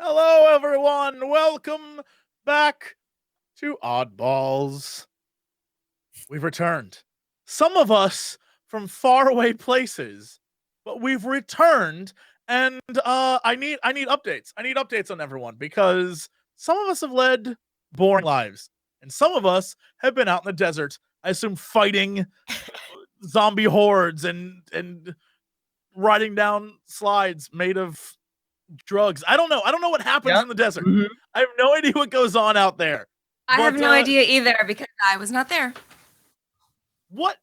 Hello, everyone. Welcome back to Oddballs. We've returned. Some of us from faraway places, but we've returned, and I need updates. I need updates on everyone because some of us have led boring lives, and some of us have been out in the desert. I assume fighting zombie hordes and riding down slides made of drugs. I don't know. I don't know what happens in the desert. I have no idea what goes on out there. I have no idea either because I was not there. What?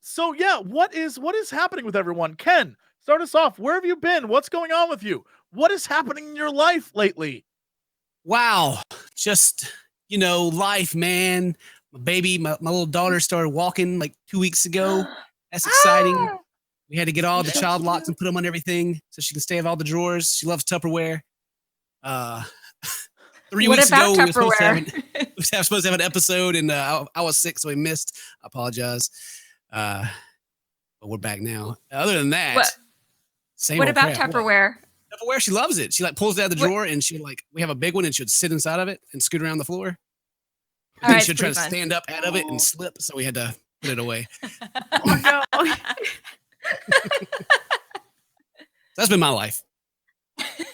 So yeah, what is happening with everyone? Ken, start us off. Where have you been? What's going on with you? What is happening in your life lately? Wow. Just, life, man. My baby, my little daughter started walking like 2 weeks ago. That's exciting. We had to get all the child locks and put them on everything so she can stay in all the drawers. She loves Tupperware. 3 weeks ago, we were supposed to have an episode, and I was sick, so we missed. I apologize. But we're back now. Other than that, what about Tupperware? Tupperware, she loves it. She pulls it out of the drawer, and we have a big one, and she would sit inside of it and scoot around the floor. And then she'd try to stand up out of it and slip, so we had to put it away. Oh no. That's been my life.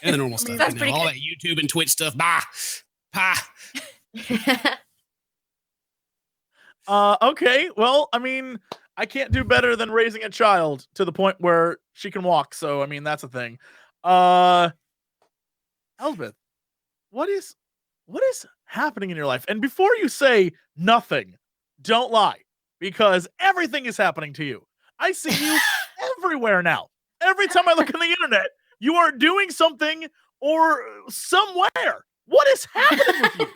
And the normal stuff. All that YouTube and Twitch stuff. Okay. Well, I mean, I can't do better than raising a child to the point where she can walk. So, I mean, that's a thing. Elspeth, what is happening in your life? And before you say nothing, don't lie, because everything is happening to you. I see you everywhere now. Every time I look on the internet, you are doing something or somewhere. What is happening with you?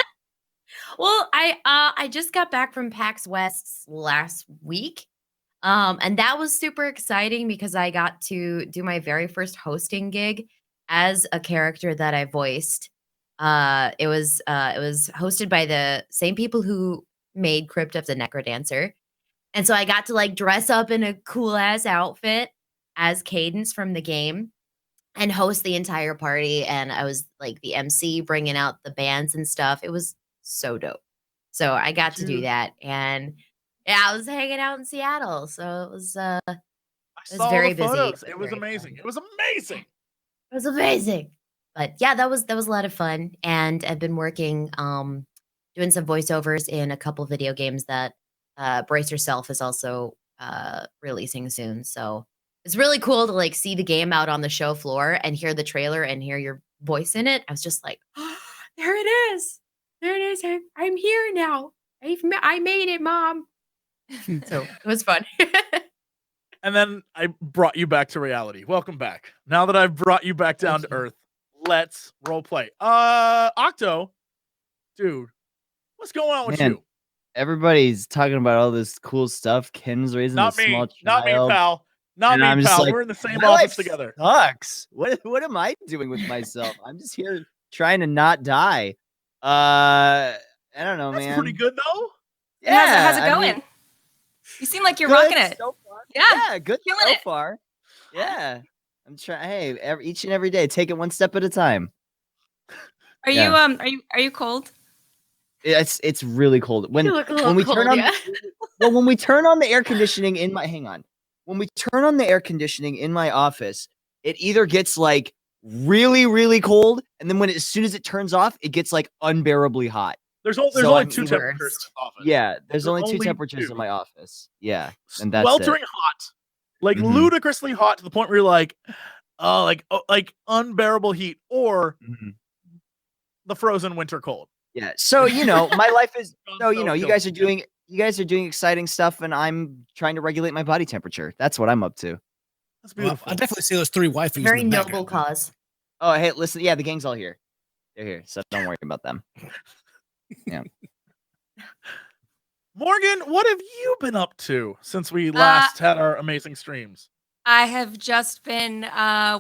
Well, I just got back from PAX West last week. And that was super exciting because I got to do my very first hosting gig as a character that I voiced. It was hosted by the same people who made Crypt of the Necrodancer. And so I got to dress up in a cool ass outfit as Cadence from the game and host the entire party. And I was the MC, bringing out the bands and stuff. It was so dope. So I got to do that. And yeah, I was hanging out in Seattle. So it was very busy. It was amazing. It was amazing. It was amazing. But yeah, that was a lot of fun. And I've been working, doing some voiceovers in a couple video games that Brace Yourself is also releasing soon. So it's really cool to see the game out on the show floor and hear the trailer and hear your voice in it. I was just like, oh, there it is. There it is. I'm here now. I made it, Mom. So it was fun. And then I brought you back to reality. Welcome back. Now that I've brought you back down to earth, let's role play. Octo, dude, what's going on with you? Everybody's talking about all this cool stuff. Ken's raising a small child. Not me, pal. Not me, pal. We're in the same office together. Sucks. What am I doing with myself? I'm just here trying to not die. I don't know, man. That's pretty good though. Yeah. How's it going? You seem like you're rocking it. So far. Yeah, good so far. Yeah. I'm trying. Hey, each and every day, take it one step at a time. Are you cold? It's really cold. When we turn on the air conditioning in my when we turn on the air conditioning in my office, it either gets really, really cold, and then as soon as it turns off, it gets unbearably hot. There's only two temperatures in the office. Yeah, there's only two temperatures in my office. Yeah, and that's sweltering hot, ludicrously hot to the point where you're unbearable heat, or the frozen winter cold. Yeah. So my life is you guys are doing exciting stuff, and I'm trying to regulate my body temperature. That's what I'm up to. That's beautiful. Well, I definitely see those three waifus. Very noble cause. Oh, hey, listen. Yeah, the gang's all here. They're here, so don't worry about them. Yeah. Morgan, what have you been up to since we last had our amazing streams? I have just been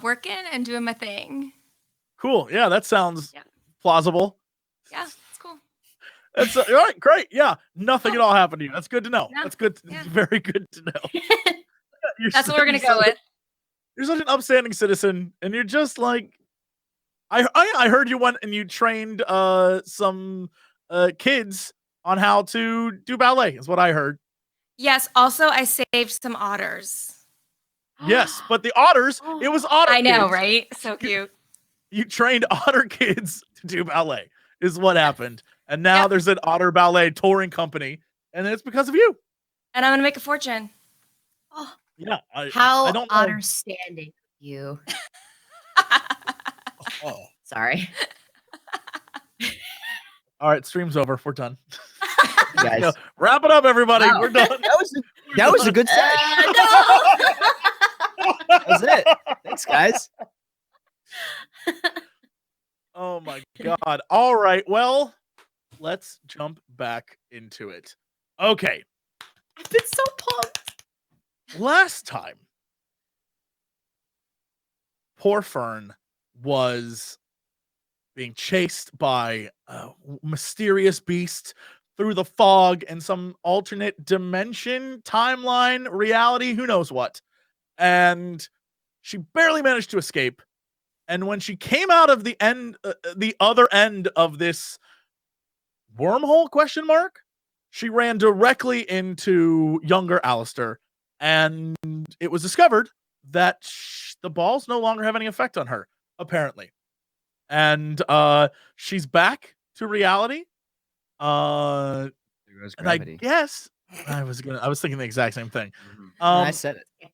working and doing my thing. Cool. Yeah, that sounds plausible. Yeah, it's cool. That's all right. Great. Yeah, nothing at all happened to you. That's good to know. Yeah. That's good. Yeah. Very good to know. That's what we're gonna go with. You're such an upstanding citizen, and you're just like I heard you went and you trained some kids on how to do ballet, is what I heard. Yes, also I saved some otters. Yes, but the otters, it was otter I know, kids. right? So cute. You trained otter kids to do ballet, is what happened. And now there's an otter ballet touring company, and it's because of you. And I'm gonna make a fortune. Oh, yeah. How I don't know. understanding of you. Oh. Sorry. All right, stream's over. We're done. Guys. No, wrap it up, everybody. Wow. We're done. That was a good set. That was it. Thanks, guys. Oh my god. All right. Well, let's jump back into it. Okay. I've been so pumped. Last time, poor Fern was being chased by a mysterious beast through the fog in some alternate dimension, timeline, reality, who knows what. And she barely managed to escape. And when she came out of the other end of this wormhole question mark, she ran directly into younger Alistair, and it was discovered that the balls no longer have any effect on her, apparently. And she's back to reality. And I guess I was thinking the exact same thing. I said it.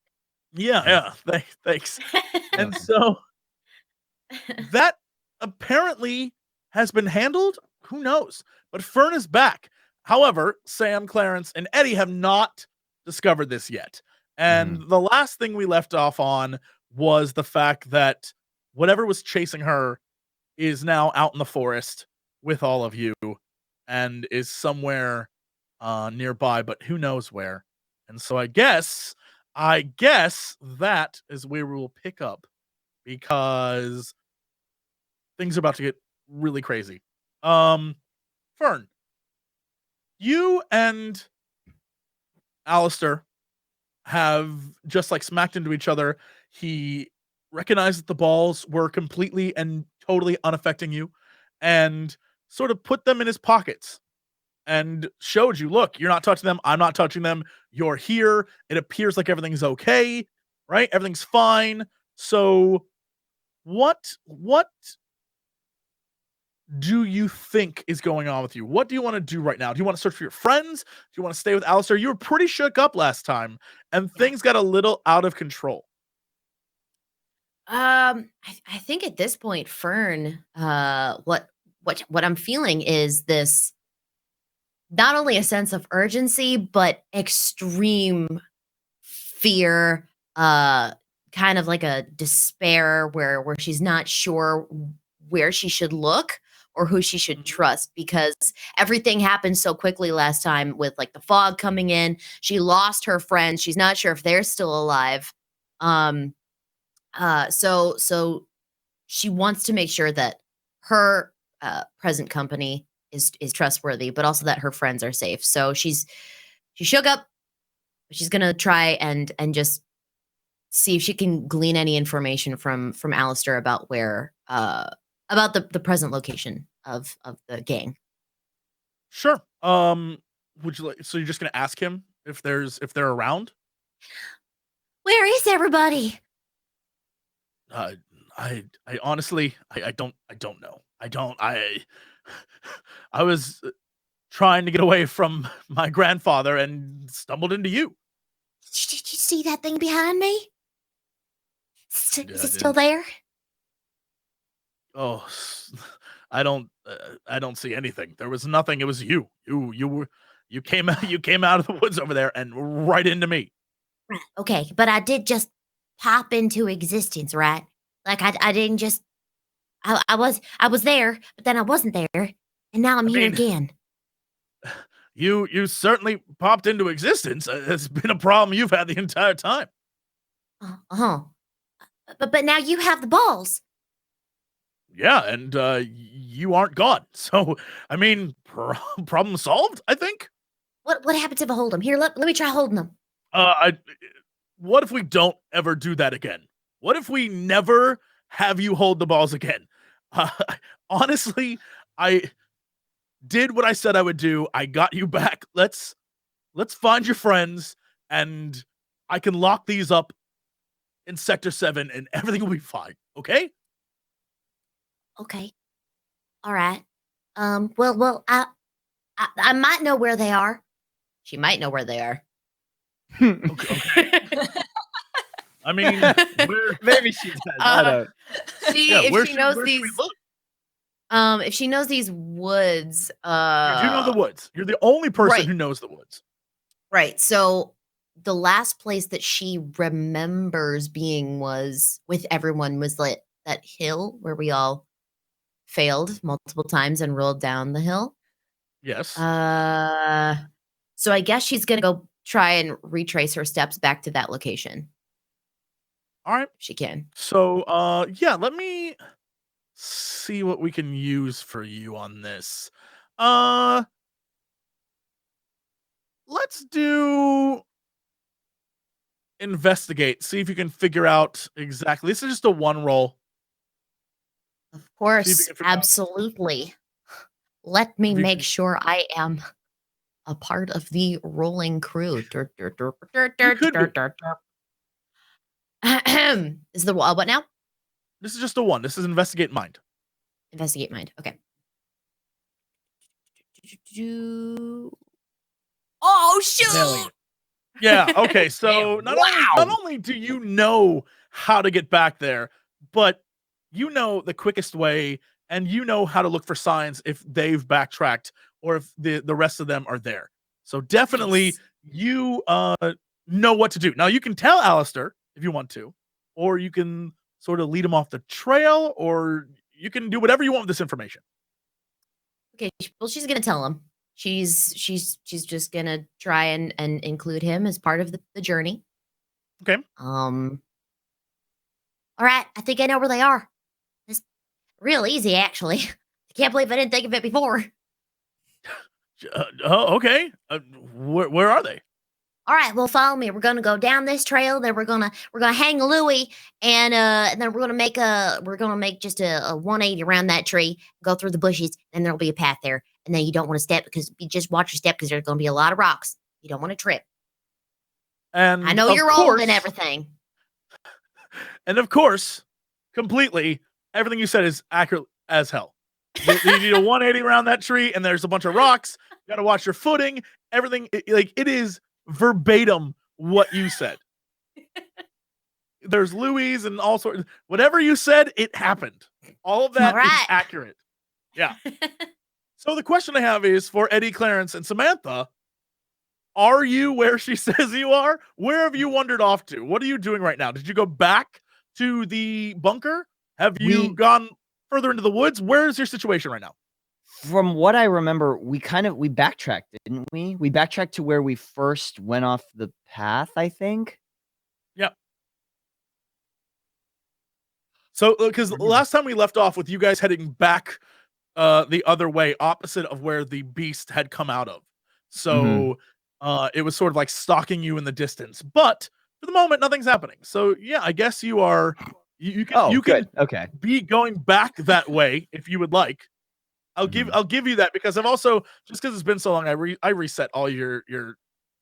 Yeah. Thanks. And so that apparently has been handled. Who knows? But Fern is back. However, Sam, Clarence, and Eddie have not discovered this yet. And the last thing we left off on was the fact that whatever was chasing her is now out in the forest with all of you and is somewhere nearby, but who knows where. And so I guess that is where we will pick up, because things are about to get really crazy. Fern, you and Alistair have just like smacked into each other. He recognized that the balls were completely and totally unaffecting you and sort of put them in his pockets and showed you, look, you're not touching them. I'm not touching them. You're here. It appears like everything's okay, right? Everything's fine. So what do you think is going on with you? What do you want to do right now? Do you want to search for your friends? Do you want to stay with Alistair? You were pretty shook up last time and things got a little out of control. I think at this point, Fern, what I'm feeling is this, not only a sense of urgency, but extreme fear, kind of like a despair where she's not sure where she should look or who she should trust, because everything happened so quickly last time with like the fog coming in. She lost her friends. She's not sure if they're still alive. So she wants to make sure that her present company is trustworthy, but also that her friends are safe. So she shook up. She's gonna try and just see if she can glean any information from Alistair about where about the present location of the gang. Sure. Would you like, so you're just gonna ask him if they're around? Where is everybody? I honestly I don't know. I was trying to get away from my grandfather and stumbled into you. Did you see that thing behind me? Is it still there? Oh, I don't see anything. There was nothing. It was you. You came out of the woods over there and right into me. Okay, but I did just pop into existence, right? Like I didn't just I was there, but then I wasn't there, and now I'm here again. You certainly popped into existence. It's been a problem you've had the entire time. But now you have the balls. Yeah, and you aren't gone. So, I mean, problem solved, I think. What happens if I hold them? Here, let me try holding them. What if we don't ever do that again? What if we never have you hold the balls again? Honestly, I did what I said I would do. I got you back. Let's find your friends, and I can lock these up in Sector 7, and everything will be fine. Okay? Okay. All right. Well, I might know where they are. She might know where they are. Okay. I mean, maybe she does. I don't. If she knows these, if she knows these woods, you do know the woods. You're the only person who knows the woods. Right. So the last place that she remembers being was with everyone was like that hill where we all failed multiple times and rolled down the hill. Yes. So I guess she's gonna go try and retrace her steps back to that location. All right. She can. So yeah, let me see what we can use for you on this. Let's do investigate. See if you can figure out exactly. This is just a one roll. Of course, absolutely. Let me make sure I am a part of the rolling crew. Is the what now? This is just a one. This is investigate mind. Investigate mind. Okay. Oh shoot! Yeah. Okay. So not only do you know how to get back there, but you know the quickest way, and you know how to look for signs if they've backtracked or if the rest of them are there. So definitely you know what to do. Now you can tell Alistair if you want to, or you can sort of lead him off the trail, or you can do whatever you want with this information. Okay, well, she's gonna tell him. She's just gonna try and include him as part of the journey. Okay. All right, I think I know where they are. It's real easy, actually. I can't believe I didn't think of it before. Okay. Where are they? All right, well, follow me. We're gonna go down this trail. Then we're gonna hang Louie, and then we're gonna make just a 180 around that tree. Go through the bushes, and there'll be a path there. And then you don't want to step because you just watch your step because there's gonna be a lot of rocks. You don't want to trip. And I know you're old and everything. And of course, completely everything you said is accurate as hell. You need a 180 around that tree, and there's a bunch of rocks. You got to watch your footing. Everything, it is verbatim what you said. There's Louise and all sorts. Whatever you said, it happened. All of that is accurate. Yeah. So the question I have is for Eddie, Clarence, and Samantha. Are you where she says you are? Where have you wandered off to? What are you doing right now? Did you go back to the bunker? Have you gone further into the woods? Where is your situation right now? From what I remember, we backtracked, didn't we? We backtracked to where we first went off the path, I think. Yep. So, because last time we left off with you guys heading back the other way, opposite of where the beast had come out of. So it was sort of like stalking you in the distance. But for the moment, nothing's happening. So yeah, I guess you are. You can okay. Be going back that way if you would like. I'll give you that because I've also, just because it's been so long, I reset all your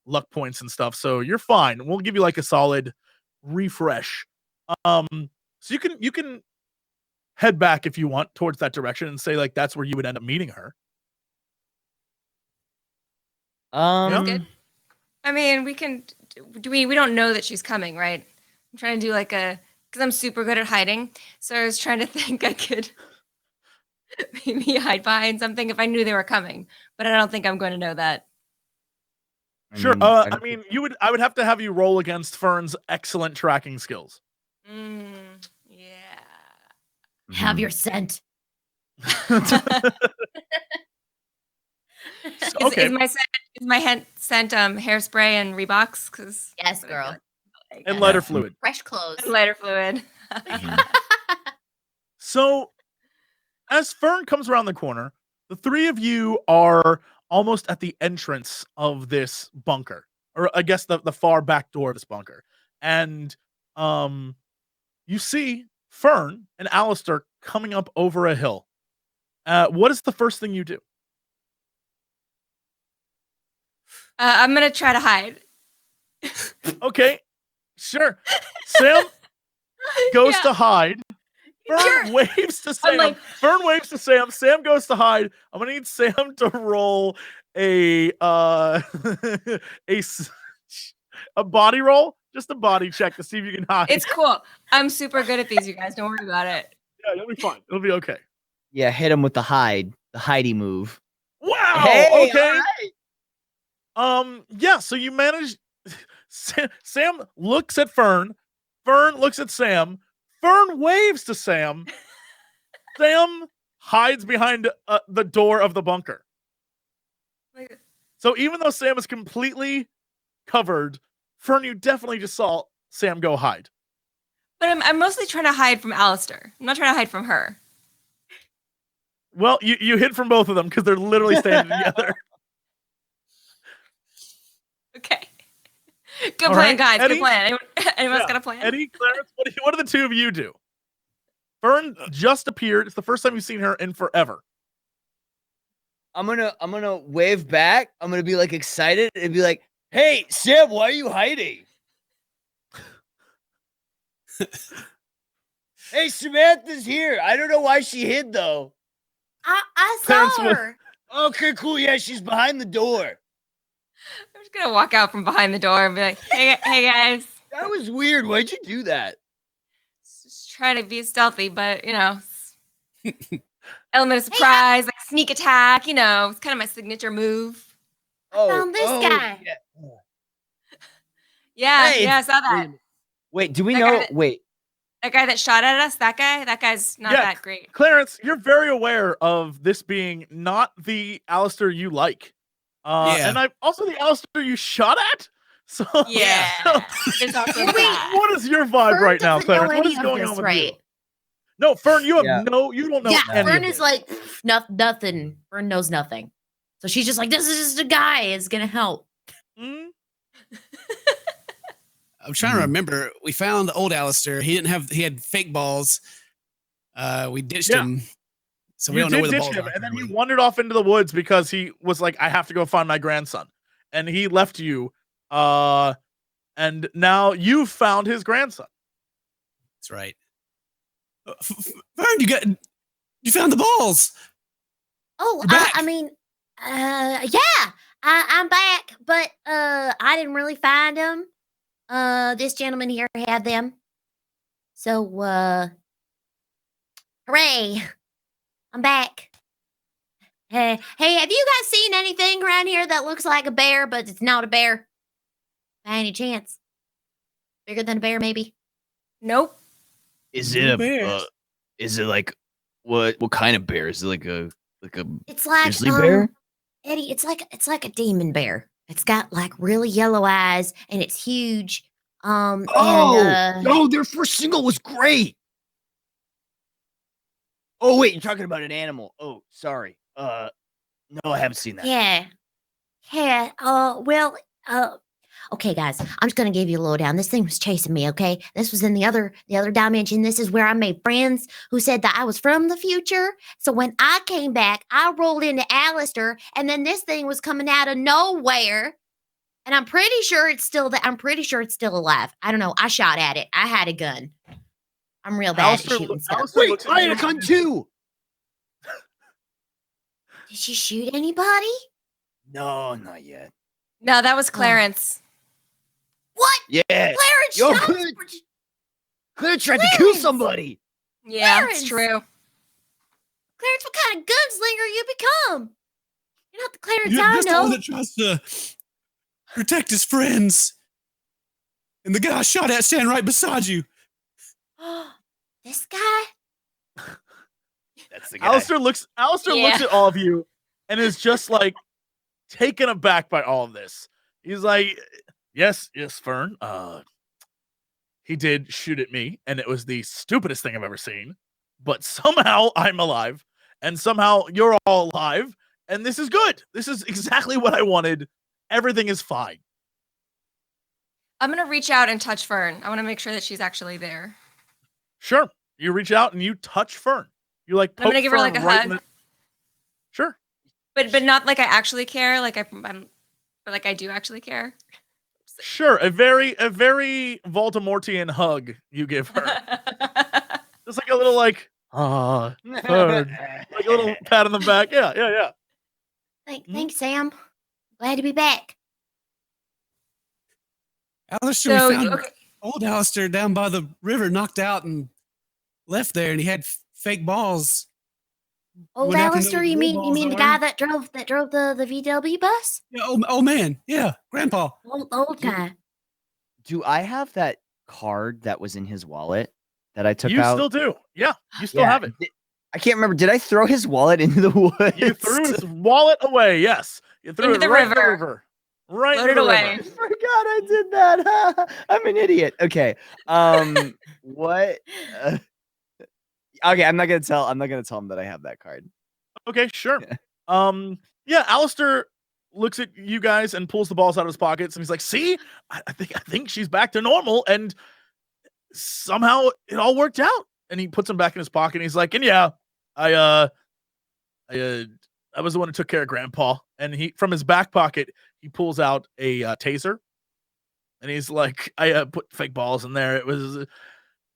luck points and stuff. So you're fine. We'll give you like a solid refresh. So you can head back if you want towards that direction and say like that's where you would end up meeting her. That's good. I mean, we can. We don't know that she's coming, right? I'm trying to do like because I'm super good at hiding. So I was trying to think I could maybe hide behind something if I knew they were coming, but I don't think I'm going to know that. Sure. I mean, I would have to have you roll against Fern's excellent tracking skills. Yeah. Have your scent. Okay. Is my scent hairspray and Reeboks? Because yes, girl. And lighter fluid. Fresh clothes. And lighter fluid. So, as Fern comes around the corner, the three of you are almost at the entrance of this bunker, or I guess the far back door of this bunker. And you see Fern and Alistair coming up over a hill. What is the first thing you do? I'm gonna try to hide. Okay, sure. Sam goes to hide. Fern waves to Sam. Fern waves to Sam. Sam goes to hide. I'm gonna need Sam to roll a body roll, just a body check to see if you can hide. It's cool. I'm super good at these, you guys. Don't worry about it. Yeah, you'll be fine. It'll be okay. Yeah, hit him with the hidey move. Wow. Hey, okay. Yeah. So you manage. Sam looks at Fern. Fern looks at Sam. Fern waves to Sam. Sam hides behind the door of the bunker. So even though Sam is completely covered, Fern, you definitely just saw Sam go hide. But I'm mostly trying to hide from Alistair. I'm not trying to hide from her. Well, you hid from both of them because they're literally standing together. Okay. Good plan, guys. Eddie? Good plan. Anyone else got a plan? Eddie, Clarence, what do the two of you do? Fern just appeared. It's the first time you've seen her in forever. I'm gonna wave back. I'm gonna be like excited and be like, "Hey, Sam, why are you hiding?" Hey, Samantha's here. I don't know why she hid though. I saw her. Okay, cool. Yeah, she's behind the door. I'm just gonna walk out from behind the door and be like, "Hey guys." That was weird. Why'd you do that? Just trying to be stealthy, but element of surprise, like sneak attack. It's kind of my signature move. Found this guy. Yeah, I saw that. Wait, do we know? Wait. That guy that shot at us, that guy's not that great. Clarence, you're very aware of this being not the Alistair you like. And I'm also the Alistair you shot at. So yeah. There's also that. What is your vibe Fern right now, doesn't Clarence? know What is any going of on this, with you? No, Fern, you have you don't know. Yeah, any Fern of is this. like nothing. Fern knows nothing. So she's just like, this is just a guy. It's gonna help. Mm? I'm trying to remember. We found old Alistair. He had fake balls. We ditched him. So we don't know where the balls are. And then he wandered off into the woods because he was like, I have to go find my grandson. And he left you. And now you found his grandson. That's right. Fern, you found the balls. Oh, I'm back, but I didn't really find them. This gentleman here had them. So, hooray! I'm back. Hey, have you guys seen anything around here that looks like a bear, but it's not a bear? By any chance? Bigger than a bear, maybe? Nope. Is it is it like what kind of bear? Is it like a It's like grizzly bear? Eddie, it's like a demon bear. It's got like really yellow eyes and it's huge. Their first single was great. Oh wait, you're talking about an animal. Oh, sorry. No, I haven't seen that. Yeah. Okay, guys, I'm just gonna give you a lowdown. This thing was chasing me, okay? This was in the other dimension. This is where I made friends who said that I was from the future. So when I came back, I rolled into Alistair, and then this thing was coming out of nowhere. And I'm pretty sure it's still alive. I don't know. I shot at it. I had a gun. I'm real bad at shooting stuff. Wait, I had a gun too. Did you shoot anybody? No, not yet. No, that was Clarence. What? Yeah. Clarence, Yo, Clarence tried to kill somebody. Yeah, Clarence. it's true. Clarence, what kind of gunslinger you become? You're not the Clarence You're I just the know. one that tries to protect his friends. And the guy I shot at standing right beside you. This guy? That's the guy. Alistair looks at all of you and is just like taken aback by all of this. He's like, yes, Fern. He did shoot at me, and it was the stupidest thing I've ever seen. But somehow I'm alive, and somehow you're all alive, and this is good. This is exactly what I wanted. Everything is fine. I'm gonna reach out and touch Fern. I want to make sure that she's actually there. Sure. You reach out and you touch Fern. You like. I'm gonna give her Fern like a right in hug. Sure. But not like I actually care. Like but like I do actually care. Sure. A very Voldemortian hug you give her. Just like a little like, Fern. Like a little pat on the back. Yeah. Thanks, Sam. Glad to be back. Alistair, we found okay. old Alistair down by the river, knocked out and left there, and he had fake balls. Old Alistair, you mean the guy that drove the VW bus? Yeah, old man. Yeah, Grandpa. Old guy. Do I have that card that was in his wallet that I took you out? You still do. Yeah, you still have it. I can't remember. Did I throw his wallet into the woods? You threw his wallet away. Yes, you threw into it right in the river. Right, load it away. I forgot I did that. I'm an idiot. Okay. What? Okay, I'm not gonna tell him that I have that card. Okay, sure. Yeah, Alistair looks at you guys and pulls the balls out of his pockets, and he's like, "See, I think she's back to normal, and somehow it all worked out." And he puts them back in his pocket, and he's like, "And yeah, I was the one who took care of Grandpa." And he, from his back pocket, he pulls out a taser, and he's like, "I put fake balls in there. It was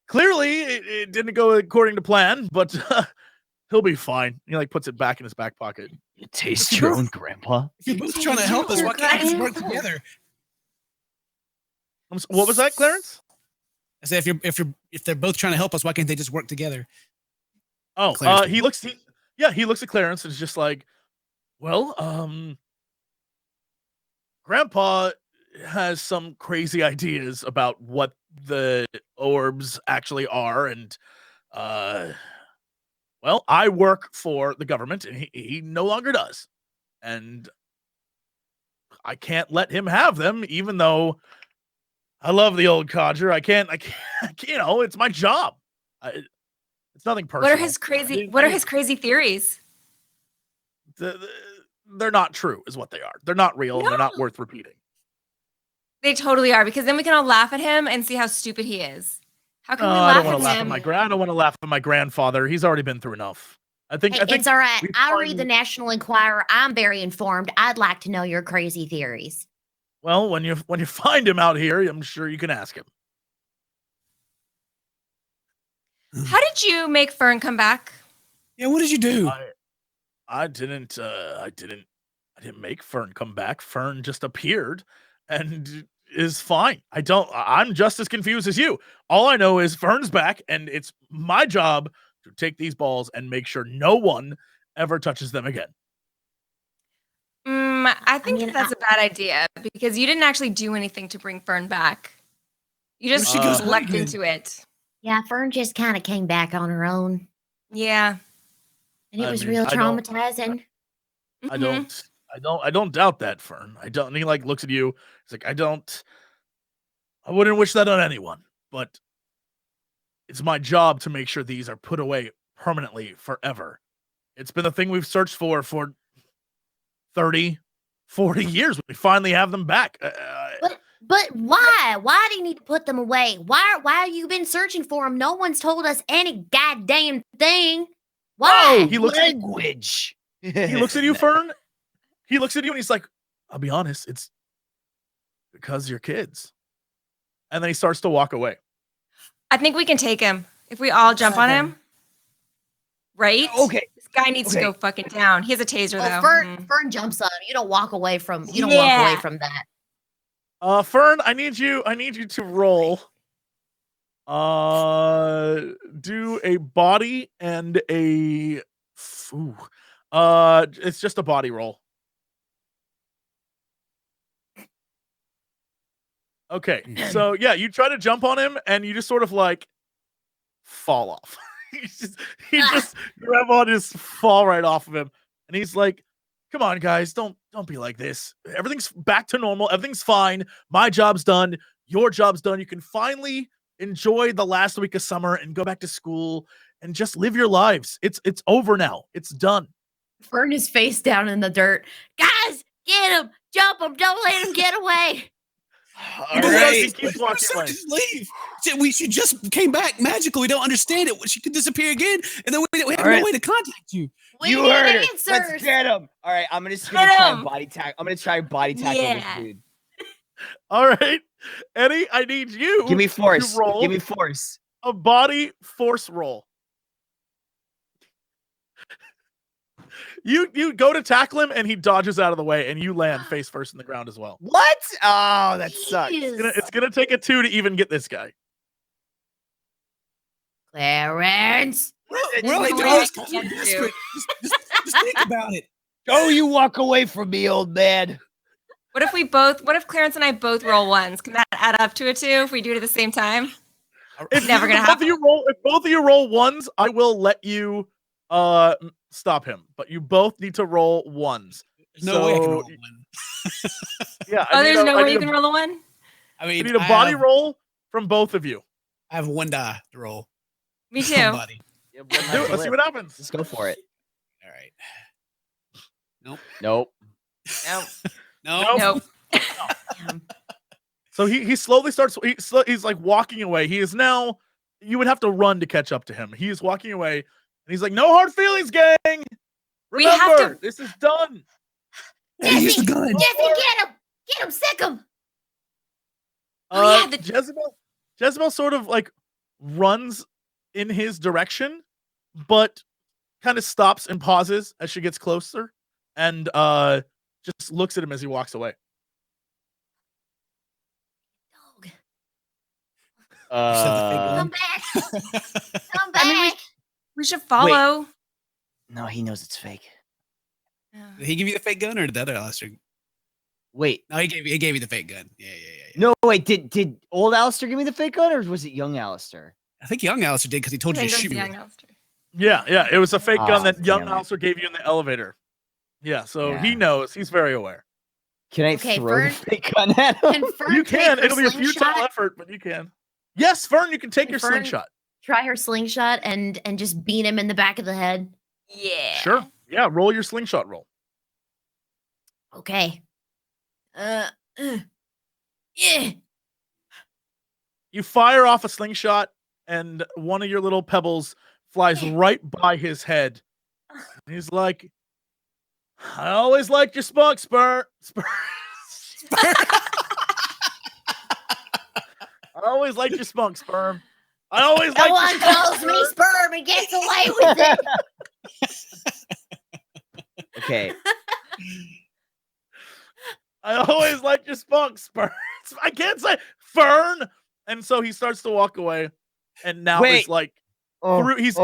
clearly it didn't go according to plan, but he'll be fine." He like puts it back in his back pocket. You taste your own Grandpa. If you're both trying to help us, why can't we work together? What was that, Clarence? I said, if they're both trying to help us, why can't they just work together? Oh, he looks at Clarence and is just like, "Well, Grandpa has some crazy ideas about what the orbs actually are, and well, I work for the government, and he no longer does, and I can't let him have them, even though I love the old codger. I can't, you know, it's my job. It's nothing personal." What are his crazy theories? They're not true, is what they are. They're not real, and they're not worth repeating. They totally are, because then we can all laugh at him and see how stupid he is. How can we I don't laugh want to at laugh him? I don't want to laugh at my grandfather. He's already been through enough. I think It's all right. I read the National Enquirer. I'm very informed. I'd like to know your crazy theories. Well, when you find him out here, I'm sure you can ask him. How did you make Fern come back? Yeah, what did you do? I didn't make Fern come back. Fern just appeared and is fine. I'm just as confused as you. All I know is Fern's back, and it's my job to take these balls and make sure no one ever touches them again. I think that's a bad idea, because you didn't actually do anything to bring Fern back. You just lucked into it. Yeah, Fern just kind of came back on her own. Yeah. And it was real traumatizing. I don't doubt that, Fern. I don't. And he like looks at you. He's like, I wouldn't wish that on anyone, but it's my job to make sure these are put away permanently forever. It's been the thing we've searched for 30, 40 years. We finally have them back. But why? Why do you need to put them away? Why have you been searching for them? No one's told us any goddamn thing. Why? Oh, he looks language. He looks at you, Fern. He looks at you and he's like, "I'll be honest, it's because you're kids." And then he starts to walk away. I think we can take him if we all jump on him. Right? Okay. This guy needs to go fucking down. He has a taser though. Fern jumps on him. You don't walk away from that. Fern, I need you to roll. Do a body and a it's just a body roll. Okay, so yeah, you try to jump on him and you just sort of like fall off. he just grab on, just fall right off of him, and he's like, "Come on, guys, don't be like this. Everything's back to normal. Everything's fine. My job's done. Your job's done. You can finally enjoy the last week of summer and go back to school and just live your lives. It's over now. It's done." Fern is face down in the dirt. Guys, get him! Jump him! Don't let him get away! All He right. keeps walking away. Just leave. She just came back magically. We don't understand it. She could disappear again, and then we have no way to contact you. You heard her. Let's get him. All right, I'm gonna try body tag. I'm gonna try body tackle this dude. All right, Eddie, I need you. Give me force. To roll Give me force. a body force roll. You go to tackle him, and he dodges out of the way, and you land face first in the ground as well. What? Oh, that sucks. It's gonna take a 2 to even get this guy. Clarence. We're only doing this because we're desperate. Just think about it. Go, you walk away from me, old man. What if Clarence and I both roll ones? Can that add up to a 2 if we do it at the same time? It's never gonna happen. If both of you roll ones, I will let you stop him. But you both need to roll ones. There's no way I can roll one. Yeah. There's no way you can roll a 1? I mean, I need a body roll from both of you. I have 1 die to roll. Me too. Somebody. Let's see what happens. Let's go for it. All right. Nope. No. So he slowly starts. He's like walking away. He is now. You would have to run to catch up to him. He is walking away, and he's like, "No hard feelings, gang. We have Remember, to- this is done." Use the gun. Jesse, get him! Get him! Sick him! Jezebel sort of like runs in his direction, but kind of stops and pauses as she gets closer, and just looks at him as he walks away. Come back! Come back! I mean, we should follow. No, he knows it's fake. Did he give you the fake gun or did the other Alistair? Wait. No, he gave you the fake gun. Yeah. No, wait. Did old Alistair give me the fake gun, or was it young Alistair? I think young Alistair did because he told you to shoot me. Yeah. It was a fake gun that young damn it. Alistair gave you in the elevator. Yeah, so he knows. He's very aware. Can I throw the fake gun at him? You can. It'll be a futile effort, but you can. Yes, Fern, you can take your slingshot. Try her slingshot and just beat him in the back of the head. Yeah. Sure. Yeah, roll your slingshot roll. Okay. Yeah. You fire off a slingshot, and one of your little pebbles flies right by his head. He's like, I always liked your spunk, Spur. I always liked your spunk, Sperm. I always liked No one calls me sperm and gets away with it. Okay. I always liked your spunk, Sperm. I can't say Fern. And so he starts to walk away, and now it's like he's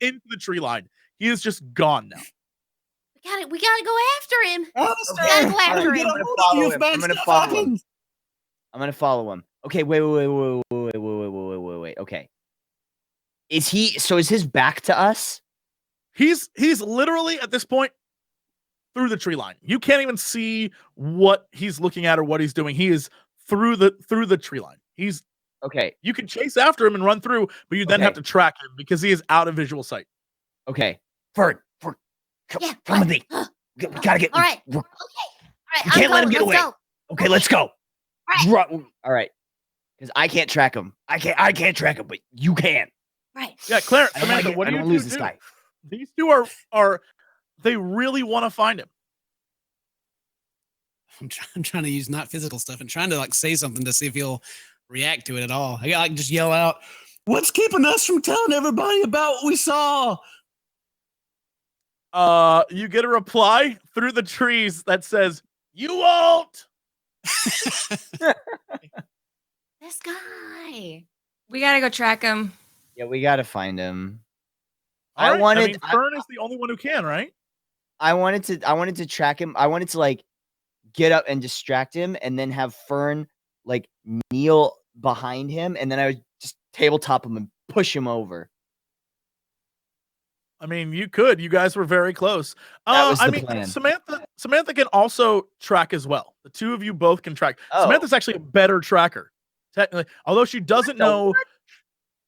into the tree line. He is just gone now. We gotta go after him. Alistair, go after him. I'm gonna follow him. Okay, wait. Okay. Is his back to us? He's literally at this point through the tree line. You can't even see what he's looking at or what he's doing. He is through the tree line. He's okay. You can chase after him and run through, but you then have to track him because he is out of visual sight. Okay. Fern, come with me. We gotta get. All right. Okay. All right. We can't let him get away. Go. Okay, let's go. All right. All right. Because I can't track him. I can't track him, but you can. Right. Yeah, Claire, I don't Samantha, what I do don't you lose do? this guy. These two are they really want to find him. I'm trying to use not physical stuff and trying to like say something to see if he'll react to it at all. I can just yell out, "What's keeping us from telling everybody about what we saw?" You get a reply through the trees that says, "You won't." This guy. We gotta go track him. Yeah, we gotta find him. Fern is the only one who can, right? I wanted to track him. I wanted to like get up and distract him, and then have Fern like kneel behind him, and then I would just tabletop him and push him over. I mean, you could. You guys were very close. That was the plan. Samantha can also track as well. The two of you both can track. Oh. Samantha's actually a better tracker, technically. Although she doesn't know.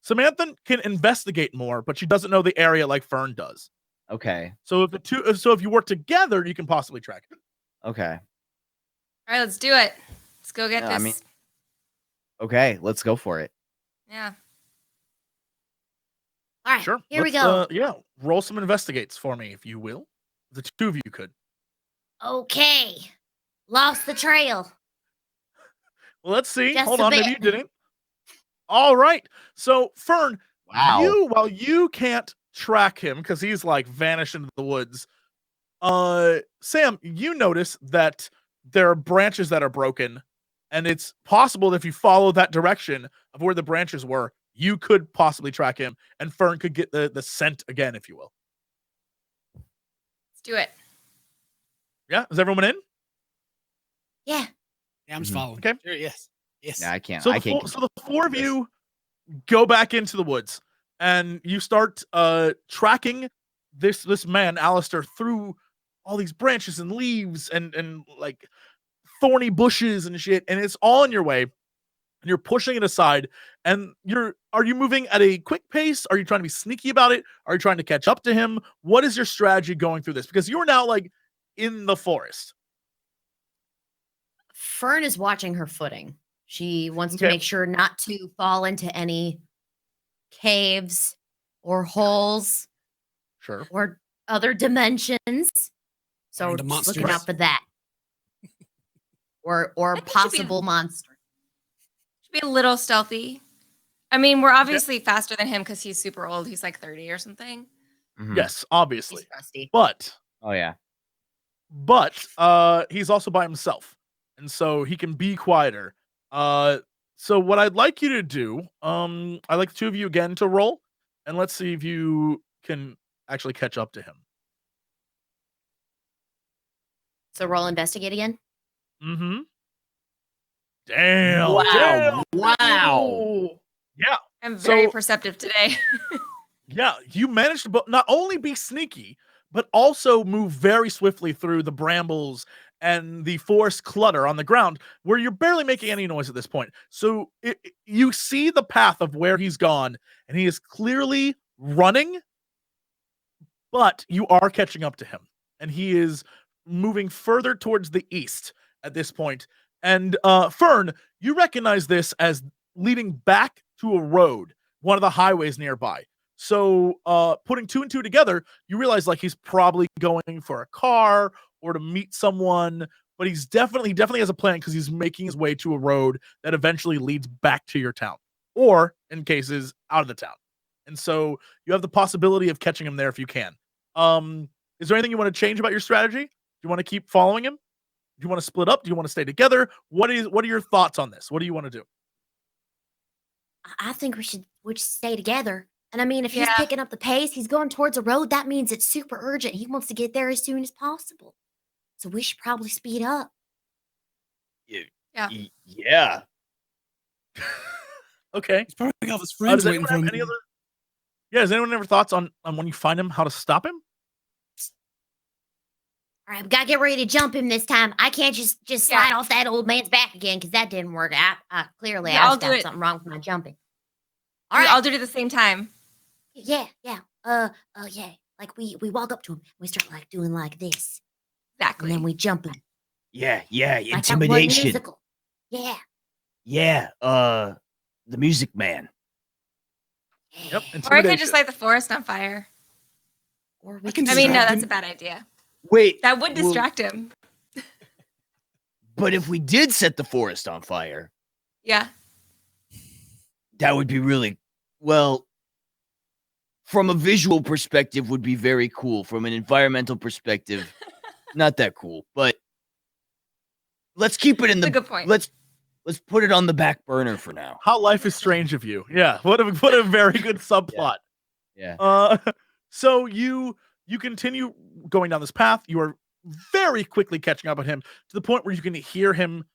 Samantha can investigate more, but she doesn't know the area like Fern does. Okay. So if you work together, you can possibly track it. Okay. All right, let's do it. Let's go get this. I mean, Okay, let's go for it. Yeah. All right, Sure. here we Let's, go. yeah, roll some investigates for me, if you will. The two of you could. Okay. Lost the trail. Well, let's see. Just Hold a on, maybe bit. you didn't. All right. So, Fern, Wow. while you can't track him because he's like vanished into the woods, Sam, you notice that there are branches that are broken, and it's possible that if you follow that direction of where the branches were, you could possibly track him, and Fern could get the scent again, if you will. Let's do it. Yeah, is everyone in? Yeah. Yeah, I'm just following. Okay. Sure, yes. Yes. Yeah, I can't. So I the, can't. so the four of you go back into the woods, and you start tracking this man, Alistair, through all these branches and leaves and like thorny bushes and shit, and it's all in your way. And you're pushing it aside, and are you moving at a quick pace? Are you trying to be sneaky about it? Are you trying to catch up to him? What is your strategy going through this? Because you are now like in the forest. Fern is watching her footing. She wants to Okay. make sure not to fall into any caves or holes Sure. or other dimensions. So into just looking monsters. out for that. Or think it should be- possible monster. Should be a little stealthy. I mean, we're obviously faster than him because he's super old. He's like 30 or something. Mhm. Yes, obviously. He's rusty. But Oh yeah. he's also by himself, and so he can be quieter. So what I'd like you to do, I'd like the two of you again to roll, and let's see if you can actually catch up to him. So roll investigate again. Mm-hmm. Damn. Wow. Damn. Wow. Yeah. I'm very So- perceptive today. Yeah. You managed to not only be sneaky, but also move very swiftly through the brambles and the forest clutter on the ground where you're barely making any noise at this point. So you see the path of where he's gone, and he is clearly running, but you are catching up to him, and he is moving further towards the east at this point. And Fern, you recognize this as leading back to a road, one of the highways nearby. So putting two and two together, you realize like he's probably going for a car or to meet someone, but he definitely has a plan because he's making his way to a road that eventually leads back to your town, or in cases out of the town. And so you have the possibility of catching him there if you can. Is there anything you want to change about your strategy? Do you want to keep following him? Do you want to split up? Do you want to stay together? What are your thoughts on this? What do you want to do? I think we should stay together. And I mean, if he's Yeah. picking up the pace, he's going towards a road, that means it's super urgent. He wants to get there as soon as possible. So we should probably speed up. Yeah. Okay. He's probably got all his friends Does waiting anyone for have him. any other? Yeah. Has anyone ever thoughts on when you find him, how to stop him? All right, we gotta get ready to jump him this time. I can't just slide off that old man's back again because that didn't work. Clearly Yeah, I'll I've do got it. something wrong with my jumping. All right, I'll do it at the same time. Yeah. Yeah. Like we walk up to him, we start like doing like this, Exactly. and then we jump him. Yeah. Like that one Intimidation. musical. Yeah. Yeah. The Music Man. Yep. Or I could Intimidation. just light the forest on fire. Or we I can can. I mean, no, distract that's him. a bad idea. Wait. That would well, distract him. But if we did set the forest on fire, Yeah. that would be really well. From a visual perspective, would be very cool. From an environmental perspective, not that cool. But let's keep it in That's the. a good point. Let's put it on the back burner for now. How life is strange of you. Yeah. What a very good subplot. Yeah. So you continue going down this path. You are very quickly catching up with him to the point where you can hear him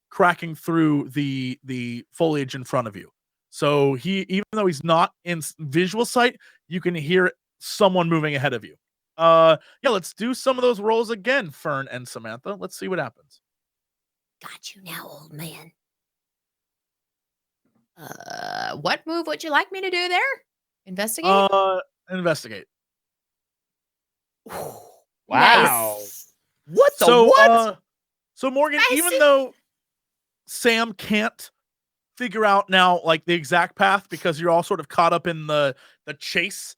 cracking through the foliage in front of you. So even though he's not in visual sight, you can hear someone moving ahead of you. Yeah, let's do some of those rolls again, Fern and Samantha. Let's see what happens. Got you now, old man. What move would you like me to do there? Investigate? Investigate. Wow. Nice. What the So what? so Morgan, I even see. though Sam can't figure out now like the exact path because you're all sort of caught up in the chase.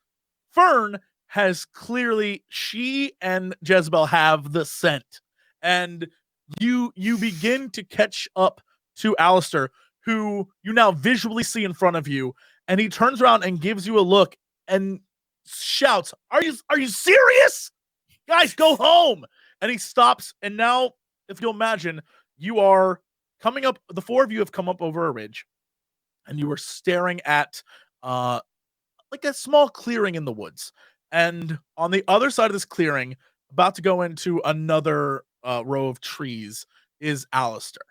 Fern has clearly, she and Jezebel have the scent, and you begin to catch up to Alistair, who you now visually see in front of you, and he turns around and gives you a look and shouts, are you serious? Guys, go home. And he stops, and now, if you'll imagine, you are coming up, the four of you have come up over a ridge, and you are staring at like a small clearing in the woods. And on the other side of this clearing, about to go into another row of trees, is Alistair.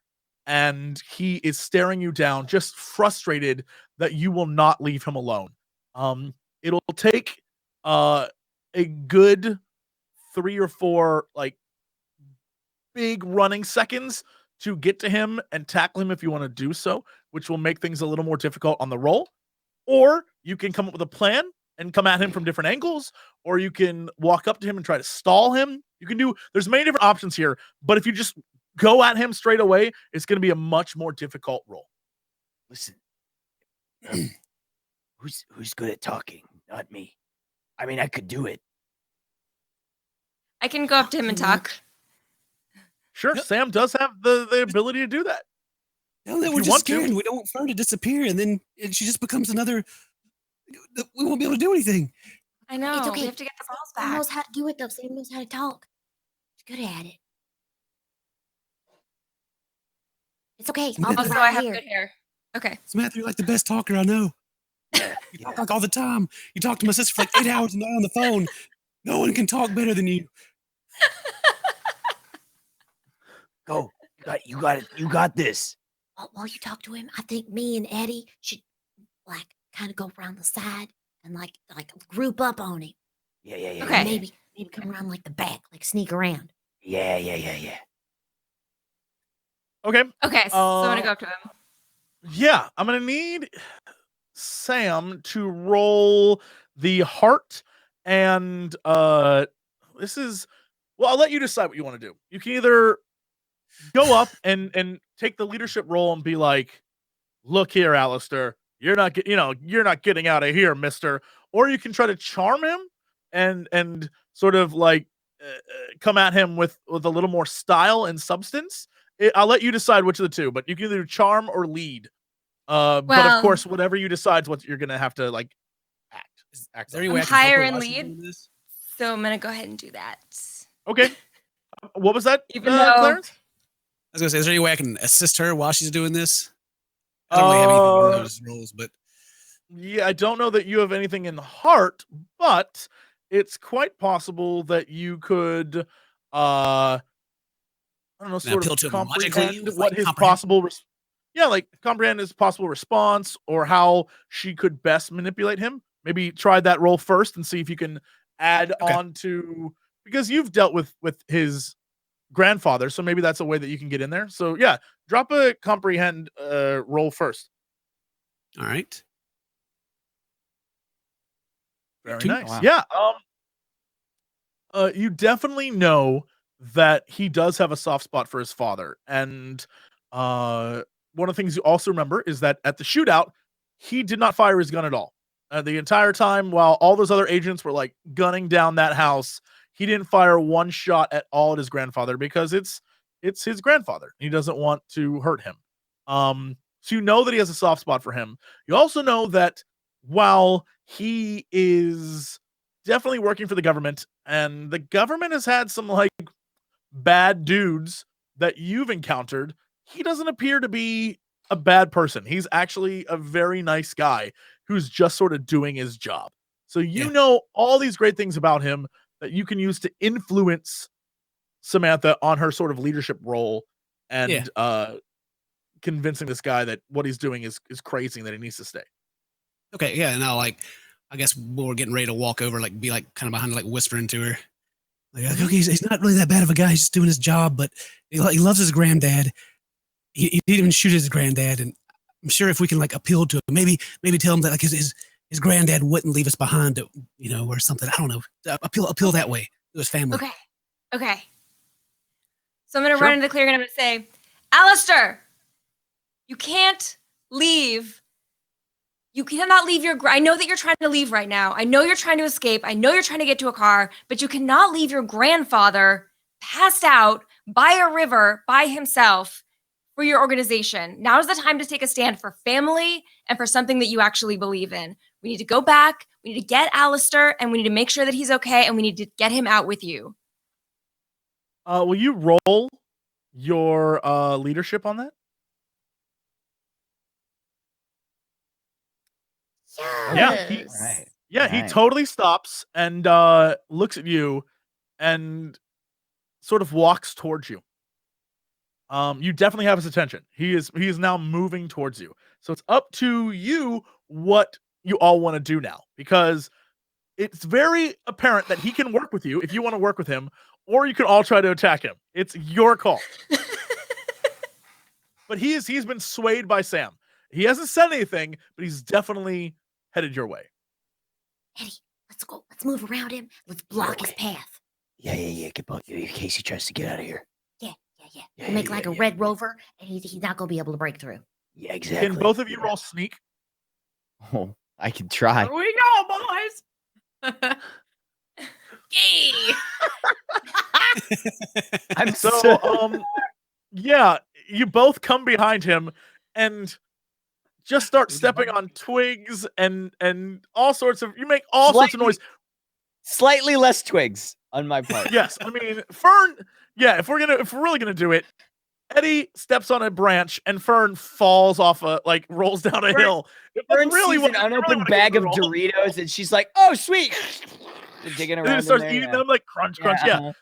And he is staring you down, just frustrated that you will not leave him alone. It'll take a good 3 or 4 like big running seconds to get to him and tackle him if you want to do so, which will make things a little more difficult on the roll. Or you can come up with a plan and come at him from different angles, or you can walk up to him and try to stall him. You can do, there's many different options here, but if you just go at him straight away, it's going to be a much more difficult roll. Listen, who's good at talking? Not me. I mean, I could do it. I can go up to him and talk. Sure, yep. Sam does have the ability to do that. No, we're just scared. We don't want Fern to disappear, and then she just becomes another. We won't be able to do anything. I know. It's okay. We have to get the balls back. Sam knows how to do it, though. Sam knows how to talk. He's good at it. It's okay. I'll be also, I have good hair. Okay. Samantha, you're like the best talker I know. You talk like all the time. You talk to my sister for like 8 hours a night on the phone. No one can talk better than you. Go. You got it. You got this. While you talk to him, I think me and Eddie should like kind of go around the side and like group up on him. Yeah. Okay. Maybe come around like the back, like sneak around. Yeah. Okay. Okay, so I'm gonna go up to him. Yeah, I'm gonna need Sam to roll the heart, and this is, well, I'll let you decide what you want to do. You can either go up and take the leadership role and be like, look here, Alistair, you're not getting out of here, mister. Or you can try to charm him and sort of like come at him with a little more style and substance. I'll let you decide which of the two, but you can either charm or lead. But of course, whatever you decide is what you're gonna have to like act. I'm higher in lead, so I'm gonna go ahead and do that. Okay. What was that, Even though Clarence? I was gonna say, is there any way I can assist her while she's doing this? I don't really have anything in those roles, but yeah, I don't know that you have anything in heart, but it's quite possible that you could I don't know, sort of comprehend what his possible comprehend his possible response or how she could best manipulate him. Maybe try that role first and see if you can add on to, because you've dealt with his grandfather, so maybe that's a way that you can get in there. So yeah, drop a comprehend roll first. All right. Very nice. Wow. Yeah. You definitely know that he does have a soft spot for his father, and one of the things you also remember is that at the shootout, he did not fire his gun at all. The entire time, while all those other agents were like gunning down that house, he didn't fire one shot at all at his grandfather because it's his grandfather. He doesn't want to hurt him. So you know that he has a soft spot for him. You also know that while he is definitely working for the government, and the government has had some like bad dudes that you've encountered, he doesn't appear to be a bad person. He's actually a very nice guy who's just sort of doing his job. So you know all these great things about him that you can use to influence Samantha on her sort of leadership role and convincing this guy that what he's doing is crazy and that he needs to stay. Okay, yeah, now like I guess we're getting ready to walk over, like be like kind of behind, like whispering to her. Like, okay, he's not really that bad of a guy. He's just doing his job, but he loves his granddad. He didn't even shoot his granddad, and I'm sure if we can like appeal to him, maybe tell him that like his granddad wouldn't leave us behind, or something. I don't know. Appeal that way to his family. Okay. So I'm gonna run into the clearing and I'm gonna say, Alistair, you can't leave. You cannot leave I know that you're trying to leave right now. I know you're trying to escape. I know you're trying to get to a car, but you cannot leave your grandfather passed out by a river by himself for your organization. Now is the time to take a stand for family and for something that you actually believe in. We need to go back. We need to get Alistair, and we need to make sure that he's okay, and we need to get him out with you. Will you roll your leadership on that? Yes. He totally stops and looks at you and sort of walks towards you. You definitely have his attention. He is now moving towards you. So it's up to you what you all want to do now, because it's very apparent that he can work with you if you want to work with him, or you can all try to attack him. It's your call. But he's been swayed by Sam. He hasn't said anything, but he's definitely headed your way. Eddie, let's go. Let's move around him. Let's block his path. Yeah. Get both in case he tries to get out of here. Yeah. We'll make a Red Rover, and he's not gonna be able to break through. Yeah, exactly. Can both of you roll sneak? Oh, I can try. Here we go, boys. Yay! Yeah, you both come behind him and just start stepping on twigs and all sorts of. You make all sorts of noise. Slightly less twigs on my part. Yes, I mean Fern. Yeah, if we're really gonna do it, Eddie steps on a branch and Fern falls off rolls down a hill. Fern sees an unopened bag of Doritos and she's like, "Oh, sweet!" Digging around. And starts eating them like crunch. Yeah.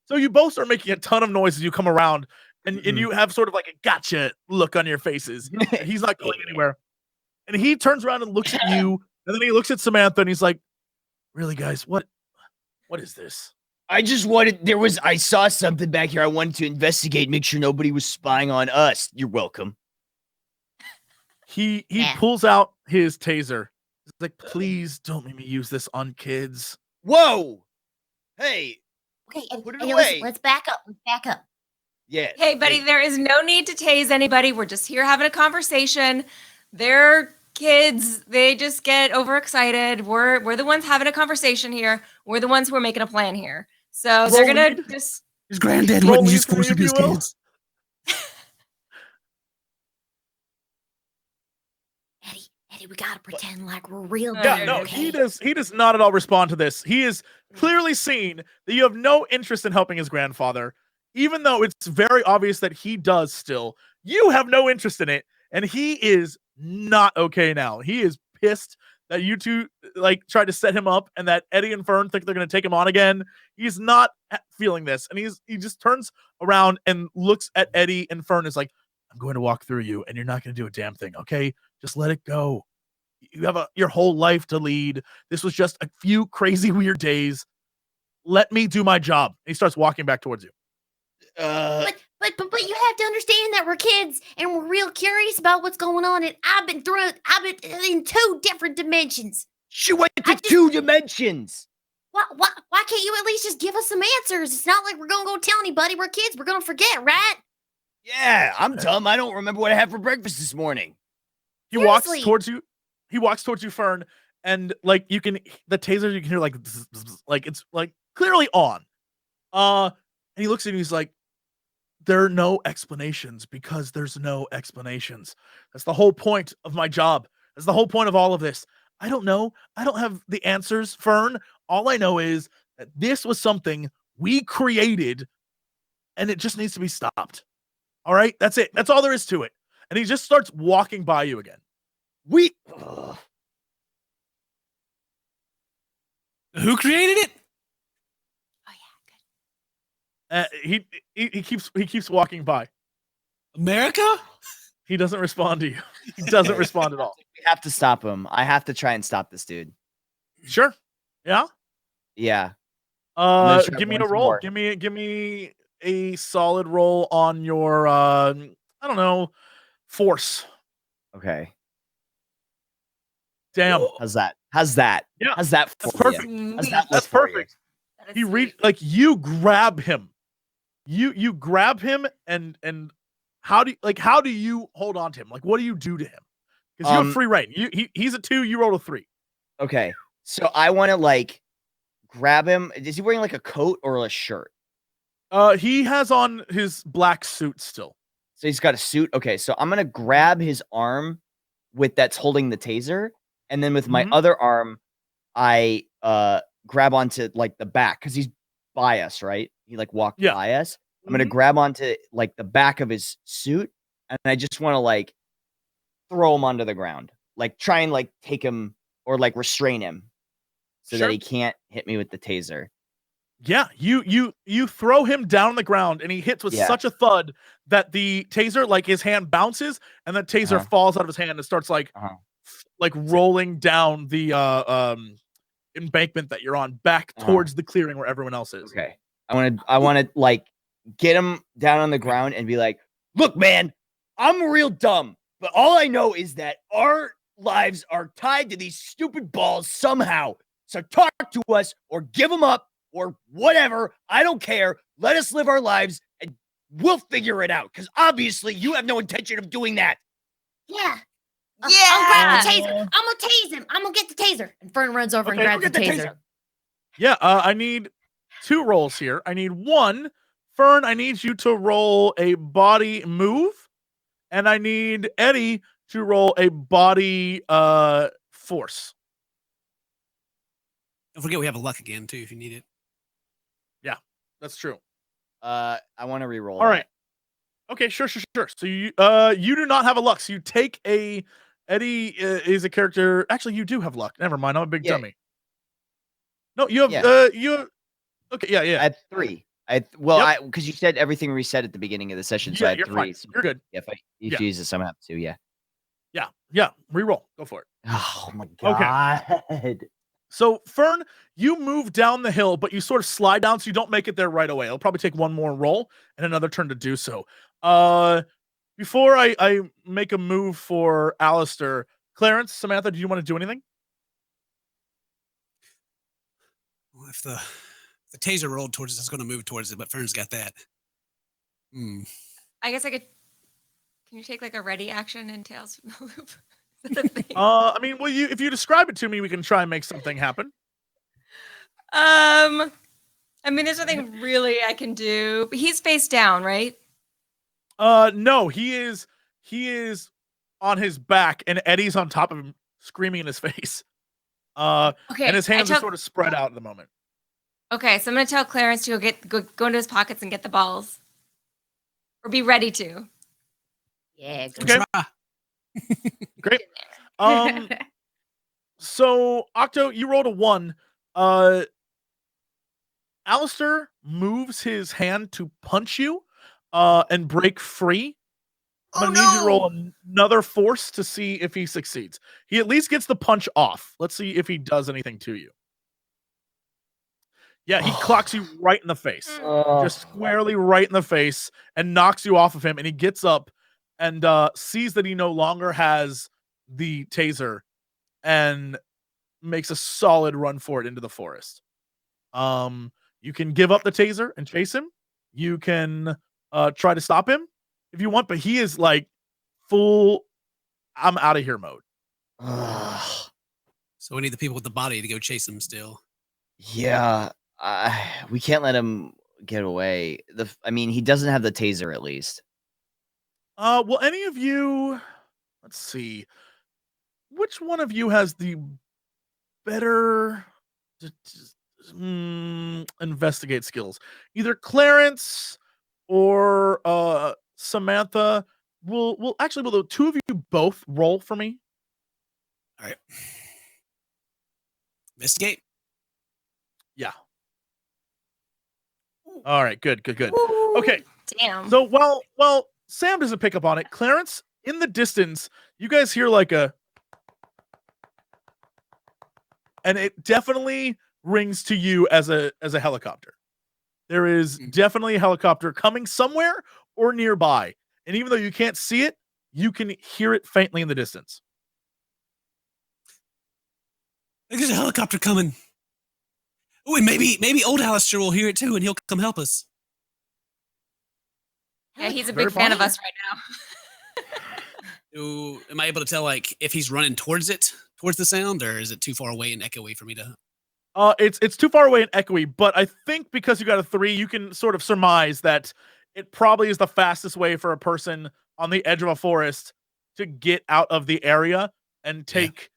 So you both start making a ton of noise as you come around, and you have sort of like a gotcha look on your faces. He's not going anywhere, and he turns around and looks at you, and then he looks at Samantha, and he's like, "Really, guys, what is this?" I saw something back here. I wanted to investigate, make sure nobody was spying on us. You're welcome. He pulls out his taser. He's like, "Please don't make me use this on kids." Whoa! Hey. Okay, put it away. Let's back up. Yeah. Hey, buddy, there is no need to tase anybody. We're just here having a conversation. They're kids. They just get overexcited. We're the ones having a conversation here. We're the ones who are making a plan here. So they're gonna just. His granddad wouldn't use force with his kids. Eddie, we gotta pretend like we're real. Yeah, no, okay? he does not at all respond to this. He is clearly seen that you have no interest in helping his grandfather, even though it's very obvious that he does still. You have no interest in it, and he is not okay now. He is pissed that you two tried to set him up and that Eddie and Fern think they're going to take him on again. He's not feeling this, and he just turns around and looks at Eddie and Fern and is like, "I'm going to walk through you, and you're not going to do a damn thing, okay? Just let it go. You have your whole life to lead. This was just a few crazy, weird days. Let me do my job." And he starts walking back towards you. But you have to understand that we're kids and we're real curious about what's going on. And I've been in 2 different dimensions. She went to 2 dimensions. Why can't you at least just give us some answers? It's not like we're gonna go tell anybody. We're kids. We're gonna forget, right? Yeah, I'm dumb. I don't remember what I had for breakfast this morning. He walks towards you. He walks towards you, Fern, and the taser you can hear zzz, zzz, it's clearly on. And he looks at you. He's like, "There are no explanations because there's no explanations. That's the whole point of my job. That's the whole point of all of this. I don't know. I don't have the answers, Fern. All I know is that this was something we created, and it just needs to be stopped. All right? That's it. That's all there is to it." And he just starts walking by you again. Who created it? He keeps walking by. America? He doesn't respond to you. He doesn't respond at all. We have to stop him. I have to try and stop this dude. Sure. Yeah. Yeah. Give me a roll. More. Give me a solid roll on your I don't know, force. Okay. Damn. How's that? Yeah. How's that? That's perfect. That's perfect. You grab him. You grab him and how do you hold on to him? Like, what do you do to him? Because you have free reign. He's a 2, you rolled a 3. Okay. So I want to like grab him. Is he wearing like a coat or a shirt? He has on his black suit still. So he's got a suit. Okay, so I'm gonna grab his arm that's holding the taser, and then with my other arm, I grab onto like the back because he's by us, right? He like walked by us. I'm gonna grab onto like the back of his suit, and I just want to like throw him onto the ground, like try and like take him or like restrain him so that he can't hit me with the taser. Yeah, you throw him down on the ground, and he hits with such a thud that the taser, like his hand bounces, and the taser falls out of his hand and starts like rolling down the embankment that you're on back towards the clearing where everyone else is. Okay, I want to like get him down on the ground and be like, "Look, man, I'm real dumb, but all I know is that our lives are tied to these stupid balls somehow. So talk to us or give them up." Or whatever, I don't care. Let us live our lives, and we'll figure it out. Because obviously, you have no intention of doing that. Yeah. Yeah. I'm grab the taser. I'm gonna tase him. I'm gonna get the taser. And Fern runs over and grabs the taser. Yeah, I need 2 rolls here. I need 1. Fern, I need you to roll a body move, and I need Eddie to roll a body force. Don't forget we have a luck again too if you need it. Yeah, that's true. I want to re-roll. All right. Okay, sure. So you do not have a luck. So you take a Eddie is a character. Actually, you do have luck. Never mind. I'm a big dummy. No, you have you have, okay, yeah. I had 3. Because you said everything reset at the beginning of the session, so I had 3. So you're good. If I use this, I'm gonna have to. Yeah. Re-roll. Go for it. Oh my god. Okay. So, Fern, you move down the hill, but you sort of slide down, so you don't make it there right away. It'll probably take 1 more roll and another turn to do so. Before I make a move for Alistair, Clarence, Samantha, do you want to do anything? Well, if the taser rolled towards us, it's going to move towards it, but Fern's got that. I guess I could. Can you take like a ready action in Tales from the Loop? I mean, if you describe it to me, we can try and make something happen. I mean, there's nothing really I can do. But he's face down, right? No, he is on his back, and Eddie's on top of him, screaming in his face. Okay, and his hands are sort of spread out at the moment. Okay, so I'm gonna tell Clarence to go into his pockets and get the balls, or be ready to. Yeah, good try. Great. So Octo, you rolled a 1. Alistair moves his hand to punch you and break free. I'm gonna need you to roll another force to see if he succeeds. He at least gets the punch off. Let's see if he does anything to you. Yeah, he clocks you right in the face. Just squarely right in the face and knocks you off of him, and he gets up and sees that he no longer has the taser and makes a solid run for it into the forest. You can give up the taser and chase him. You can try to stop him if you want, but he is like full I'm out of here mode. So we need the people with the body to go chase him still. Yeah, we can't let him get away. I mean, he doesn't have the taser at least. Well, any of you, let's see, which one of you has the better investigate skills? Either Clarence or Samantha. Will the 2 of you both roll for me? All right. Investigate. Yeah. All right. Good. Ooh, okay. Damn. So well, Sam doesn't pick up on it. Clarence, in the distance, you guys hear like and it definitely rings to you as a helicopter. There is definitely a helicopter coming somewhere or nearby. And even though you can't see it, you can hear it faintly in the distance. There's a helicopter coming. Oh, and maybe old Alistair will hear it too, and he'll come help us. Yeah, he's a Very big fan of possible. us right now. Am I able to tell like if he's running towards the sound, or is it too far away and echoey for me to? It's too far away and echoey, but I think because you got a 3, you can sort of surmise that it probably is the fastest way for a person on the edge of a forest to get out of the area and take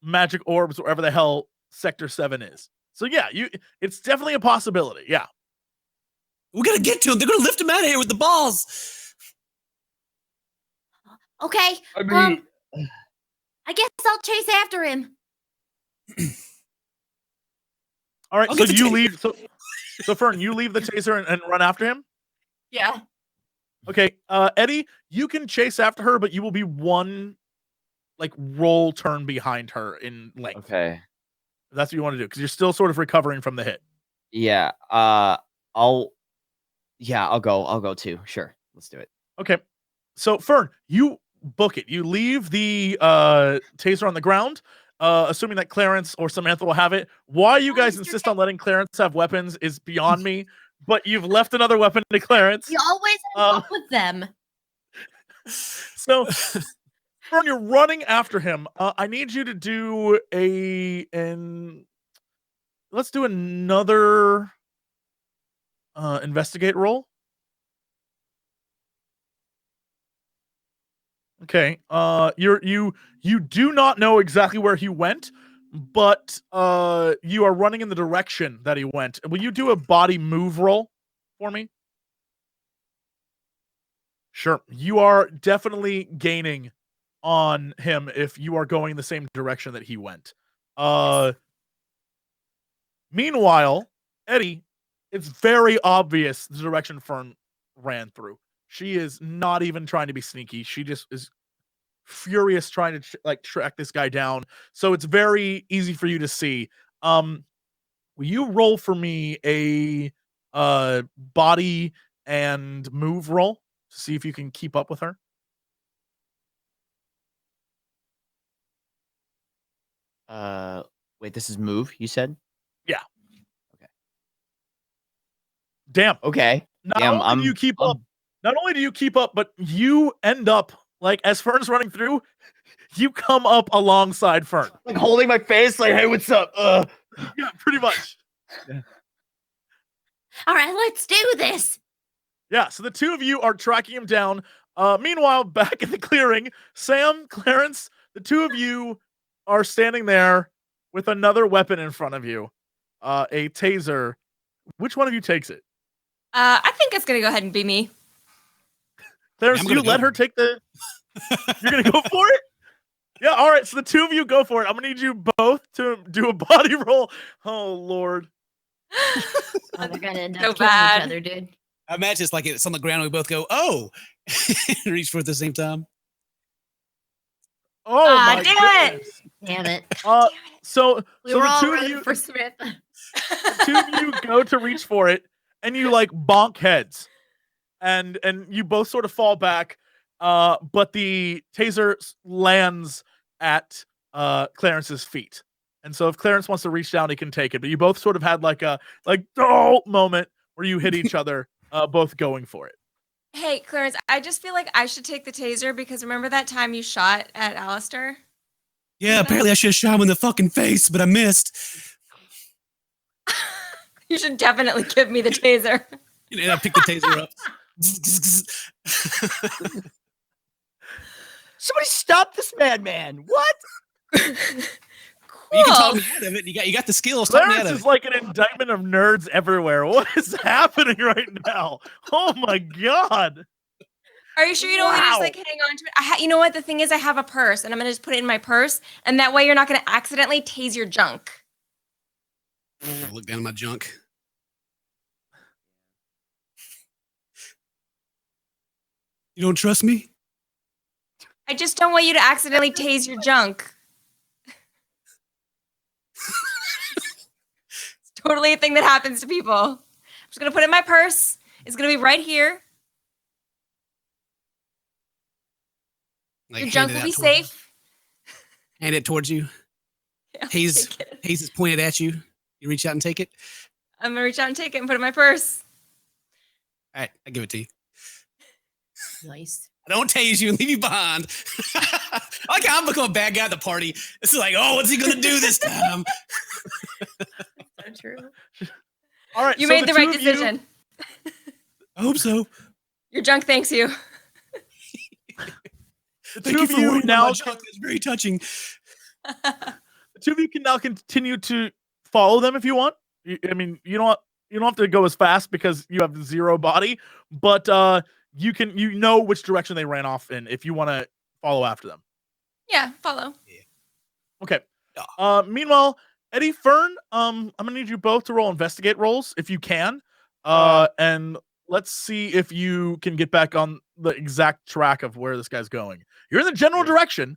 magic orbs wherever the hell Sector 7 is. So yeah, it's definitely a possibility. Yeah. We're gonna get to him. They're gonna lift him out of here with the balls. Okay. I mean, I guess I'll chase after him. All right, I'll so get the you taser. leave. So Fern, you leave the taser and run after him. Yeah. Okay, Eddie, you can chase after her, but you will be one roll turn behind her in length. okay. If that's what you want to do, because you're still sort of recovering from the hit. Yeah. I'll go too. Sure. Let's do it. Okay, so Fern, you book it. You leave the taser on the ground, assuming that Clarence or Samantha will have it. Why you guys Mr. insist on letting Clarence have weapons is beyond me. But you've left another weapon to Clarence. You always end up with them. So, Fern, you're running after him. I need you to do let's do another investigate roll. Okay. You do not know exactly where he went, but you are running in the direction that he went. Will you do a body move roll for me? Sure. You are definitely gaining on him if you are going the same direction that he went. Meanwhile, Eddie, it's very obvious the direction Fern ran through. She is not even trying to be sneaky. She just is furious trying to track this guy down. So it's very easy for you to see. Will you roll for me a body and move roll to see if you can keep up with her? Wait, this is move, you said? Yeah. Okay. Damn. Okay. Not only do you keep up, but you end up as Fern's running through, you come up alongside Fern. Like holding my face, like, hey, what's up? Yeah, pretty much. All right, let's do this. Yeah, so the two of you are tracking him down. Meanwhile, back in the clearing, Sam, Clarence, the two of you are standing there with another weapon in front of you, a taser. Which one of you takes it? I think it's gonna go ahead and be me. Clarence, I'm you gonna let go. her take the... You're going to go for it? Yeah, all right, so the two of you go for it. I'm going to need you both to do a body roll. Oh, Lord. Oh, we're gonna end up So killing bad. each other, dude. I imagine it's like it's on the ground and we both go, oh, and reach for it at the same time. Oh, my damn it. goodness. Damn it. So We so were the all two of rooting you... for Smith. The two of you go to reach for it, and you bonk heads, and you both sort of fall back. But the taser lands at Clarence's feet, and so if Clarence wants to reach down, he can take it. But you both sort of had a moment where you hit each other, both going for it. Hey, Clarence, I just feel like I should take the taser because remember that time you shot at Alistair? Yeah, apparently I should have shot him in the fucking face, but I missed. You should definitely give me the taser. And I picked the taser up. Somebody stop this madman. What? Cool. You can talk me out of it. You got the skills. Talk me out Clarence of is it. like an indictment of nerds everywhere. What is happening right now? Oh my god! Are you sure you don't want me to just hang on to it? You know what? The thing is, I have a purse, and I'm gonna just put it in my purse, and that way you're not gonna accidentally tase your junk. Look down at my junk. You don't trust me? I just don't want you to accidentally tase your junk. It's totally a thing that happens to people. I'm just gonna put it in my purse. It's gonna be right here. Like, Your junk hand will it be out towards you. safe. Hand it towards you. Yeah, Haze take it. is pointed at you. You reach out and take it. I'm gonna reach out and take it and put it in my purse. All right, I give it to you. Nice. I don't tase you and leave you behind. Like I'm become a bad guy at the party. It's like, oh, what's he gonna do this time? So true. All right, You so made the right decision. I hope so. Your junk thanks you. The Thank two you of for you worrying now about my junk. It's very touching. the two of you can now continue to follow them if you want. I mean, you don't have to go as fast because you have 0 body, but you know which direction they ran off in if you want to follow after them. Yeah, follow. Okay. Meanwhile, Eddie, Fern, I'm gonna need you both to roll investigate rolls if you can. And let's see if you can get back on the exact track of where this guy's going. You're in the general direction.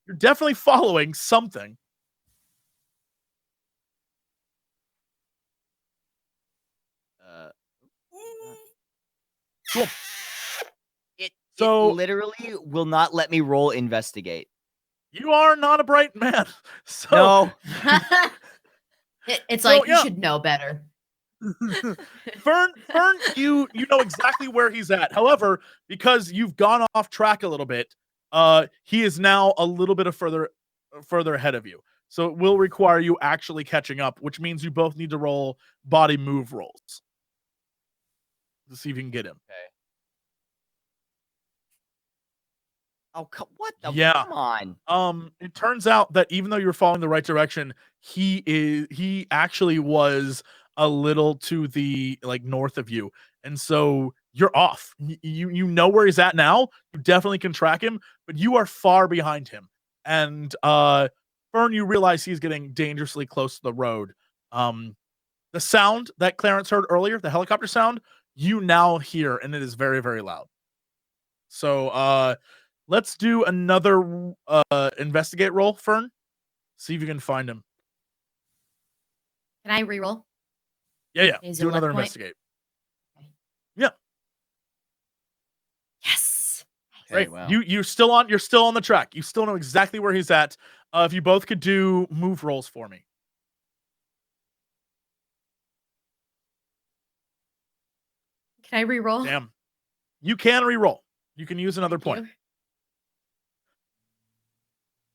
You're definitely following something. Cool. It So- literally will not let me roll investigate. You are not a bright man. So No. It's So, like you yeah. should know better. Fern, you know exactly where he's at. However, because you've gone off track a little bit, he is now a little bit of further ahead of you. So it will require you actually catching up, which means you both need to roll body move rolls to see if you can get him. Oh, what the? Yeah. Come on. It turns out that even though you're following the right direction, he actually was a little to the north of you, and so you're off. You know where he's at now. You definitely can track him, but you are far behind him. And Fern, you realize he's getting dangerously close to the road. The sound that Clarence heard earlier, the helicopter sound, you now hear, and it is very, very loud. So let's do another investigate roll, Fern. See if you can find him. Can I reroll? Yeah. Is Do it left another point? investigate. Yes. Okay, Great. wow. You're still on the track. You still know exactly where he's at. If you both could do move rolls for me. Can I reroll? Damn. You can re-roll. You can use another Thank point.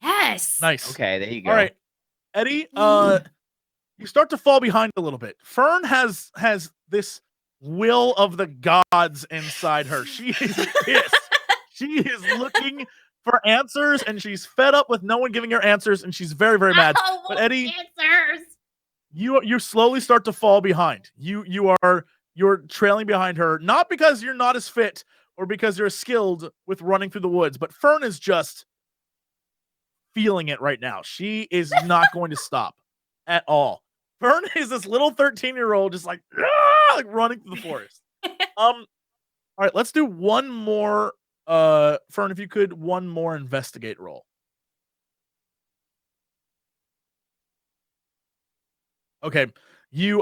you. Yes. Nice. Okay, there you go. All right. Eddie, you start to fall behind a little bit. Fern has this will of the gods inside her. She is pissed. She is looking for answers, and she's fed up with no one giving her answers, and she's very, very mad. But Eddie, answers. you slowly start to fall behind. You're trailing behind her, not because you're not as fit or because you're skilled with running through the woods, but Fern is just feeling it right now. She is not going to stop at all. Fern is this little 13-year-old just like running through the forest. All right, let's do one more. Fern, if you could, one more investigate roll. Okay, you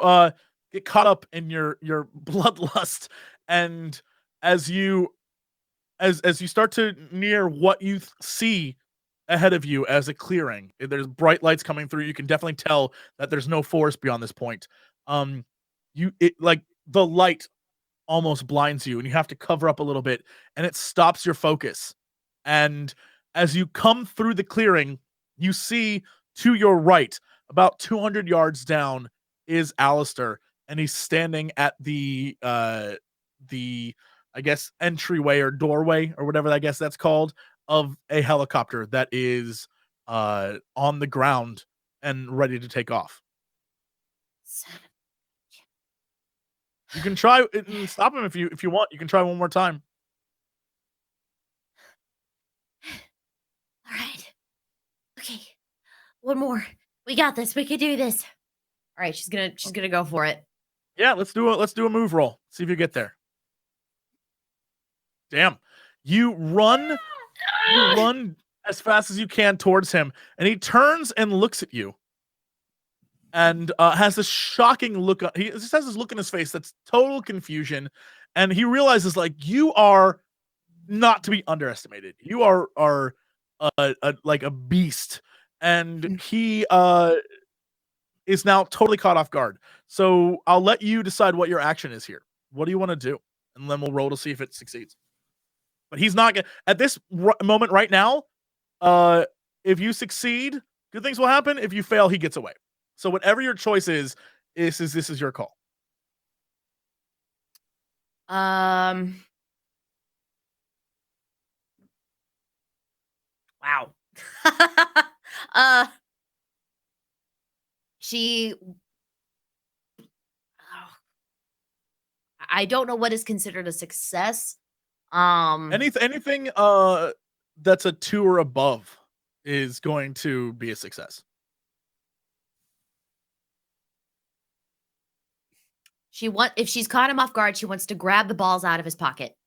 get caught up in your bloodlust, and as you start to near what you see ahead of you as a clearing, there's bright lights coming through. You can definitely tell that there's no forest beyond this point. The light almost blinds you, and you have to cover up a little bit, and it stops your focus. And as you come through the clearing, you see to your right, about 200 yards down, is Alistair, and he's standing at the I guess entryway or doorway or whatever I guess that's called of a helicopter that is on the ground and ready to take off. You can try and stop him if you want. You can try one more time. All right. Okay. One more. We got this. We can do this. All right, she's gonna go for it. Yeah, let's do a move roll. See if you get there. Damn. You run as fast as you can towards him, and he turns and looks at you. And has this shocking look. He just has this look in his face that's total confusion, and he realizes you are not to be underestimated. You are like a beast, and he is now totally caught off guard. So I'll let you decide what your action is here. What do you want to do? And then we'll roll to see if it succeeds. But he's not gonna at this moment right now. If you succeed, good things will happen. If you fail, he gets away. So whatever your choice is this is your call. Wow. She. I don't know what is considered a success. Anything that's a 2 or above is going to be a success. If she's caught him off guard, she wants to grab the balls out of his pocket.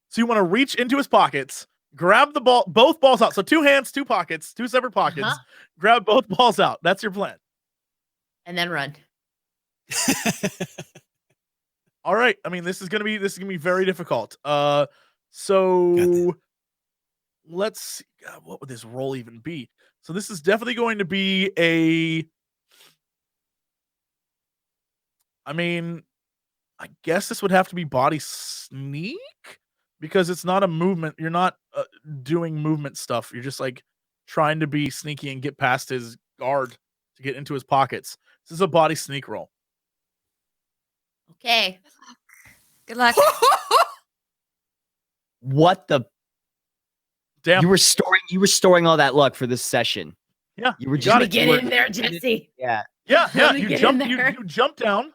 So you want to reach into his pockets, grab the ball, both balls out. So 2 hands, 2 pockets, 2 separate pockets. Grab both balls out. That's your plan. And then run. All right. I mean, this is gonna be very difficult. So let's see. God, what would this roll even be? So this is definitely going to be a. I mean, I guess this would have to be body sneak because it's not a movement. You're not doing movement stuff. You're just like trying to be sneaky and get past his guard to get into his pockets. This is a body sneak roll. Okay. Good luck. What the? Damn. You were storing all that luck for this session. Yeah. You were you just got it. Get in there, Jesse. Yeah. Yeah. Get You in jump. there. You jump down.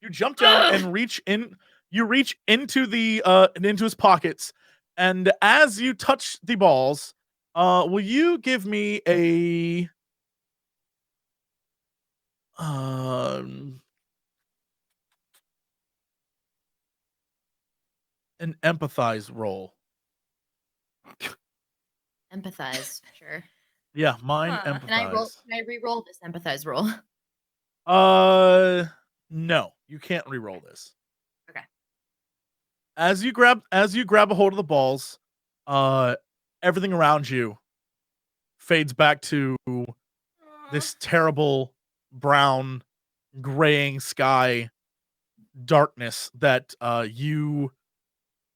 You jump down and reach in. You reach into the into his pockets, and as you touch the balls, will you give me a an empathize roll? Empathize, sure. Yeah, mine Huh. empathize. Can I re-roll this empathize roll? No, you can't re-roll this. Okay. As you grab a hold of the balls, everything around you fades back to this terrible brown graying sky darkness that you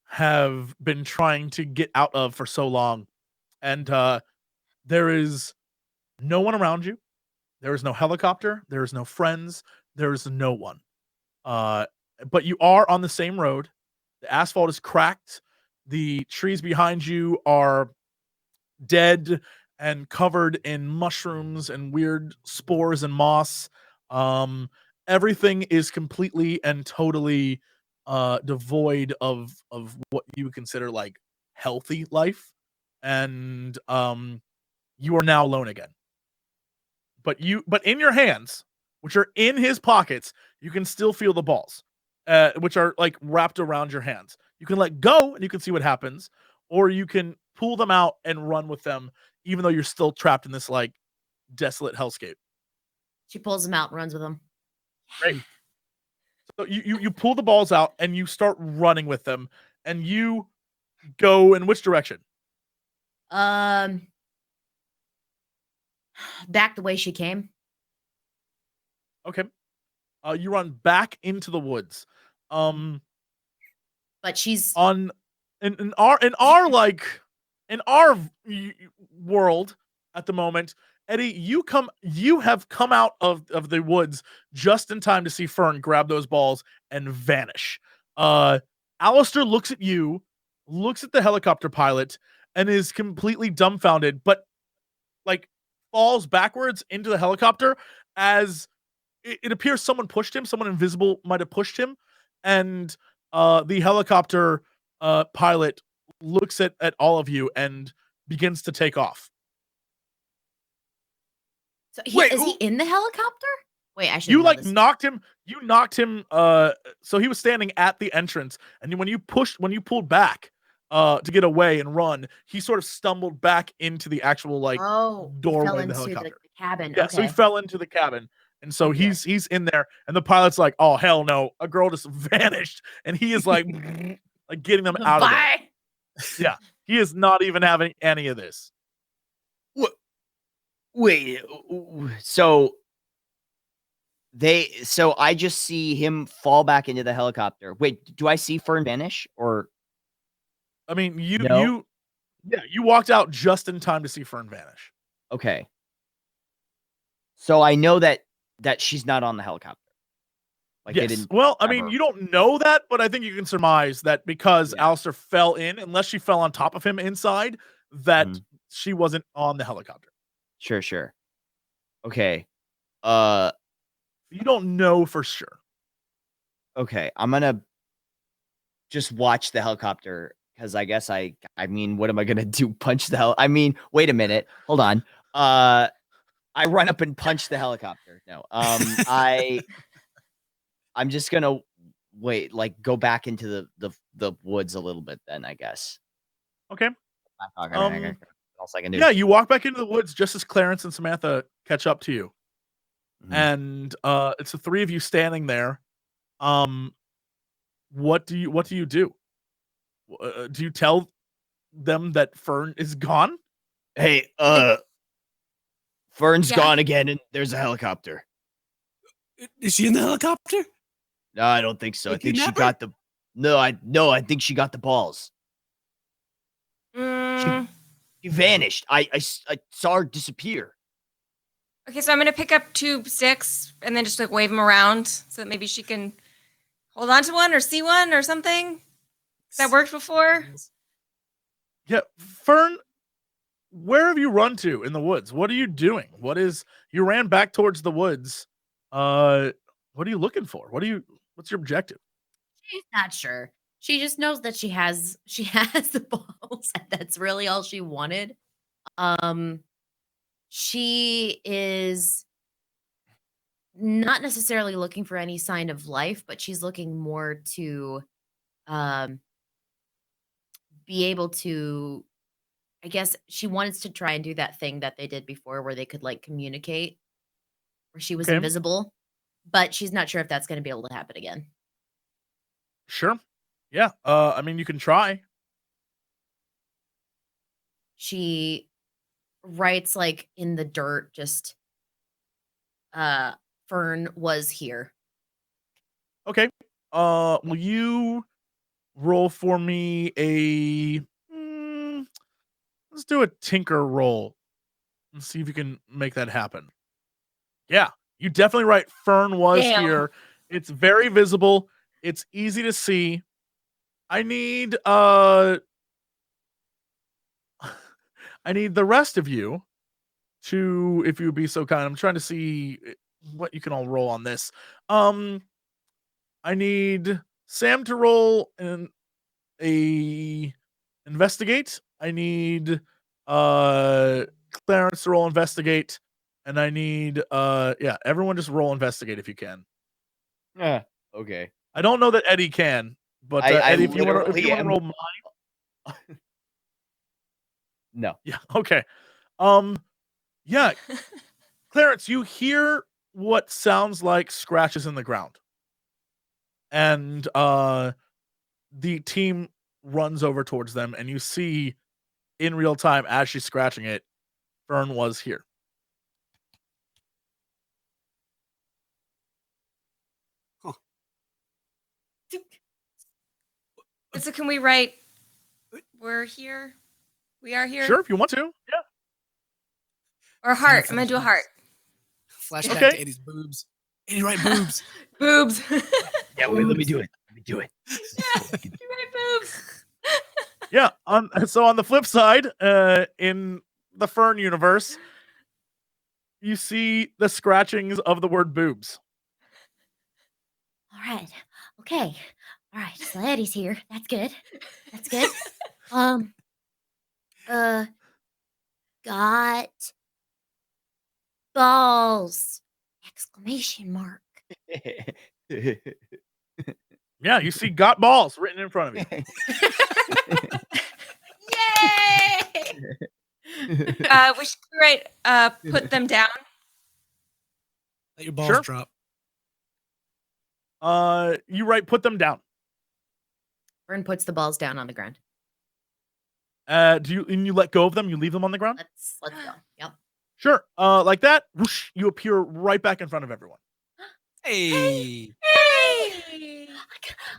have been trying to get out of for so long. And there is no one around you. There is no helicopter. There is no friends. There is no one. But you are on the same road. The asphalt is cracked. The trees behind you are dead and covered in mushrooms and weird spores and moss. Everything is completely and totally devoid of what you would consider like healthy life. And you are now alone again. But in your hands, which are in his pockets, you can still feel the balls, which are like wrapped around your hands. You can let go and you can see what happens, or you can pull them out and run with them, even though you're still trapped in this like desolate hellscape. She pulls him out and runs with him. Great. So you pull the balls out and you start running with them, and you go in which direction? Back the way she came. Okay. You run back into the woods. But she's in our world at the moment, Eddie, you have come out of the woods just in time to see Fern grab those balls and vanish. Alistair looks at you, looks at the helicopter pilot, and is completely dumbfounded, but like falls backwards into the helicopter as it appears someone pushed him. Someone invisible might have pushed him, and the helicopter pilot looks at all of you and begins to take off. So is he in the helicopter? Wait, I should. You like knocked him. You knocked him. So he was standing at the entrance, and when you pulled back to get away and run, he sort of stumbled back into the actual like doorway of the helicopter. The cabin. Yeah, okay. so he fell into the cabin. And so he's in there, and the pilot's like, "Oh hell no, a girl just vanished," and he is like, like getting them out of there. Yeah, he is not even having any of this. Wait, so I just see him fall back into the helicopter. Wait, do I see Fern vanish or? I mean, No? you walked out just in time to see Fern vanish. Okay. So I know that she's not on the helicopter. Like they Yes. didn't. Well, I mean, ever- you don't know that, but I think you can surmise that because Yeah. Alistair fell in, unless she fell on top of him inside, that Mhm. she wasn't on the helicopter. Sure. Okay. You don't know for sure. Okay. I'm gonna just watch the helicopter because I guess I mean, what am I gonna do? Punch the hell? I mean, wait a minute. Hold on. I run up and punch the helicopter. No. I'm just gonna wait, like go back into the woods a little bit then, I guess. Okay. What else I can do? Yeah, you walk back into the woods just as Clarence and Samantha catch up to you. Mhm. And it's the three of you standing there. What do you do? Do you tell them that Fern is gone? Hey, Fern's Yeah. gone again, and there's a helicopter. Is she in the helicopter? No, I don't think so. I Like, think she kidnapper? got the. No, I think she got the balls. Mm, She vanished. I saw her disappear. okay, so I'm gonna pick up 2 sticks and then just like wave them around so that maybe she can hold on to one or see one or something. That worked before. Yeah, Fern, where have you run to in the woods? What are you doing? You ran back towards the woods. What are you looking for? What's your objective? She's not sure. She just knows that she has the balls, and that's really all she wanted. She is not necessarily looking for any sign of life, but she's looking more to be able to, I guess she wants to try and do that thing that they did before where they could like communicate, where she was Okay. invisible, but she's not sure if that's going to be able to happen again. Sure. Yeah. I mean, you can try. She writes like in the dirt, just Fern was here. Okay. Will you roll for me let's do a tinker roll and see if you can make that happen. Yeah, you definitely right. Fern was Damn. here. It's very visible. It's easy to see. I need I need the rest of you to, if you would be so kind. I'm trying to see what you can all roll on this. I need Sam to roll a investigate. I need Clarence to roll investigate, and I need everyone just roll investigate if you can. Yeah. Okay. I don't know that Eddie can, but I Eddie, if you want literally to am. roll mine. No. Yeah, okay. Yeah, Clarence, you hear what sounds like scratches in the ground. And the team runs over towards them, and you see in real time as she's scratching it, Fern was here. So can we write we're here? We are here? Sure, if you want to. Yeah. Or a heart. I'm gonna do a heart. Flashback Okay. to Eddie's boobs. Eddie, right boobs. Boobs. Yeah. Wait. Let me do it. You write boobs. Yeah. So on the flip side, in the Fern universe, you see the scratchings of the word boobs. All right. Okay. All right. So Eddie's here. That's good. That's good. Got balls! Exclamation mark. Yeah, you see got balls written in front of you. Yay! We should write put them down. Let your balls Sure. drop. You write put them down. Fern puts the balls down on the ground. You let go of them? You leave them on the ground? Let's go. Yep. Sure. Like that, whoosh, you appear right back in front of everyone. Hey. Hey!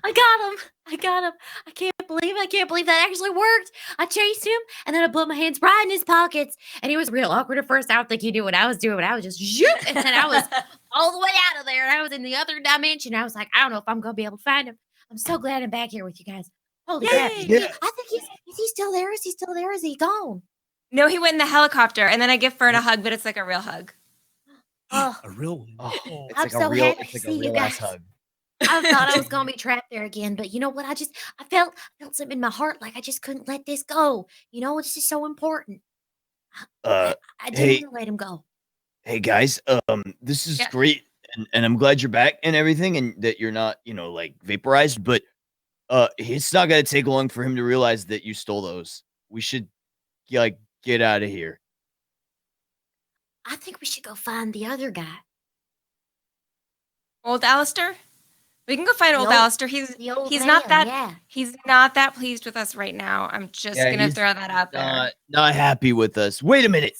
I got him. I can't believe that actually worked. I chased him and then I put my hands right in his pockets and he was real awkward at first. I don't think he knew what I was doing, but I was just shoot, and then I was all the way out of there and I was in the other dimension. I was like, I don't know if I'm gonna be able to find him. I'm so glad I'm back here with you guys. Holy crap. Yeah. I think is he still there? Is he still there? Is he gone? No, he went in the helicopter, and then I give Fern a hug, but it's like a real hug. Oh, A real one. Oh, it's I'm like so a real, happy it's to like see a you real ass guys. hug. I thought I was gonna be trapped there again, but you know what? I felt something in my heart, like I just couldn't let this go. You know, it's just so important. Uh, I didn't hey. want to let him go. Hey guys, this is Yeah. great, and I'm glad you're back and everything, and that you're not, like vaporized. But it's not gonna take long for him to realize that you stole those. We should get out of here. I think we should go find the other guy. Old Alistair? We can go find The old old- Alistair. The old He's man, not that yeah. he's not that pleased with us right now. I'm just Yeah, gonna he's throw that out there. Not happy with us. Wait a minute.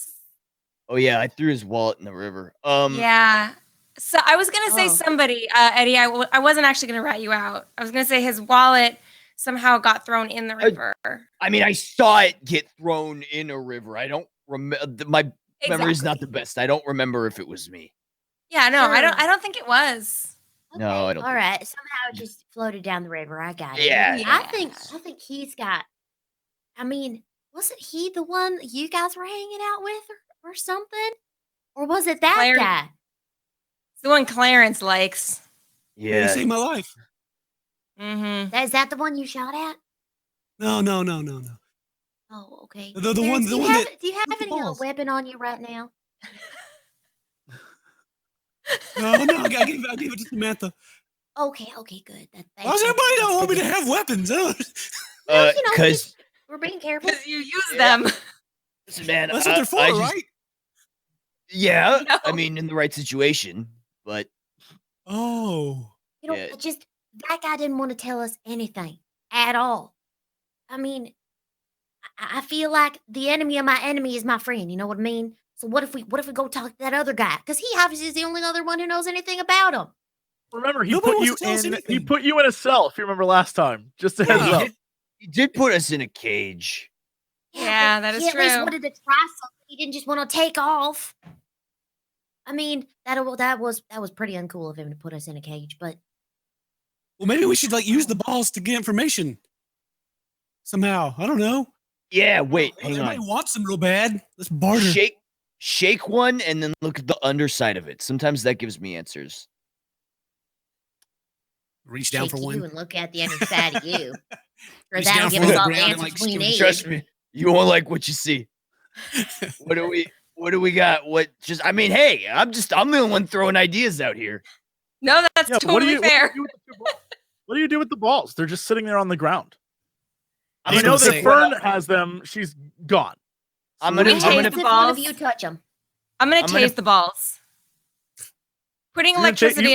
Oh yeah, I threw his wallet in the river. Yeah. So I was gonna say Oh. somebody, Eddie. I wasn't actually gonna rat you out. I was gonna say his wallet somehow got thrown in the river. I mean, I saw it get thrown in a river. I don't remember. My memory's not the best. I don't remember if it was me. Yeah, no, Sure. I don't think it was. No, I don't All think- right. Somehow it just floated down the river. I got it. Yeah. I think he's got. I mean, wasn't he the one that you guys were hanging out with, or something? Or was it that Clarence. guy? It's the one Clarence likes. He Yeah. saved my life. Mm-hmm. Is that the one you shot at? No. Oh, okay. The Clarence, one do you that have, do you have with the any balls. weapon on you right now? No, I gave it to Samantha. Okay, good. Why does everybody don't want me to have weapons? Because we're being careful. Because you use Yeah. them. man, That's what they're for, I just- right? Yeah, No. I mean, in the right situation, but Oh. You know, Yeah. that guy didn't want to tell us anything at all. I mean, I feel like the enemy of my enemy is my friend. You know what I mean? So what if we go talk to that other guy? Because he obviously is the only other one who knows anything about him. Remember, he Nobody put wants you to tell us in. He anything. put you in a cell. If you remember last time, just a heads Yeah. up. he did put us in a cage. Yeah, but that is he at least true. wanted to try something. He didn't just want to take off. I mean, that was pretty uncool of him to put us in a cage. But Well, maybe we should use the balls to get information. Somehow. I don't know. Yeah, wait, hang Everybody on. wants them real bad. Let's barter. Shake one and then look at the underside of it. Sometimes that gives me answers. Reach down shake for you one. and look at the underside of you. Or Reach that'll down give for us the all the ground and, answers like, we need. Trust me, you won't like what you see. What do we got? I mean, hey, I'm the only one throwing ideas out here. No, that's Yeah, but totally fair. What do you do with the balls? They're just sitting there on the ground. I You was know gonna that say- Fern has them. She's gone. I'm So gonna- what I'm do you gonna- do? If the one of balls. you touch them. I'm gonna I'm gonna- tase the balls. Putting You're gonna ta- electricity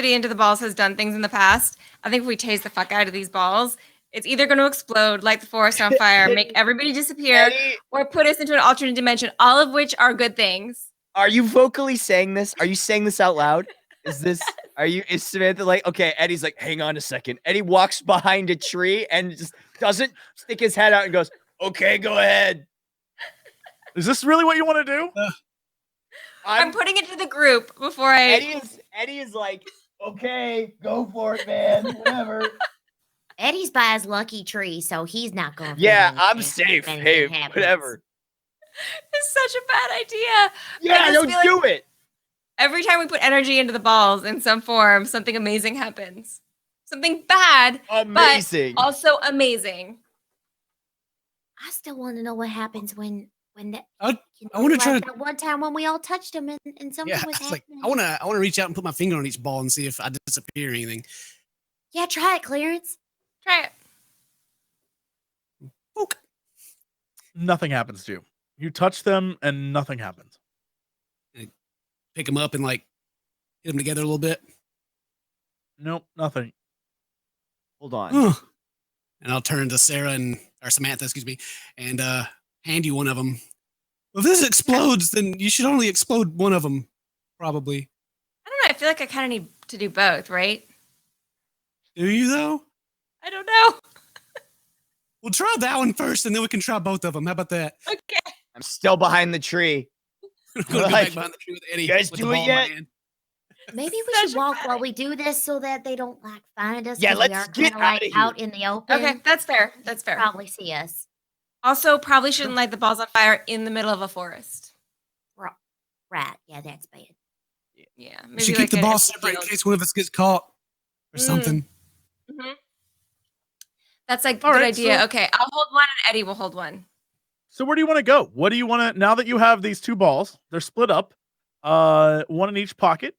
you- into the balls has done things in the past. I think if we tase the fuck out of these balls, it's either going to explode, light the forest on fire, make everybody disappear, Eddie, or put us into an alternate dimension. All of which are good things. are you vocally saying this? Are you saying this out loud? Is Samantha like, okay, Eddie's like, hang on a second. Eddie walks behind a tree and just doesn't stick his head out and goes, okay, go ahead. Is this really what you want to do? I'm putting it to the group before I. Eddie is like, okay, go for it, man. Whatever. Eddie's by his lucky tree, so he's not going. Yeah, I'm safe. Hey, whatever. It's such a bad idea. Yeah, just don't feel like- do it. Every time we put energy into the balls in some form, something amazing happens. Something bad, Amazing. but also amazing. I still want to know what happens when that. I wanna try to- that one time when we all touched him and something Yeah, was it's like happening. I wanna reach out and put my finger on each ball and see if I disappear or anything. Yeah, try it, Clarence. Try it. Okay. Nothing happens to you. You touch them and nothing happens. Pick them up and hit them together a little bit. Nope, nothing. Hold on. Huh. And I'll turn to Samantha, excuse me, and hand you one of them. Well, if this explodes, then you should only explode one of them, probably. I don't know. feel like I kind of need to do both, right? Do you though? I don't know. We'll try that one first, and then we can try both of them. How about that? Okay. I'm still behind the tree. I'm gonna go back behind the tree with Eddie. You guys with do the it ball in my yet? hand. Maybe we Such should a walk bad while we do this so that they don't like find us. Yeah, 'cause let's we are get kinda, like outta here. out in the open. Okay, that's fair. That's fair. Probably see us. Also, probably shouldn't light the balls on fire in the middle of a forest. Right. Yeah, that's bad. Yeah, We maybe should like keep the an ball empty separate in field. case one of us gets caught or something. Mhm. That's like a All good right, idea. so- Okay, I'll hold one and Eddie will hold one. So where do you want to go? What do you want to, now that you have these two balls, they're split up, one in each pocket,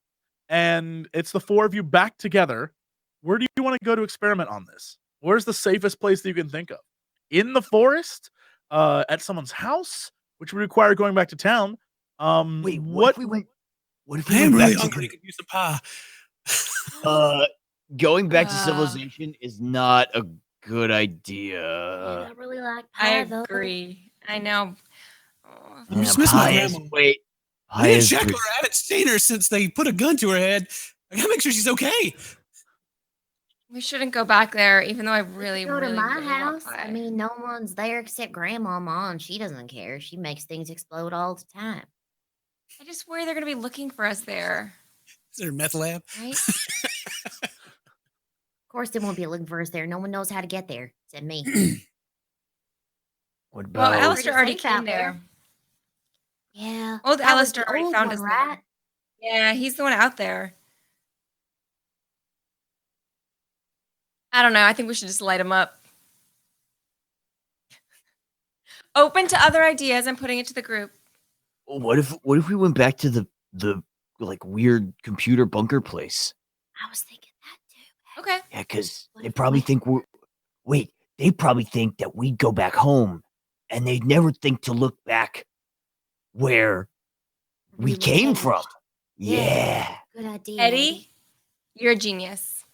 and it's the four of you back together. Where do you want to go to experiment on this? Where's the safest place that you can think of? In the forest? At someone's house, which would require going back to town. Wait, what if we went? What if we I am went really back hungry. Could use some pie. Going back to Uh, civilization is not a good Yeah, idea. I really like I pie, though. agree. I know. Oh, I just miss my pie is grandma. wait. I Pie didn't is check on good. her. I haven't seen her since they put a gun to her head. I gotta make sure she's okay. we shouldn't go back there, even though I really, Go to really, my really want house. pie. I mean, no one's there except Grandmama, and she doesn't care. She makes things explode all the time. I just worry they're gonna be looking for us there, Is there a meth lab? right? Of course, they won't be looking for us there. No one knows how to get there except me. What Well, about? Alistair already safe out came there. Yeah. Old that was Alistair the already old found one, us there. right? Yeah, he's the one out there. I don't know. I think we should just light him up. Open to other ideas. I'm putting it to the group. What if we went back to the like weird computer bunker place? I was thinking that too. Okay. Yeah, because What they if probably we- think we're. Wait, they probably think that we'd go back home, and they'd never think to look back where we came changed. from. Yeah. Yeah, Good idea. Eddie, you're a genius.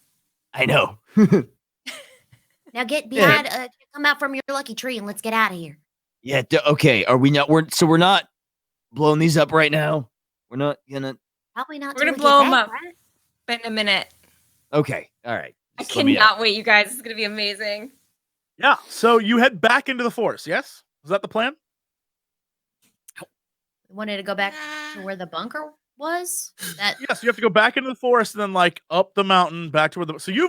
I know. Now get Yeah. behind, come out from your lucky tree and let's get out of here. Yeah. Okay. Are we not? We're not blowing these up right now. We're not gonna. Probably not. We're till gonna we blow get 'em back, up. right? But in a minute. Okay. All right. I Just let me know. cannot wait, you guys. This is gonna be amazing. Yeah. So you head back into the forest. Yes. Was that the plan? We wanted to go back to where the bunker was. That Yes. You have to go back into the forest and then like up the mountain back to where the. So you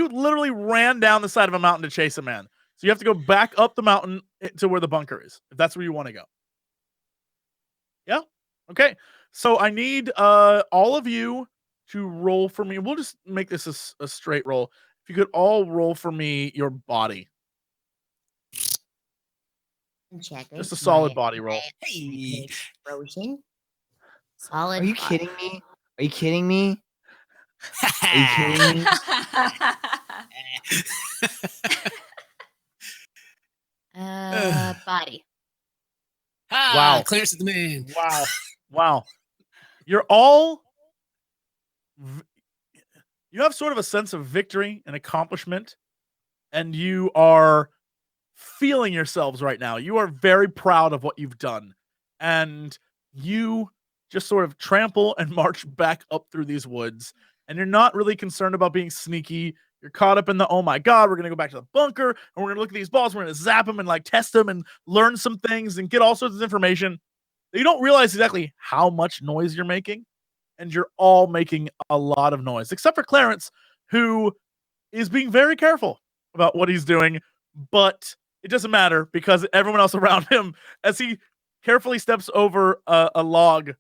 literally ran down the side of a mountain to chase a man. So you have to go back up the mountain to where the bunker is, if that's where you want to go. Yeah. Okay. So I need all of you to roll for me. We'll just make this a straight roll. If you could all roll for me your body. check it. Just a solid body roll. Hey. Explosion. Solid. Are you body. kidding me? Are you kidding me? Are you kidding me? Body. Wow. Clarence is the man. Wow. Wow. You're all you have sort of a sense of victory and accomplishment, and you are feeling yourselves right now. You are very proud of what you've done, and you just sort of trample and march back up through these woods, and you're not really concerned about being sneaky. You're caught up in the, oh my God, we're going to go back to the bunker, and we're going to look at these balls, we're going to zap them and like test them and learn some things and get all sorts of information. You don't realize exactly how much noise you're making, and you're all making a lot of noise, except for Clarence, who is being very careful about what he's doing, but it doesn't matter because everyone else around him, as he carefully steps over a log,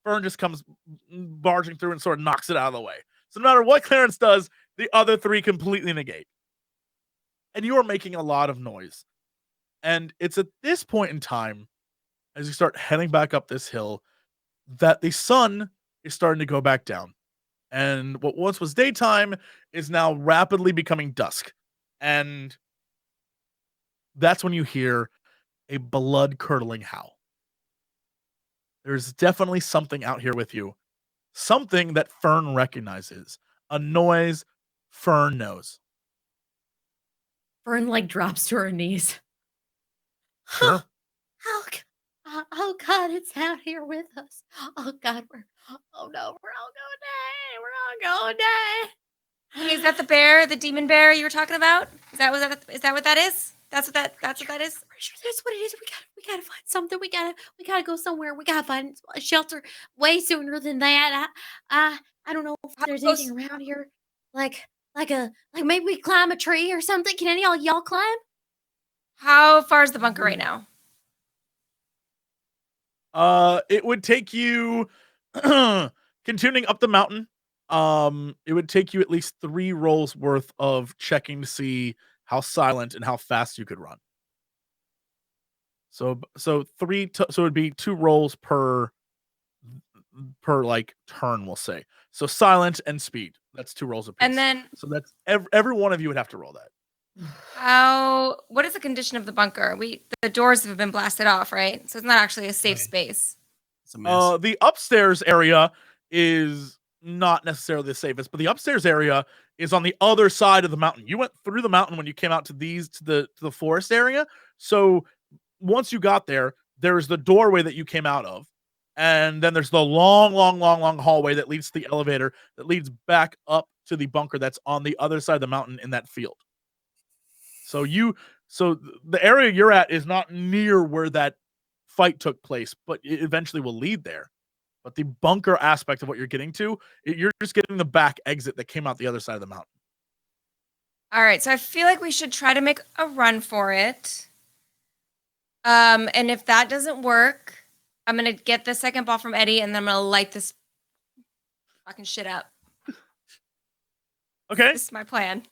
Fern just comes barging through and sort of knocks it out of the way. So no matter what Clarence does, the other three completely negate. And you are making a lot of noise. And it's at this point in time, as you start heading back up this hill, that the sun is starting to go back down. And what once was daytime is now rapidly becoming dusk. And that's when you hear a blood-curdling howl. There's definitely something out here with you. Something that Fern recognizes. A noise Fern knows. Fern like drops to her knees. Sure. Oh God, it's out here with us. Oh God, oh no, we're all going to. We're all going to. Hey, is that the bear, the demon bear you were talking about? Is that what that is? That's what that is? Pretty sure that's what it is. We gotta find something. We gotta go somewhere. We gotta find a shelter way sooner than that. I don't know if there's anything around here. Like maybe we climb a tree or something. Can any of y'all climb? How far is the bunker right now? It would take you continuing up the mountain. It would take you at least 3 rolls worth of checking to see how silent and how fast you could run. So it would be 2 rolls per like turn, we'll say. So silent and speed. That's 2 rolls apiece. And then so that's every one of you would have to roll that. What is the condition of the bunker? The doors have been blasted off, right? So it's not actually a safe space. It's a mess. The upstairs area is not necessarily the safest, but the upstairs area is on the other side of the mountain. You went through the mountain when you came out to the forest area. So once you got there, there's the doorway that you came out of, and then there's the long hallway that leads to the elevator that leads back up to the bunker that's on the other side of the mountain in that field. So the area you're at is not near where that fight took place, but it eventually will lead there. But the bunker aspect of what you're getting to, you're just getting the back exit that came out the other side of the mountain. All right, so I feel like we should try to make a run for it. And if that doesn't work, I'm gonna get the second ball from Eddie, and then I'm gonna light this fucking shit up. Okay. This is my plan.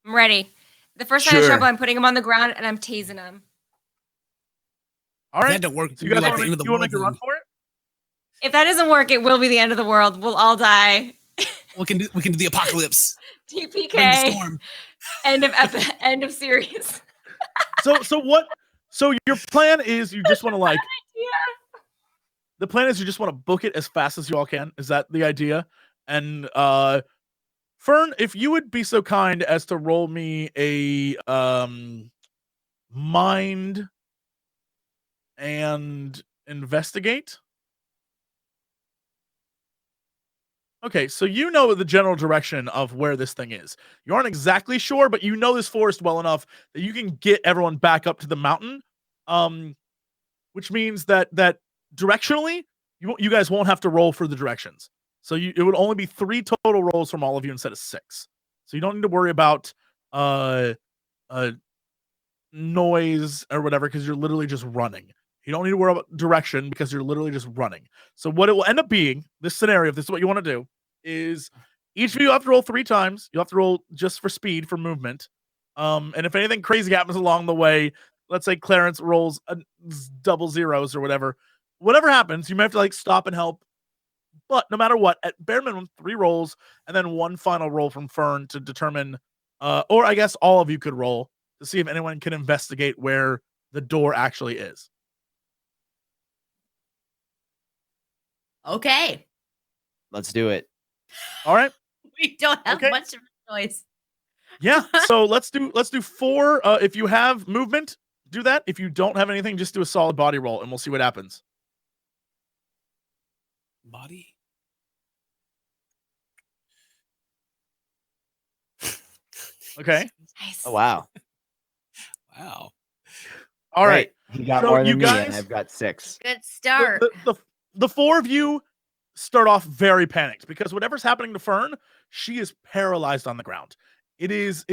I'm ready. The first time I show up, I'm putting him on the ground and I'm tasing him. All right. That don't work. So you guys want to make a run for it? If that doesn't work, it will be the end of the world. We'll all die. We can do the apocalypse. TPK. Bring the storm. End of series. So your plan is you just want to like. The plan is you just want to book it as fast as you all can. Is that the idea? And Fern, if you would be so kind as to roll me a mind and investigate. Okay, so you know the general direction of where this thing is. You aren't exactly sure, but you know this forest well enough that you can get everyone back up to the mountain. Which means that directionally, you guys won't have to roll for the directions. So it would only be 3 total rolls from all of you instead of 6. So you don't need to worry about noise or whatever because you're literally just running. You don't need to worry about direction because you're literally just running. So what it will end up being, this scenario, if this is what you want to do, is each of you have to roll 3 times. You have to roll just for speed, for movement. And if anything crazy happens along the way, let's say Clarence rolls double zeros or whatever happens, you may have to like stop and help. But no matter what, at bare minimum, 3 rolls and then 1 final roll from Fern to determine, or I guess all of you could roll to see if anyone can investigate where the door actually is. Okay. Let's do it. All right. We don't have much of a choice. Yeah. So let's do 4. If you have movement, do that. If you don't have anything, just do a solid body roll and we'll see what happens. Body. Okay. Nice. Oh wow. Wow. All right. He got So more than you me, guys- and I've got 6. Good start. The 4 of you start off very panicked because whatever's happening to Fern, she is paralyzed on the ground. It is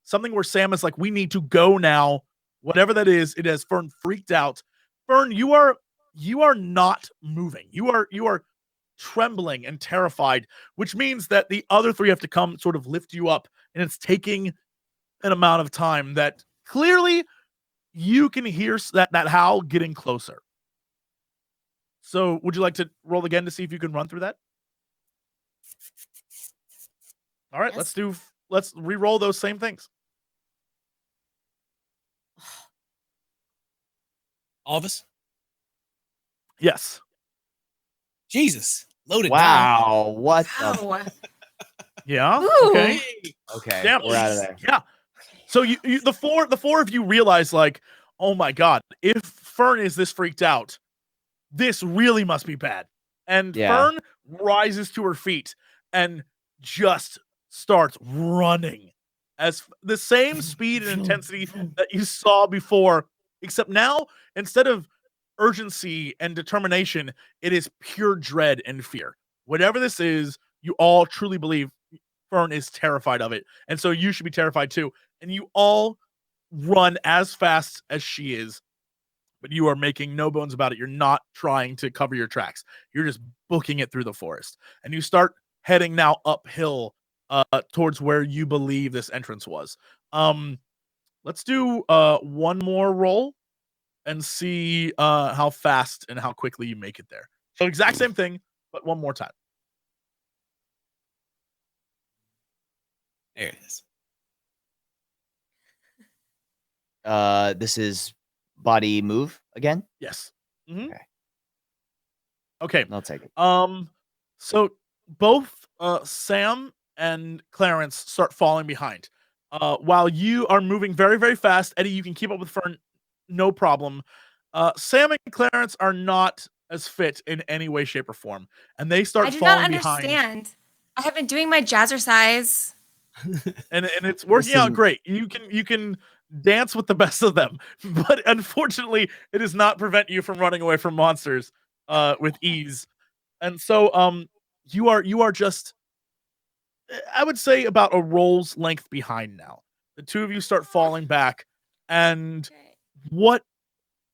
something where Sam is like, we need to go now. Whatever that is, it has Fern freaked out. Fern, you are not moving. You are trembling and terrified, which means that the other 3 have to come sort of lift you up, and it's taking an amount of time that clearly you can hear that howl getting closer. So would you like to roll again to see if you can run through that? All right, Yes. let's re-roll those same things. All of us? Yes. Jesus. Loaded. Wow. What the Ow. Yeah. Ooh. Okay. Okay. Damn. We're out of there. Yeah. So you the four of you realize like, oh my god, if Fern is this freaked out, this really must be bad. And Fern rises to her feet and just starts running as the same speed and intensity that you saw before, except now, instead of urgency and determination, it is pure dread and fear. Whatever this is, you all truly believe Fern is terrified of it. And so you should be terrified too. And you all run as fast as she is, but you are making no bones about it. You're not trying to cover your tracks. You're just booking it through the forest. And you start heading now uphill towards where you believe this entrance was. Let's do one more roll and see how fast and how quickly you make it there. So exact same thing, but one more time. There it is. This is body move again? Yes. Mm-hmm. Okay. I'll take it. So both Sam and Clarence start falling behind. While you are moving very, very fast, Eddie, you can keep up with Fern, no problem. Sam and Clarence are not as fit in any way, shape, or form, and they start falling behind. I do not understand. I have been doing my jazzercise, and it's working out great. You can dance with the best of them, but unfortunately, it does not prevent you from running away from monsters with ease. And so you are just, I would say, about a roll's length behind now. The two of you start falling back, and what,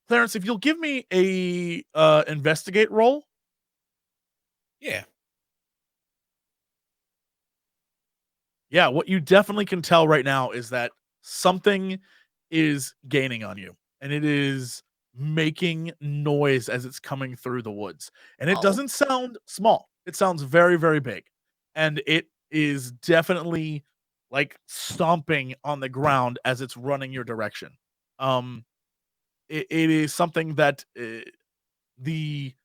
Clarence, if you'll give me a investigate roll. Yeah. Yeah, what you definitely can tell right now is that something is gaining on you, and it is making noise as it's coming through the woods. And it doesn't sound small. It sounds very, very big. And it is definitely like stomping on the ground as it's running your direction. It is something that the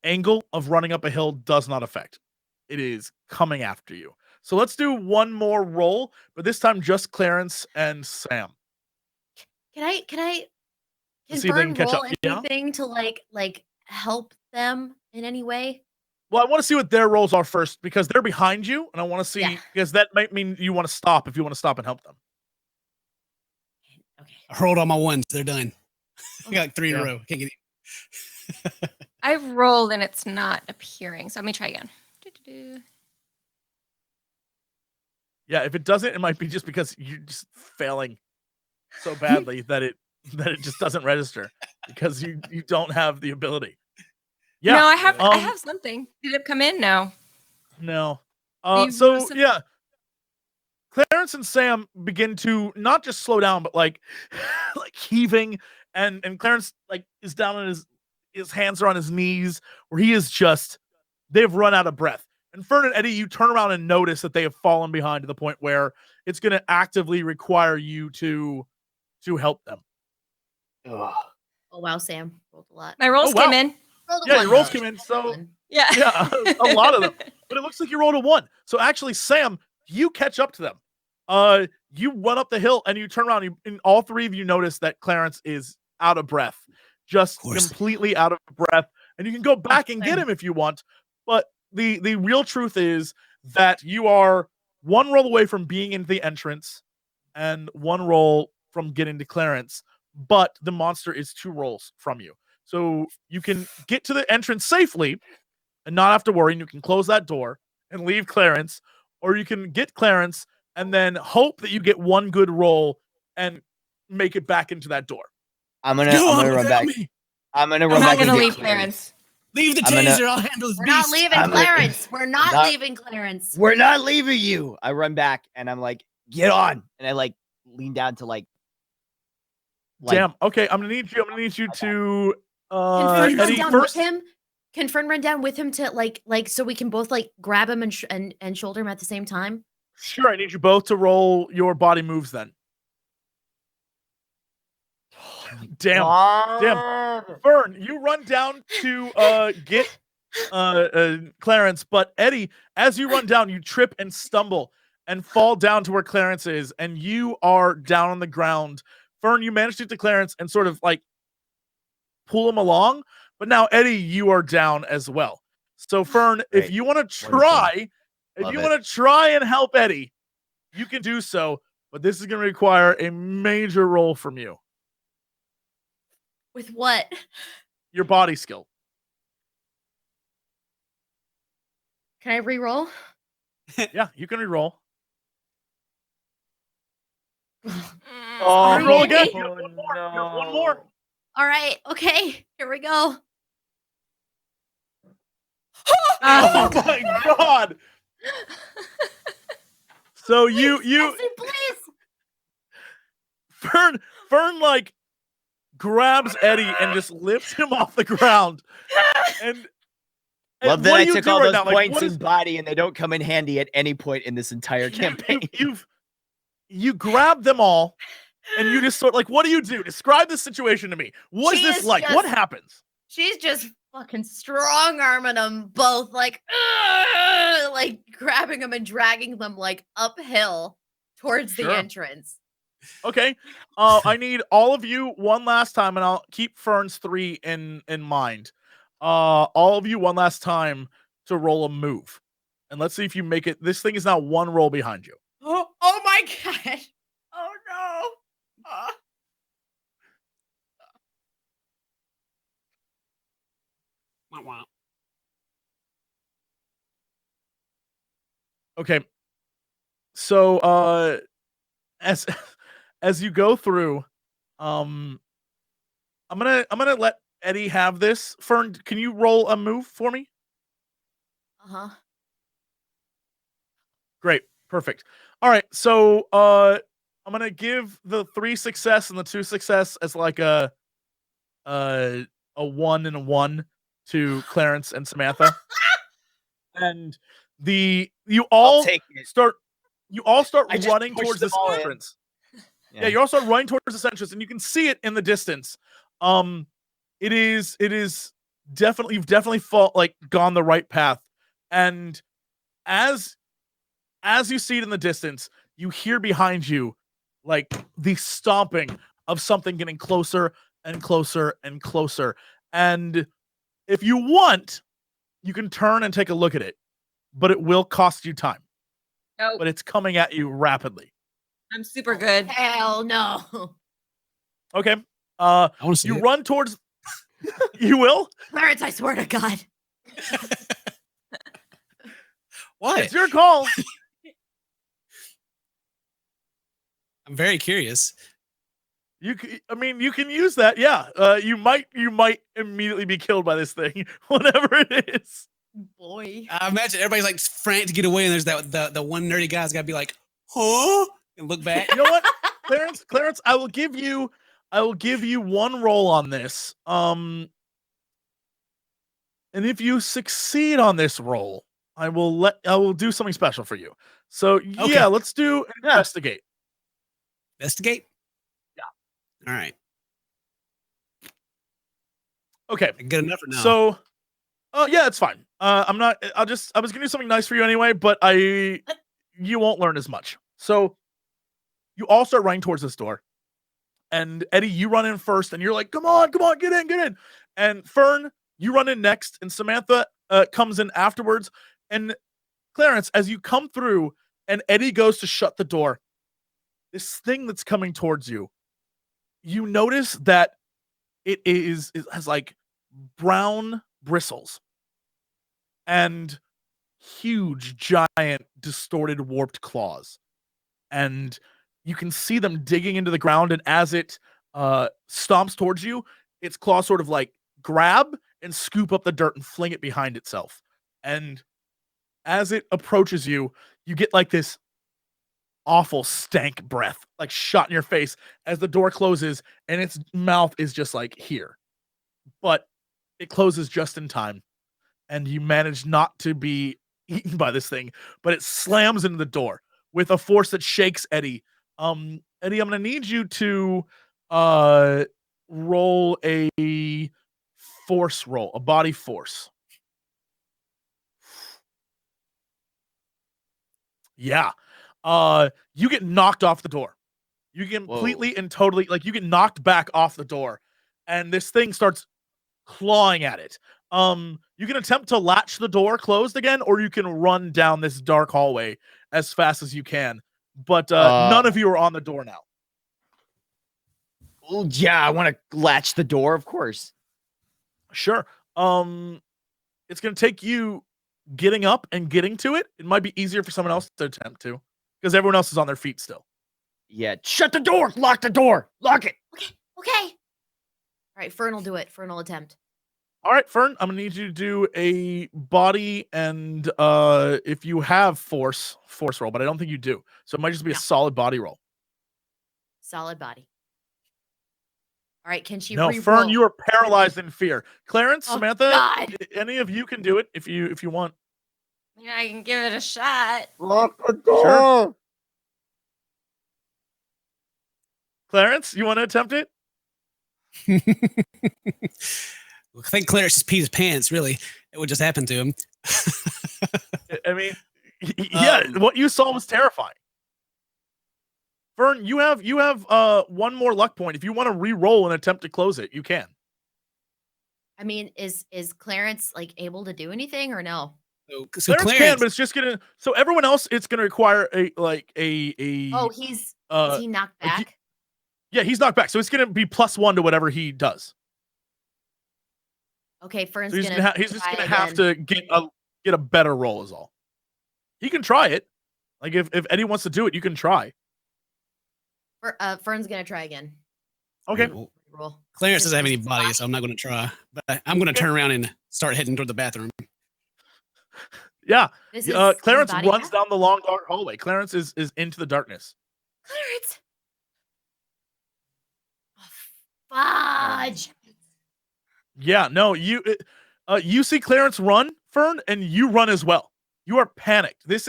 angle of running up a hill does not affect. It is coming after you. So let's do one more roll, but this time just Clarence and Sam. Can See if they Fern can catch roll up. Yeah? anything to like help them in any way? Well, I want to see what their rolls are first because they're behind you, and I want to see because that might mean you want to stop if you want to stop and help them. Okay. I rolled all my ones. They're done. I got like 3 in a row. Can't get it. I've rolled and it's not appearing. So let me try again. Yeah, if it doesn't, it might be just because you're just failing so badly that it just doesn't register because you don't have the ability. Yeah. No, I have something. Did it come in? No. No. So yeah. Clarence and Sam begin to not just slow down, but like heaving, and Clarence like is down on his hands are on his knees, where he is just, they've run out of breath. And Fern and Eddie, you turn around and notice that they have fallen behind to the point where it's going to actively require you to help them. Oh wow, Sam rolled a lot. My rolls came in. Your rolls came in. So yeah, a lot of them. But it looks like you rolled a 1. So actually, Sam, you catch up to them. You run up the hill and you turn around. And all three of you notice that Clarence is out of breath, just completely out of breath. And you can go back and get him if you want. But the real truth is that you are one roll away from being in the entrance and one roll from getting to Clarence. But the monster is 2 rolls from you. So you can get to the entrance safely and not have to worry. And you can close that door and leave Clarence, or you can get Clarence and then hope that you get one good roll and make it back into that door. I'm gonna run back. I'm gonna run back. I'm not gonna leave Clarence. Leave the taser. I'll handle this. We're not leaving Clarence. We're not leaving Clarence. We're not leaving you. I run back and I'm like, get on. And I like lean down to like damn. Okay, I'm gonna need you to Can Fern Eddie, run down first. with him? Can Fern run down with him to like so we can both like grab him and shoulder him at the same time? Sure, I need you both to roll your body moves then. Damn. Fern, you run down to get Clarence, but Eddie, as you run down, you trip and stumble and fall down to where Clarence is, and you are down on the ground. Fern, you managed to get to Clarence and sort of like pull him along. But now, Eddie, you are down as well. So, Fern, if you want to try, and help Eddie, you can do so. But this is going to require a major roll from you. With what? Your body skill. Can I re-roll? Yeah, you can re-roll. Oh, Roll again. no. One more. All right. Okay. Here we go. Oh my god. So you Please. Fern like grabs Eddie and just lifts him off the ground. And Love that what I do you took do all right those now? Like, points what in is- body and they don't come in handy at any point in this entire campaign. You grab them all and you just sort like, what do you do? Describe the situation to me. What is this like? What happens? She's just fucking strong arming them both, like grabbing them and dragging them like uphill towards the entrance. Okay. I need all of you one last time, and I'll keep Fern's 3 in mind. All of you one last time to roll a move. And let's see if you make it. This thing is now 1 roll behind you. Oh my god. Oh no. Okay. So as you go through, I'm gonna let Eddie have this. Fern, can you roll a move for me? Uh-huh. Great. Perfect. All right. So I'm gonna give the 3 success and the 2 success as like a 1 and a 1 to Clarence and Samantha. And you all start running towards this entrance. Yeah, you all start running towards this entrance, and you can see it in the distance. It is definitely, you've definitely gone the right path. And as you see it in the distance, you hear behind you like the stomping of something getting closer and closer and closer. And if you want, you can turn and take a look at it, but it will cost you time. Oh. But it's coming at you rapidly. I'm super good. Hell no. Okay. I want to see you it. run towards. You will? Clarence, I swear to God. What? It's your call. I'm very curious. You can use that. Yeah. You might immediately be killed by this thing, whatever it is. Boy. I imagine everybody's like frantic to get away, and there's the one nerdy guy's got to be like, huh? And look back. You know what, Clarence, I will give you 1 roll on this. And if you succeed on this roll, I will do something special for you. So yeah, let's do investigate. Investigate? Yeah. All right. Okay. Good enough for now. So yeah, it's fine. I was gonna do something nice for you anyway, but you won't learn as much. So you all start running towards this door. And Eddie, you run in first, and you're like, come on, get in. And Fern, you run in next, and Samantha comes in afterwards. And Clarence, as you come through, and Eddie goes to shut the door, this thing that's coming towards you, you notice that it has like brown bristles and huge, giant, distorted, warped claws. And you can see them digging into the ground, and as it stomps towards you, its claws sort of like grab and scoop up the dirt and fling it behind itself. And as it approaches you, you get like this awful stank breath, like shot in your face as the door closes, and its mouth is just like here. But it closes just in time, and you manage not to be eaten by this thing, but it slams into the door with a force that shakes Eddie. Eddie, I'm gonna need you to roll a force roll, a body force. Yeah. You get knocked off the door. You get completely and totally, like, you get knocked back off the door, and this thing starts clawing at it. You can attempt to latch the door closed again, or you can run down this dark hallway as fast as you can. But none of you are on the door now. Oh, yeah, I want to latch the door, of course. Sure. It's going to take you getting up and getting to it. It might be easier for someone else to attempt to, because everyone else is on their feet still. Yeah, shut the door. Lock the door. Lock it. Okay. All right, Fern will do it. Fern will attempt. All right, Fern, I'm going to need you to do a body and if you have force roll, but I don't think you do. So it might just be a solid body roll. Solid body. All right, can she No, re-roll? Fern, you are paralyzed in fear. Clarence, Oh, Samantha, God. any of you can do it if you want. Yeah, I can give it a shot. Lock the door. Sure. Clarence, you want to attempt it? I think Clarence just peed his pants, really. It would just happen to him. I mean, yeah, what you saw was terrifying. Fern, you have one more luck point. If you want to re-roll and attempt to close it, you can. I mean, is Clarence like able to do anything or no? So Clarence can, but it's just gonna. So everyone else, it's gonna require a. Oh, is he knocked back? Yeah, he's knocked back, so it's gonna be +1 to whatever he does. Okay, Fern's So he's just gonna have again. to get a better roll, is all. He can try it. Like if Eddie wants to do it, you can try. Fern's gonna try again. Okay. Roll. Clarence doesn't have any body, so I'm not going to try. But I'm going to turn around and start heading toward the bathroom. Yeah. This Clarence body runs hat? down the long dark hallway. Clarence is into the darkness. Clarence. Fudge. Yeah, no, you see Clarence run, Fern, and you run as well. You are panicked. This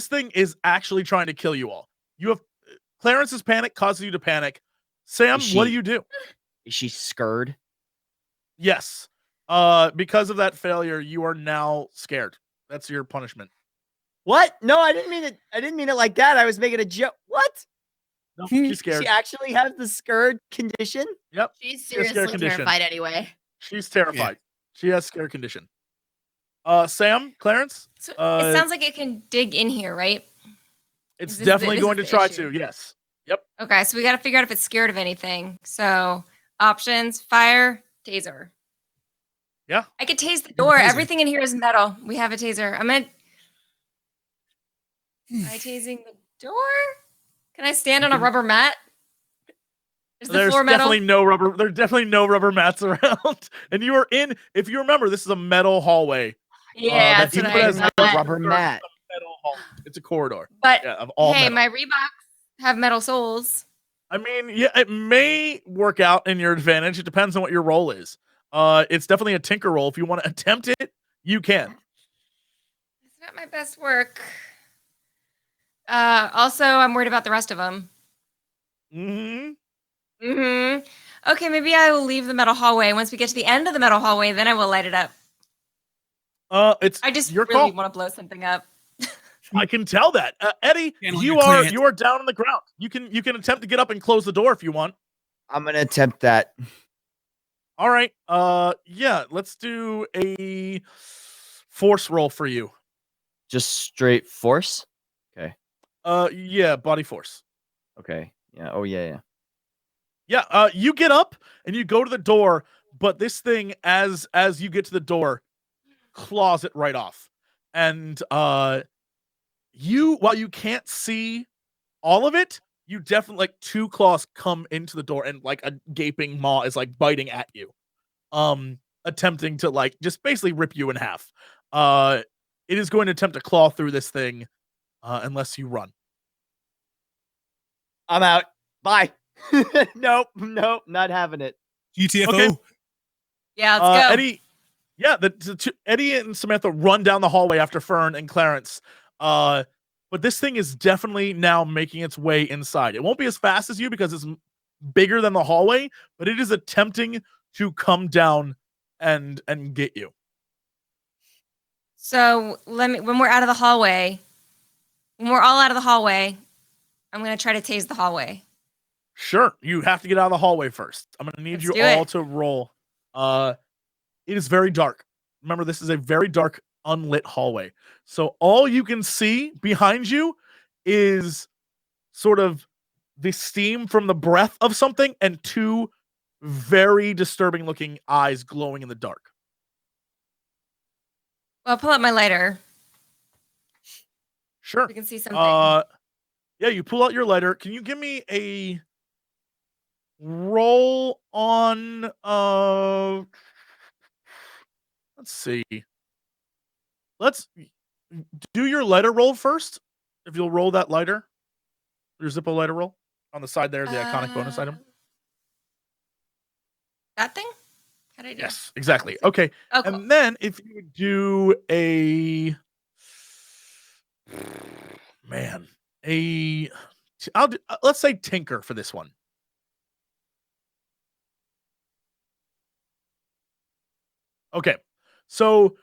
thing is actually trying to kill you all. Clarence's panic causes you to panic. Sam, what do you do? Is she scared? Yes. Because of that failure, you are now scared. That's your punishment. What? No, I didn't mean it. I didn't mean it like that. I was making a joke. What? No, she's scared. She actually has the scared condition? Yep. She's She has scare seriously condition. terrified anyway. She's terrified. She has scare condition. Sam, Clarence? So it sounds like it can dig in here, right? It's this definitely is going to the try issue. to, yes. Yep. Okay, so we got to figure out if it's scared of anything. So options: fire, taser. Yeah. I could tase the door. Everything in here is metal. We have a taser. Am I tasing the door? Can I stand on a rubber mat? Is the There's floor metal? There's definitely no rubber mats around. And you are in, if you remember, this is a metal hallway. Yeah, that's what I Like a thought. rubber mat. Metal hall. It's a corridor. But Yeah, of all hey, metal. my Reeboks have metal soles. I mean, yeah, it may work out in your advantage. It depends on what your role is. It's definitely a tinker roll. If you want to attempt it, you can. It's not my best work. Also, I'm worried about the rest of them. Okay, maybe I will leave the metal hallway. Once we get to the end of the metal hallway, then I will light it up. I just your really call. want to blow something up. I can tell that. Eddie, you are down on the ground. You can attempt to get up and close the door if you want. I'm gonna attempt that. All right. Yeah, let's do a force roll for you. Just straight force? Okay. Yeah, body force. Okay. Yeah. Oh yeah. Yeah, you get up and you go to the door, but this thing, as you get to the door, claws it right off. And while you can't see all of it, you definitely, like, two claws come into the door and like a gaping maw is like biting at you. Attempting to like just basically rip you in half. It is going to attempt to claw through this thing unless you run. I'm out. Bye. Nope, not having it. GTFO. Okay. Yeah, let's go. Eddie, yeah, Eddie and Samantha run down the hallway after Fern and Clarence. But this thing is definitely now making its way inside. It won't be as fast as you because it's bigger than the hallway, but it is attempting to come down and get you. So when we're out of the hallway, when we're all out of the hallway, I'm gonna try to tase the hallway. Sure, you have to get out of the hallway first. I'm gonna need Let's you do all it. to roll. it is very dark. Remember, this is a very dark, unlit hallway. So all you can see behind you is sort of the steam from the breath of something and two very disturbing looking eyes glowing in the dark. Well, I'll pull out my lighter. Sure. We can see something. Yeah, you pull out your lighter. Can you give me a roll on let's see. Let's do your lighter roll first. If you'll roll that lighter. Your Zippo lighter roll. On the side there, the iconic bonus item. That thing? How did I do? Yes, exactly. Okay. Oh, cool. And then if you would do a let's say tinker for this one. Okay. So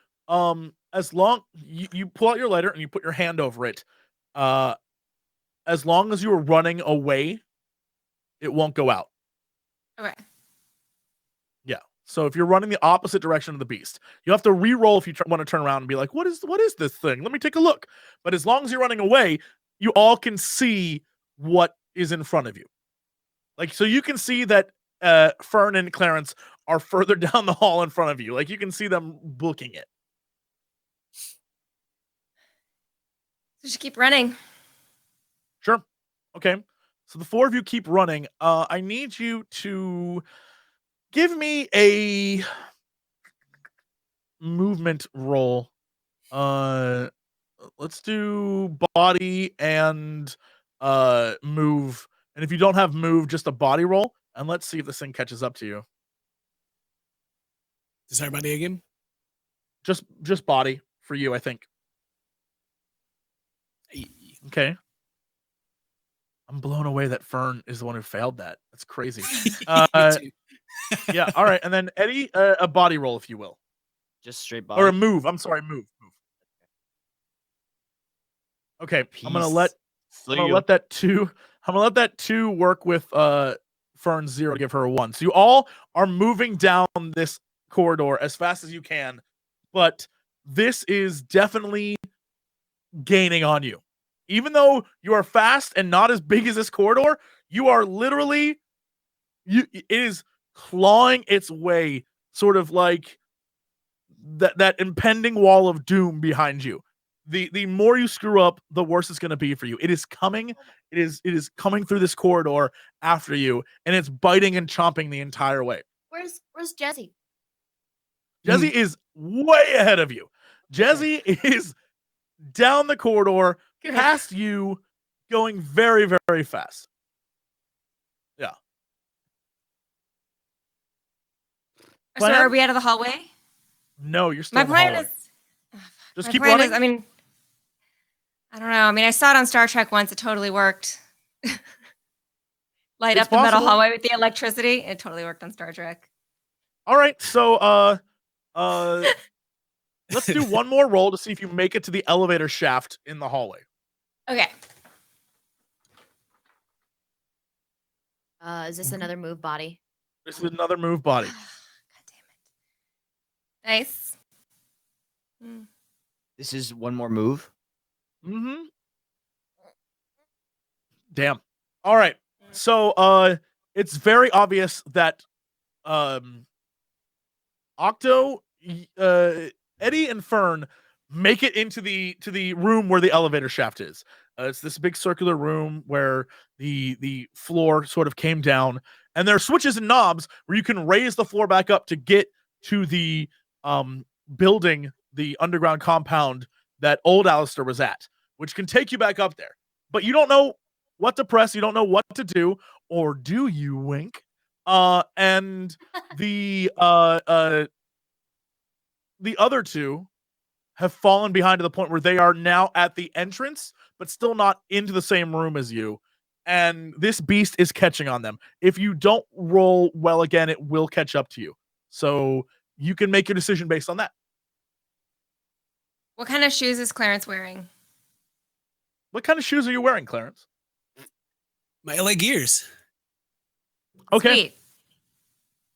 as long you pull out your lighter and you put your hand over it, as long as you are running away, it won't go out. Okay. Yeah. So if you're running the opposite direction of the beast, you have to re-roll if you want to turn around and be like, what is this thing? Let me take a look. But as long as you're running away, you all can see what is in front of you. Like, so you can see that Fern and Clarence are further down the hall in front of you. Like, you can see them booking it. Just keep running. Sure. Okay. So the four of you keep running. I need you to give me a movement roll. Let's do body and move. And if you don't have move, just a body roll. And let's see if this thing catches up to you. Is everybody again? Just body for you, I think. Okay. I'm blown away that Fern is the one who failed that. That's crazy. Yeah. All right. And then Eddie, a body roll, if you will. Just straight body. Or a move. I'm sorry, move. Okay. I'm gonna let that two work with Fern's 0, give her a 1. So you all are moving down this corridor as fast as you can, but this is definitely gaining on you. Even though you are fast and not as big as this corridor, you are literally it is clawing its way, sort of like that impending wall of doom behind you. The more you screw up, the worse it's going to be for you. It is coming. It is coming through this corridor after you, and it's biting and chomping the entire way. Where's Jesse? Jesse is way ahead of you. Jesse is down the corridor, past you, going very, very fast. Yeah. So are we out of the hallway? No, you're still My in the plan hallway. is... Just keep running. I mean, I don't know. I mean, I saw it on Star Trek once. It totally worked. Light up the metal hallway with the electricity. It totally worked on Star Trek. All right. So, let's do one more roll to see if you make it to the elevator shaft in the hallway. Okay. Is this another move body? This is another move body. God damn it. Nice. This is one more move. Mm-hmm. Damn. All right. So it's very obvious that Octo, Eddie, and Fern make it into the room where the elevator shaft is. It's this big circular room where the floor sort of came down, and there are switches and knobs where you can raise the floor back up to get to the building, the underground compound that old Alistair was at, which can take you back up there. But you don't know what to press, you don't know what to do, or do you, Wink? And the other two have fallen behind to the point where they are now at the entrance, but still not into the same room as you. And this beast is catching on them. If you don't roll well again, it will catch up to you. So you can make your decision based on that. What kind of shoes is Clarence wearing? What kind of shoes are you wearing, Clarence? My LA Gears. Okay.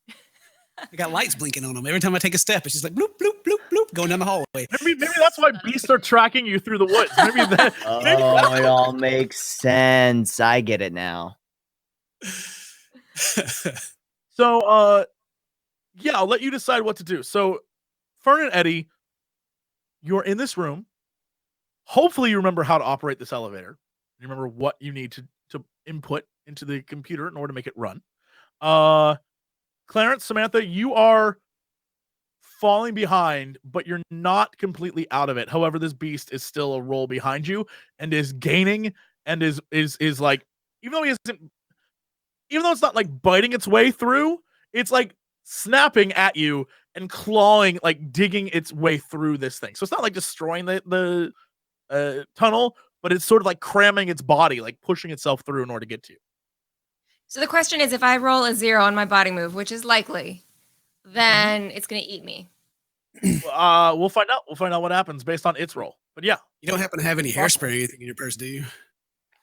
Sweet. I got lights blinking on them. Every time I take a step, it's just like bloop, bloop, bloop, bloop, going down the hallway. Maybe that's why beasts are tracking you through the woods. Maybe that. Oh, it all makes sense. I get it now. So, yeah, I'll let you decide what to do. So, Fern and Eddie, you're in this room. Hopefully, you remember how to operate this elevator. You remember what you need to input into the computer in order to make it run. Clarence, Samantha, you are falling behind, but you're not completely out of it. However, this beast is still a roll behind you and is gaining and is like, even though it's not like biting its way through, it's like snapping at you and clawing, like digging its way through this thing. So it's not like destroying the tunnel, but it's sort of like cramming its body, like pushing itself through in order to get to you. So the question is, if I roll a 0 on my body move, which is likely, then it's going to eat me. We'll find out. We'll find out what happens based on its roll. But yeah. You don't happen to have any hairspray or anything in your purse, do you?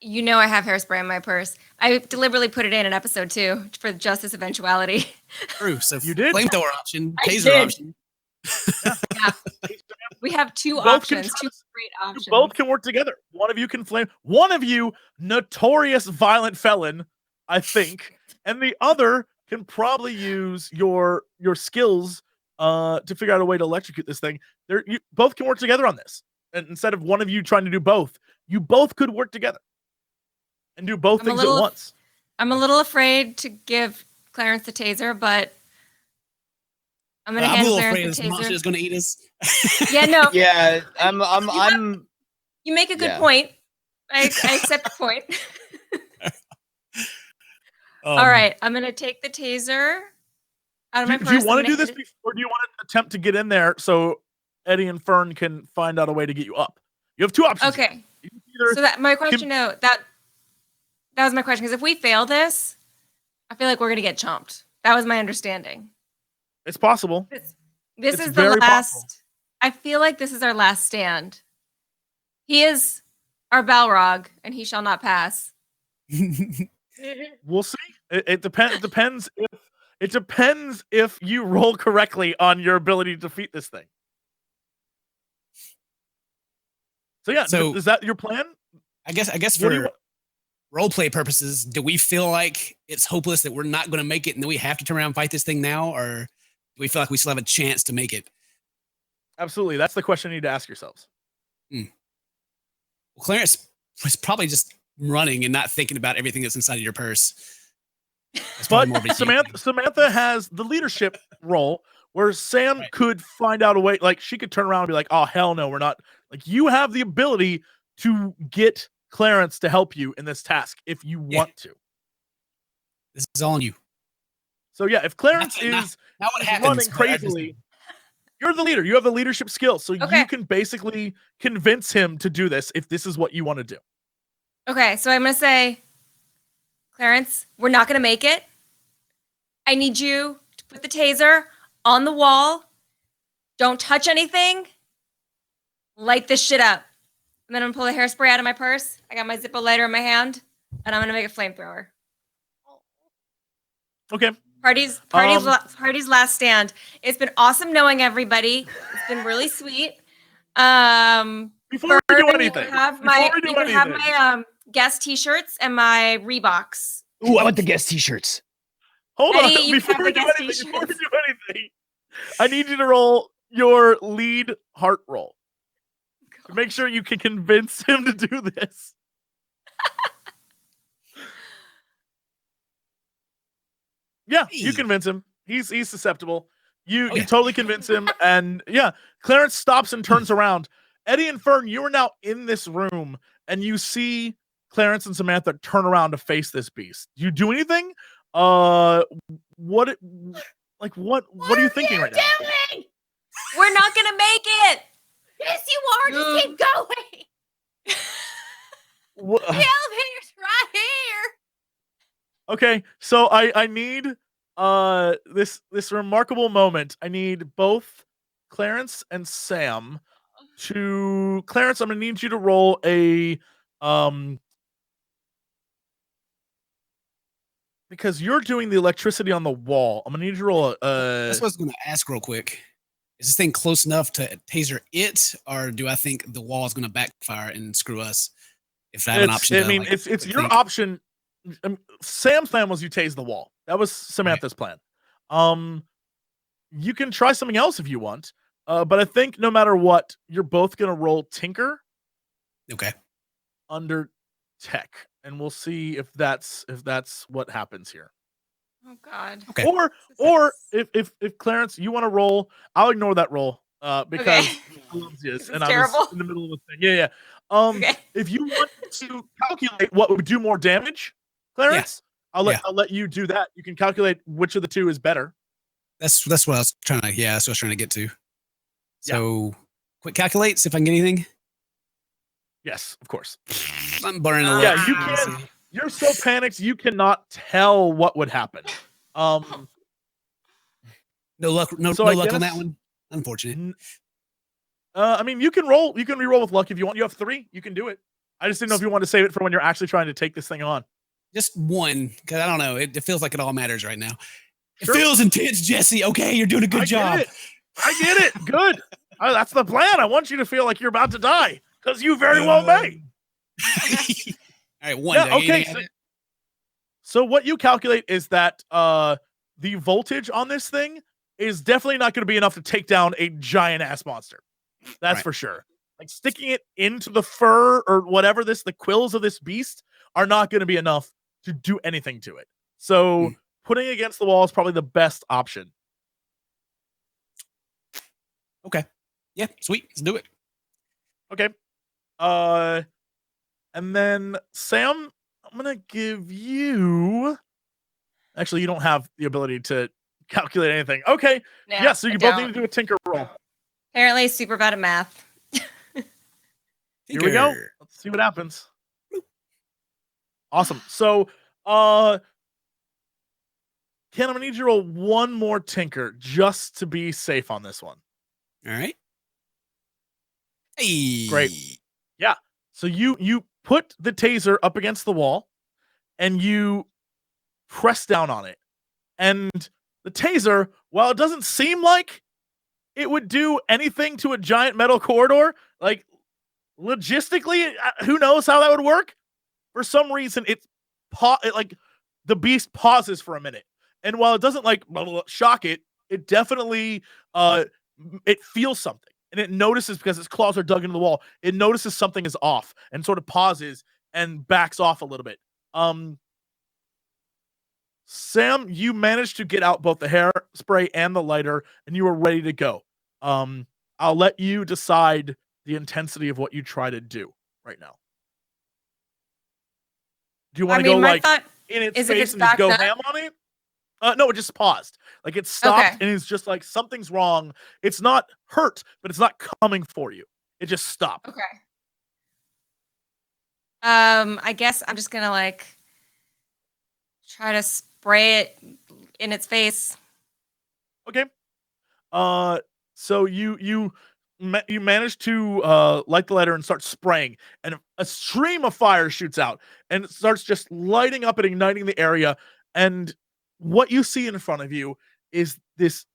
You know I have hairspray in my purse. I deliberately put it in episode 2 for just this eventuality. True. So you did? Flamethrower option, I taser did. option. Yeah. We have 2 both options, can 2 great options. You both can work together. One of you can flame. One of you, notorious violent felon, I think, and the other can probably use your skills to figure out a way to electrocute this thing. You both can work together on this. And instead of one of you trying to do both, you both could work together and do both things at once. I'm a little afraid to give Clarence the taser, but I'm gonna hand Clarence the taser. Monster is gonna eat us. Yeah, no. Yeah, I'm. You make a good point. I accept the point. All right, I'm gonna take the taser out of my purse. Do you want to do this before, or do you want to attempt to get in there so Eddie and Fern can find out a way to get you up? You have 2 options. Okay. So that my question, that was my question, because if we fail this, I feel like we're gonna get chomped. That was my understanding. It's possible. This is the last. Possible. I feel like this is our last stand. He is our Balrog, and he shall not pass. We'll see. It depends if you roll correctly on your ability to defeat this thing. So yeah, is that your plan? I guess for roleplay purposes, do we feel like it's hopeless that we're not going to make it and then we have to turn around and fight this thing now, or do we feel like we still have a chance to make it? Absolutely. That's the question you need to ask yourselves. Well, Clarence was probably just running and not thinking about everything that's inside of your purse. But Samantha has the leadership role where Sam could find out a way, like she could turn around and be like, oh, hell no, we're not. Like, you have the ability to get Clarence to help you in this task if you want to. This is all on you. So yeah, if Clarence is running crazily, you're the leader. You have the leadership skills. So you can basically convince him to do this if this is what you want to do. Okay, so I'm going to say, Clarence, we're not going to make it. I need you to put the taser on the wall. Don't touch anything. Light this shit up. And then I'm going to pull the hairspray out of my purse. I got my Zippo lighter in my hand, and I'm going to make a flamethrower. Okay. Party's last stand. It's been awesome knowing everybody. It's been really sweet. Before we do anything, you have my guest t-shirts and my Reeboks. Ooh, I want the guest t-shirts. Hold on. Before we do anything, I need you to roll your lead heart roll. To make sure you can convince him to do this. Yeah, you convince him. He's susceptible. You totally convince him, and yeah, Clarence stops and turns around. Eddie and Fern, you are now in this room, and you see Clarence and Samantha turn around to face this beast. Do you do anything? What are you thinking right now? We're not gonna make it. Yes, you are. Just keep going. The elevator's right here. Okay, so I need this remarkable moment. I need both Clarence and Sam to Clarence. I'm gonna need you to roll a because you're doing the electricity on the wall, I'm gonna need you to roll That's what I was going to ask real quick. Is this thing close enough to taser it, or do I think the wall is going to backfire and screw us? If I have an option, it's your option. Sam's plan was you tase the wall. That was Samantha's plan. You can try something else if you want, but I think no matter what, you're both gonna roll Tinker. Okay. Under tech, and we'll see if that's what happens here. Oh God. Okay. Or if Clarence, you want to roll, I'll ignore that roll because and I was in the middle of the thing. Yeah. If you want to calculate what would do more damage, Clarence, I'll let you do that. You can calculate which of the two is better. That's what I was trying to. Yeah, that's what I was trying to get to. So, quick calculate. See if I can get anything. Yes, of course. I'm burning a little. Yeah, you can. You're so panicked you cannot tell what would happen. No luck. No luck on that one. Unfortunate. I mean, you can roll. You can re-roll with luck if you want. You have 3. You can do it. I just didn't know if you want to save it for when you're actually trying to take this thing on. Just one, because I don't know. It feels like it all matters right now. Sure. It feels intense, Jesse. Okay, you're doing a good job. I get it. Good. That's the plan. I want you to feel like you're about to die, because you very well may. All right, one. Yeah, okay. So what you calculate is that the voltage on this thing is definitely not going to be enough to take down a giant ass monster. That's for sure. Like sticking it into the fur or whatever the quills of this beast are not going to be enough to do anything to it. So putting it against the wall is probably the best option. Okay. Yeah, sweet. Let's do it. Okay. And then Sam, I'm gonna give you. Actually, you don't have the ability to calculate anything. Okay. No, yeah. So you both need to do a tinker roll. Apparently, super bad at math. Here we go. Let's see what happens. Awesome. So, Ken, I'm gonna need you to roll one more tinker just to be safe on this one. All right. Hey. Great. Yeah. So you put the taser up against the wall and you press down on it. And the taser, while it doesn't seem like it would do anything to a giant metal corridor, like logistically, who knows how that would work? For some reason, it like the beast pauses for a minute. And while it doesn't like shock it, it definitely it feels something. And it notices, because its claws are dug into the wall, it notices something is off and sort of pauses and backs off a little bit. Sam, you managed to get out both the hairspray and the lighter, and you are ready to go. I'll let you decide the intensity of what you try to do right now. Do you want to go like in its face and just go ham on it? No, it just paused. Like it stopped and it's just like something's wrong. It's not hurt, but it's not coming for you. It just stopped. Okay. I guess I'm just gonna like try to spray it in its face. Okay. So you managed to light the lighter and start spraying, and a stream of fire shoots out, and it starts just lighting up and igniting the area. And what you see in front of you is this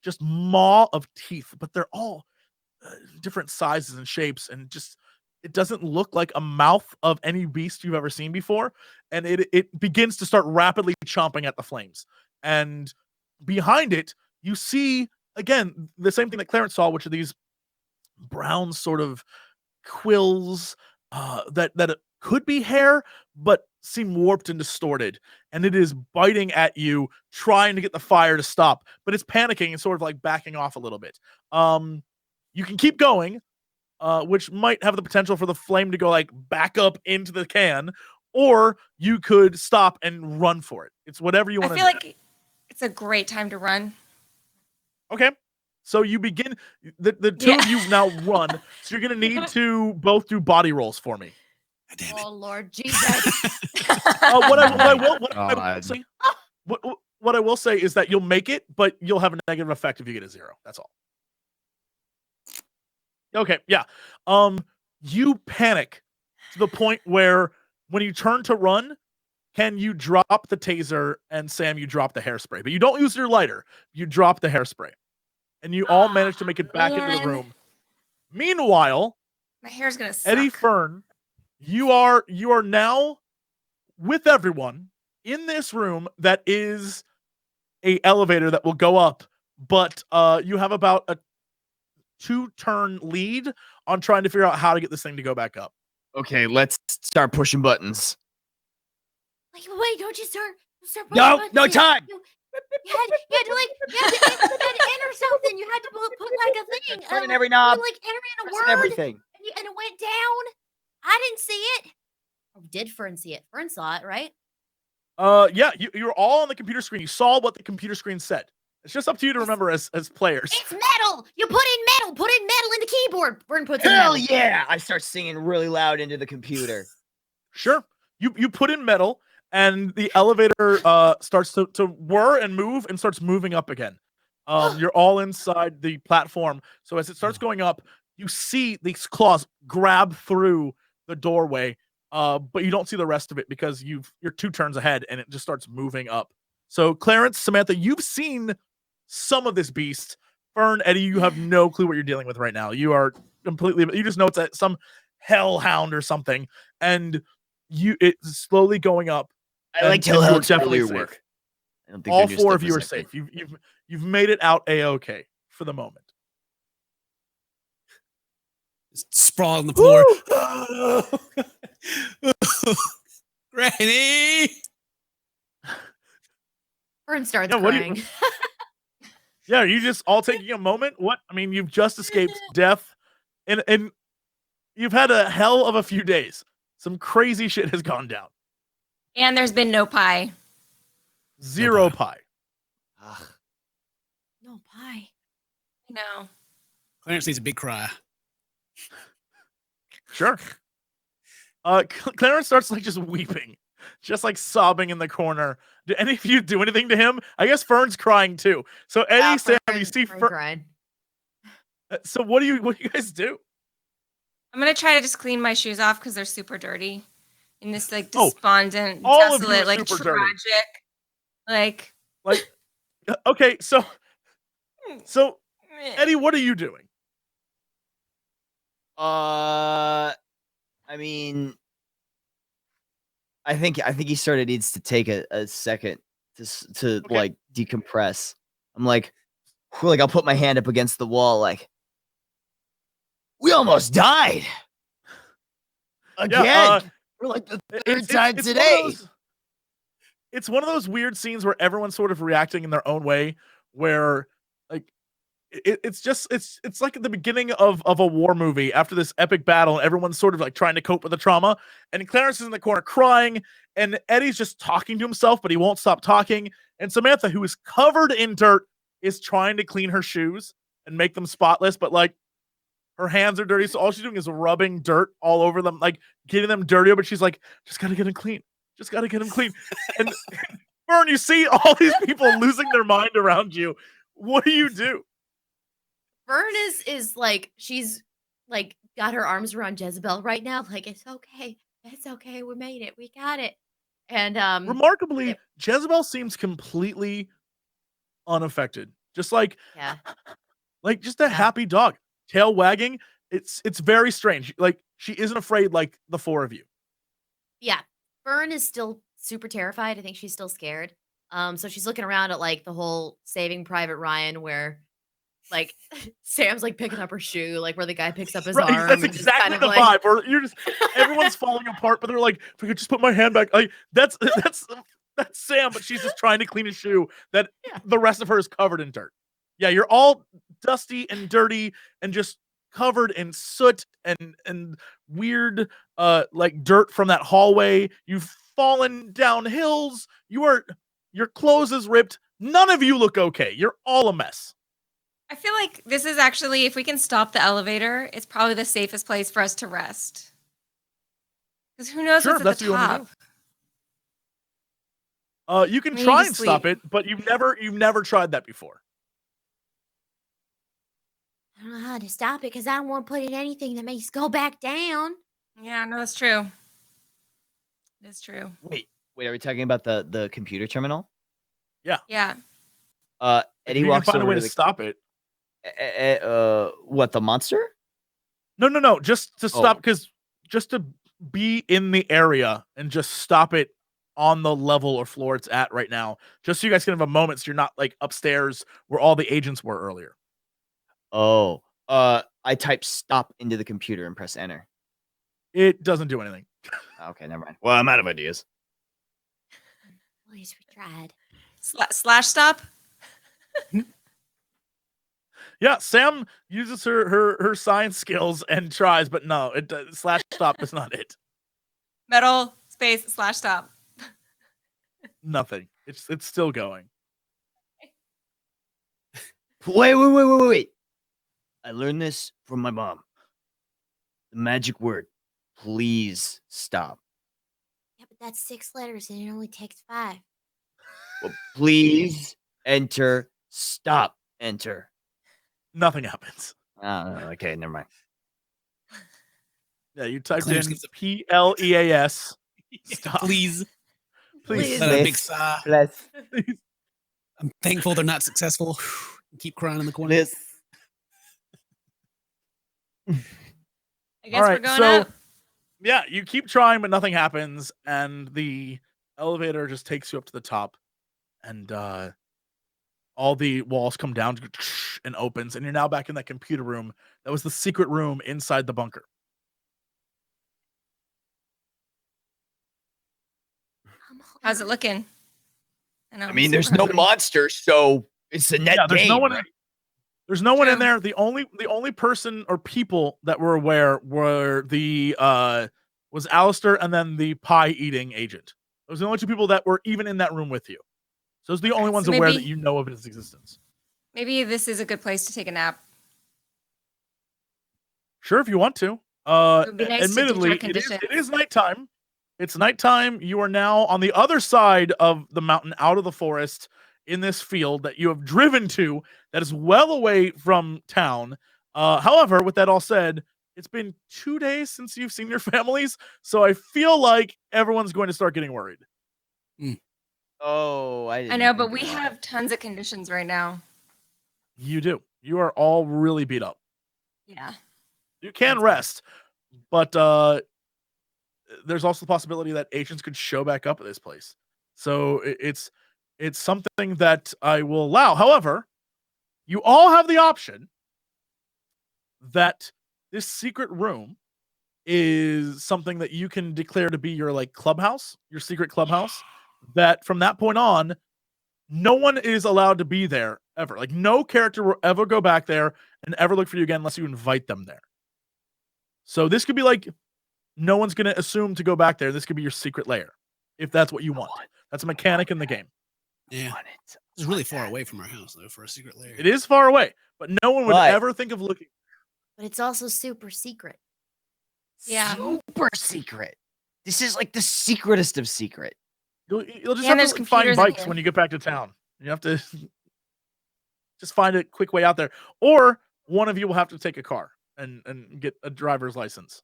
just maw of teeth, but they're all different sizes and shapes, and just it doesn't look like a mouth of any beast you've ever seen before. And it begins to start rapidly chomping at the flames. And behind it, you see again the same thing that Clarence saw, which are these brown sort of quills that could be hair, but seem warped and distorted, and it is biting at you, trying to get the fire to stop, but it's panicking and sort of like backing off a little bit. You can keep going, which might have the potential for the flame to go like back up into the can, or you could stop and run for it. It's whatever you want to do. I feel like it's a great time to run. Okay. So you begin, the two of you now run, so you're going to need to both do body rolls for me. Damn it. Oh, Lord Jesus. What I will say is that you'll make it, but you'll have a negative effect if you get a 0. That's all. Okay, yeah. You panic to the point where when you turn to run, Ken, you drop the taser, and Sam, you drop the hairspray. But you don't use your lighter. You drop the hairspray. And you all manage to make it back into the man. room. Meanwhile, My hair's gonna suck. Eddie, Fern, you are now with everyone in this room that is a elevator that will go up, but you have about a 2-turn lead on trying to figure out how to get this thing to go back up. Okay, let's start pushing buttons. Wait, don't you start pushing No, buttons. no time. You had to enter something. You had to put like a thing. Turning every knob. Like entering a Pressing word. everything. And it went down. I didn't see it. Or did Fern see it? Fern saw it, right? Yeah, you're all on the computer screen. You saw what the computer screen said. It's just up to you to remember as players. It's metal. You put in metal. Put in metal in the keyboard. Fern puts in Hell metal. yeah! I start singing really loud into the computer. Sure. You put in metal, and the elevator starts to whir and move and starts moving up again. You're all inside the platform. So as it starts going up, you see these claws grab through the doorway, but you don't see the rest of it because you're 2 turns ahead, and it just starts moving up. So Clarence, Samantha, you've seen some of this beast. Fern, Eddie, you have no clue what you're dealing with right now. You are completely, you just know it's some hellhound or something, and it's slowly going up. I like and you're hellhounds definitely earlier safe. work. I don't think All they're just 4 a of you are second. safe. You've made it out a-okay for the moment. Just sprawl on the floor. Granny. Fern starts Yeah, what do crying. Yeah, are you just all taking a moment? What? I mean, you've just escaped death, and you've had a hell of a few days. Some crazy shit has gone down. And there's been no pie. 0 pie. Ugh. No pie. No. Clarence needs a big cry. Sure. Clarence starts like just weeping, just like sobbing in the corner. Do any of you do anything to him? I guess Fern's crying too. So Eddie, Sam, you see Fern Fern. crying. So what do you guys do? I'm gonna try to just clean my shoes off because they're super dirty. In this like Oh, despondent, all of you are desolate, like super dirty. tragic, Like, okay, so Eddie, what are you doing? I mean, I think he sort of needs to take a second to Okay. like decompress. I'm like I'll put my hand up against the wall, like we almost died again. Yeah, For like the third it's time one of today. it's one of those weird scenes where everyone's sort of reacting in their own way, where like it's like at the beginning of a war movie after this epic battle, and everyone's sort of like trying to cope with the trauma, and Clarence is in the corner crying, and Eddie's just talking to himself, but he won't stop talking, and Samantha, who is covered in dirt, is trying to clean her shoes and make them spotless, but like her hands are dirty, so all she's doing is rubbing dirt all over them, like getting them dirtier, but she's like, just gotta get them clean. Just gotta get them clean. And Fern, you see all these people losing their mind around you. What do you do? Fern is like, she's like got her arms around Jezebel right now. Like, it's okay. It's okay. We made it. We got it. And Remarkably, Jezebel seems completely unaffected. Just like, yeah. like just a happy dog. Tail wagging. It's very strange. Like, she isn't afraid like the 4 of you. Yeah. Fern is still super terrified. I think she's still scared. So she's looking around at like the whole Saving Private Ryan where like Sam's like picking up her shoe, like where the guy picks up his arm. That's and just exactly kind of the like, vibe. Where you're just everyone's falling apart, but they're like, if I could just put my hand back. Like that's Sam, but she's just trying to clean a shoe that the rest of her is covered in dirt. Yeah, you're all dusty and dirty and just covered in soot and weird like dirt from that hallway. You've fallen down hills. Your clothes is ripped. None of you look okay. You're all a mess. I feel like this is actually, if we can stop the elevator, it's probably the safest place for us to rest. Because who knows what's at the top? You can We need try to and stop sleep. it, but you've never tried that before. I don't know how to stop it because I don't want to put in anything that makes it go back down. Yeah, no, that's true. That's true. Wait, Wait, are we talking about the computer terminal? Yeah. Eddie you can walks find a over way to to stop it. what, the monster? No. Just to Oh. stop, because just to be in the area and just stop it on the level or floor it's at right now. Just so you guys can have a moment, so you're not like upstairs where all the agents were earlier. Oh. I type stop into the computer and press enter. It doesn't do anything. Okay, never mind. Well, I'm out of ideas. At least we tried. Slash stop. Yeah, Sam uses her science skills and tries, but no, it slash stop is not it. Metal space slash stop. Nothing. It's still going. Wait. I learned this from my mom. The magic word. Please stop. Yeah, but that's 6 letters and it only takes 5. Well, please enter. Stop. Enter. Nothing happens. Okay, never mind. Yeah, you typed Clarence in gives a- PLEAS. Stop. Please. Please. Let out a big sigh. Bless. I'm thankful they're not successful. Keep crying in the corner. Bless. I guess All right, we're going so up. yeah, you keep trying, but nothing happens, and the elevator just takes you up to the top, and all the walls come down and opens, and you're now back in that computer room. That was the secret room inside the bunker. How's it looking? I mean, there's no monster, so it's a net There's gain. no one. Right? There's no one in True. there. The only person or people that were aware were the was Alistair and then the pie eating agent. Those are the only 2 people that were even in that room with you. So those are the only ones so aware maybe- that you know of its existence. Maybe this is a good place to take a nap. Sure, if you want to. It would be nice to Admittedly, detect conditions. it is nighttime. It's nighttime. You are now on the other side of the mountain, out of the forest, in this field that you have driven to that is well away from town. However, with that all said, it's been 2 days since you've seen your families, so I feel like everyone's going to start getting worried. Oh, I didn't know, think but of we that. have tons of conditions right now. You do. You are all really beat up. Yeah. You can rest, but there's also the possibility that agents could show back up at this place. So it's something that I will allow. However, you all have the option that this secret room is something that you can declare to be your like clubhouse, your secret clubhouse. That from that point on, no one is allowed to be there ever. Like no character will ever go back there and ever look for you again unless you invite them there. So this could be like no one's going to assume to go back there. This could be your secret lair if that's what you want. That's a mechanic in the game. Yeah. It's really far away from our house, though, for a secret lair. It is far away, but no one would ever think of looking. But it's also super secret. Yeah. Super secret. This is like the secretest of secret. You'll just And have there's to find computers in bikes here. when you get back to town. You have to just find a quick way out there. Or one of you will have to take a car and get a driver's license.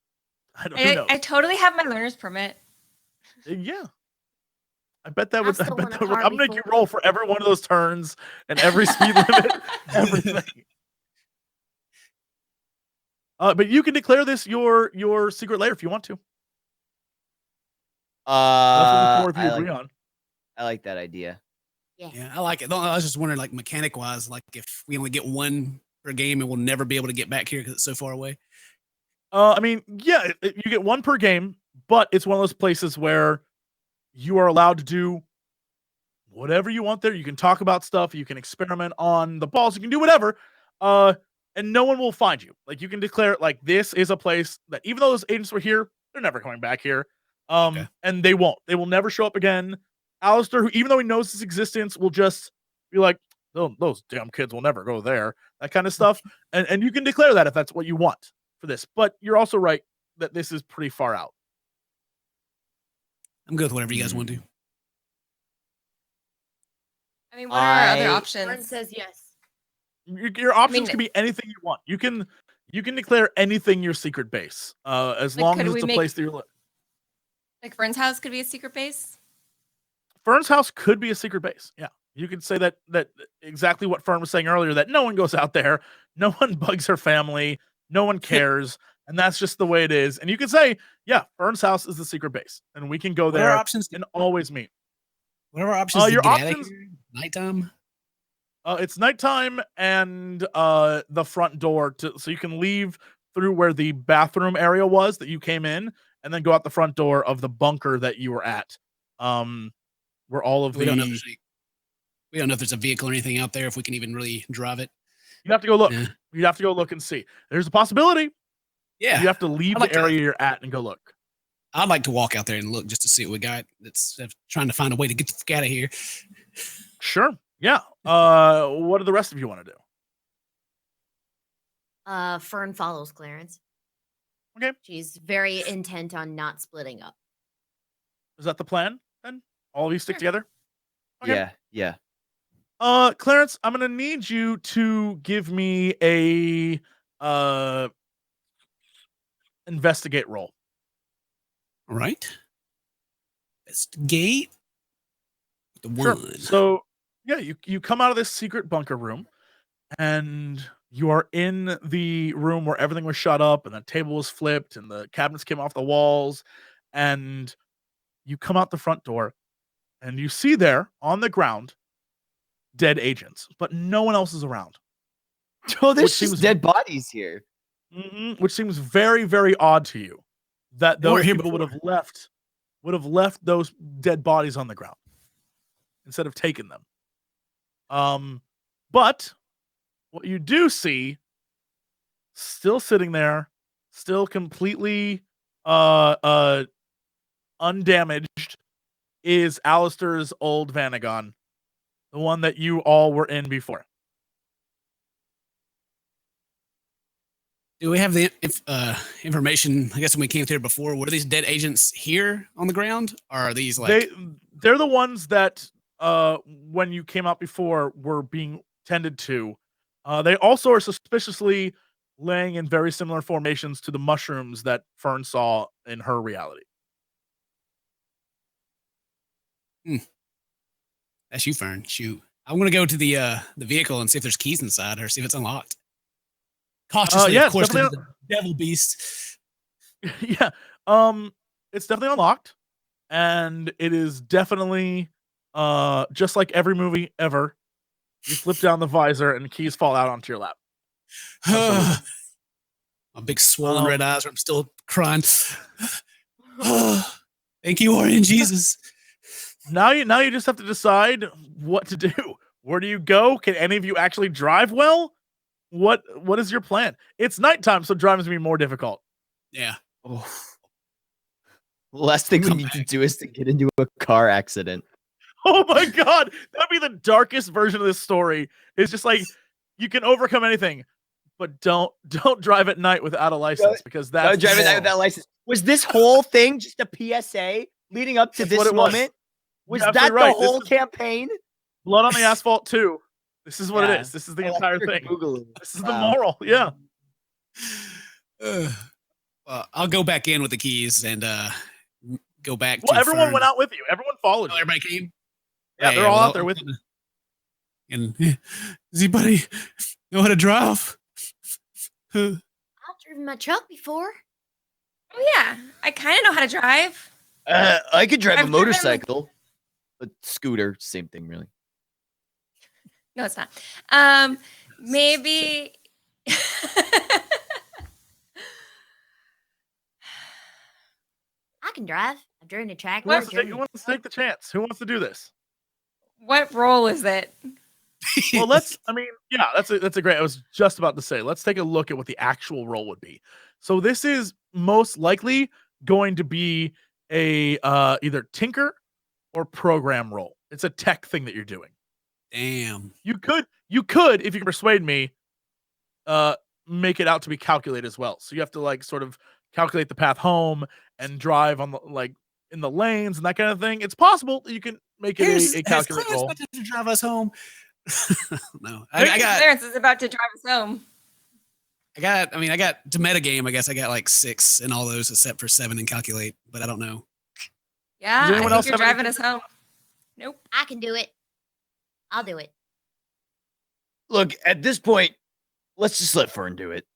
I don't know. I totally have my learner's permit. Yeah. I bet that I've would. still won a I'm car gonna make you before. roll for every one of those turns and every speed limit, everything. But you can declare this your secret lair if you want to. That's what the 4 of you agree on. I like that idea. Yeah, I like it. I was just wondering, like, mechanic wise, like if we only get one per game and we'll never be able to get back here because it's so far away. I mean, yeah, you get 1 per game, but it's one of those places where you are allowed to do whatever you want there. You can talk about stuff. You can experiment on the balls. You can do whatever. And no one will find you. Like, you can declare like this is a place that even though those agents were here, they're never coming back here. Okay. And they won't. They will never show up again. Alistair, who even though he knows his existence, will just be like, oh, those damn kids will never go there. That kind of stuff. And you can declare that if that's what you want for this. But you're also right that this is pretty far out. I'm good with whatever you guys want to do. I mean, what are our other I- Lauren options? says yes. Your options mean- can be anything you want. You can declare anything your secret base, as Like, long could as we it's a make- place that you're. Like Fern's house could be a secret base. Fern's house could be a secret base. Yeah. You could say that exactly what Fern was saying earlier, that no one goes out there, no one bugs her family, no one cares, and that's just the way it is. And you could say, yeah, Fern's house is the secret base, and we can go there and always meet. What are our options to your get options, out of here? Nighttime? It's nighttime and the front door, so you can leave through where the bathroom area was that you came in, and then go out the front door of the bunker that you were at. Where all of we don't know if there's a vehicle or anything out there, if we can even really drive it. You have to go look. Yeah. You have to go look and see. There's a possibility. Yeah. You have to leave the area you're at and go look. I'd like to walk out there and look just to see what we got. That's trying to find a way to get the fuck out of here. Sure. Yeah. What do the rest of you want to do? Fern follows Clarence. Okay. She's very intent on not splitting up. Is that the plan then? All of you stick together? Okay. Yeah. Clarence, I'm gonna need you to give me a investigate roll. All right. Investigate. The sure. one. So yeah, you come out of this secret bunker room, and you are in the room where everything was shut up, and the table was flipped, and the cabinets came off the walls, and you come out the front door, and you see there on the ground dead agents, but no one else is around. Oh, there's just dead bodies here. Which seems very, very odd to you that those people would have left those dead bodies on the ground instead of taking them. But what you do see, still sitting there, still completely undamaged, is Alistair's old Vanagon, the one that you all were in before. Do we have the information? I guess when we came through before, were these dead agents here on the ground, or are these like they're the ones that when you came out before were being tended to? They also are suspiciously laying in very similar formations to the mushrooms that Fern saw in her reality. That's you, Fern. Shoot. I'm going to go to the vehicle and see if there's keys inside or see if it's unlocked. Cautiously, of course, there's the devil beast. Yeah. It's definitely unlocked. And it is definitely just like every movie ever. You flip down the visor and keys fall out onto your lap. My big swollen red eyes where I'm still crying. Thank you, Orion Jesus. Now you just have to decide what to do. Where do you go? Can any of you actually drive well? What is your plan? It's nighttime, so driving's gonna be more difficult. Yeah. Oh. Last thing we need to do is to get into a car accident. Oh my god, that'd be the darkest version of this story. It's just like you can overcome anything, but don't drive at night without a license, because that's don't drive at night without a license. Was this whole thing just a PSA leading up to this moment? Was that the whole campaign? Blood on the Asphalt 2. This is what it is. This is the entire thing. This is the moral. Yeah. I'll go back in with the keys and go back. Well, to everyone Fern. went out with you. Everyone followed you. Everybody came. Yeah, they're all out there with you. And does anybody know how to drive? I've driven my truck before. Oh yeah, I kind of know how to drive. I could drive a motorcycle, a scooter, same thing, really. No, it's not. Maybe. I can drive. I've driven a tractor. Who wants to take the chance? Who wants to do this? What role is it? Well, that's a great. I was just about to say, let's take a look at what the actual role would be. So this is most likely going to be a either tinker or program role. It's a tech thing that you're doing. Damn. You could, if you can persuade me, make it out to be calculated as well. So you have to like sort of calculate the path home and drive on the like in the lanes and that kind of thing. It's possible that you can make it a calculate role. To drive us home. No, I got. Clarence is about to drive us home. I got to metagame. I guess I got like 6 in all those except for 7 in calculate, but I don't know. Yeah, I think you're driving us home. Nope. I can do it. I'll do it. Look, at this point, let's just let Fern do it.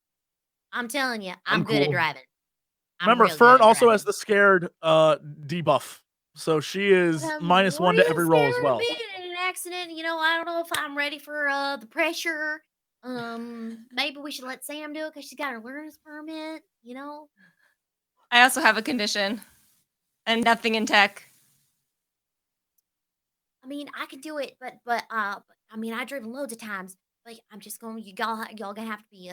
I'm telling you, I'm I'm good at cool. driving. I'm Remember, real good Fern at also driving. has the scared debuff. So she is But I'm -1 to real every roll as scared of well. being in an accident. I don't know if I'm ready for the pressure. Maybe we should let Sam do it because she's got her learner's permit. I also have a condition, and nothing in tech. I mean, I could do it, but I mean, I've driven loads of times. Like, I'm just going. Y'all gonna have to be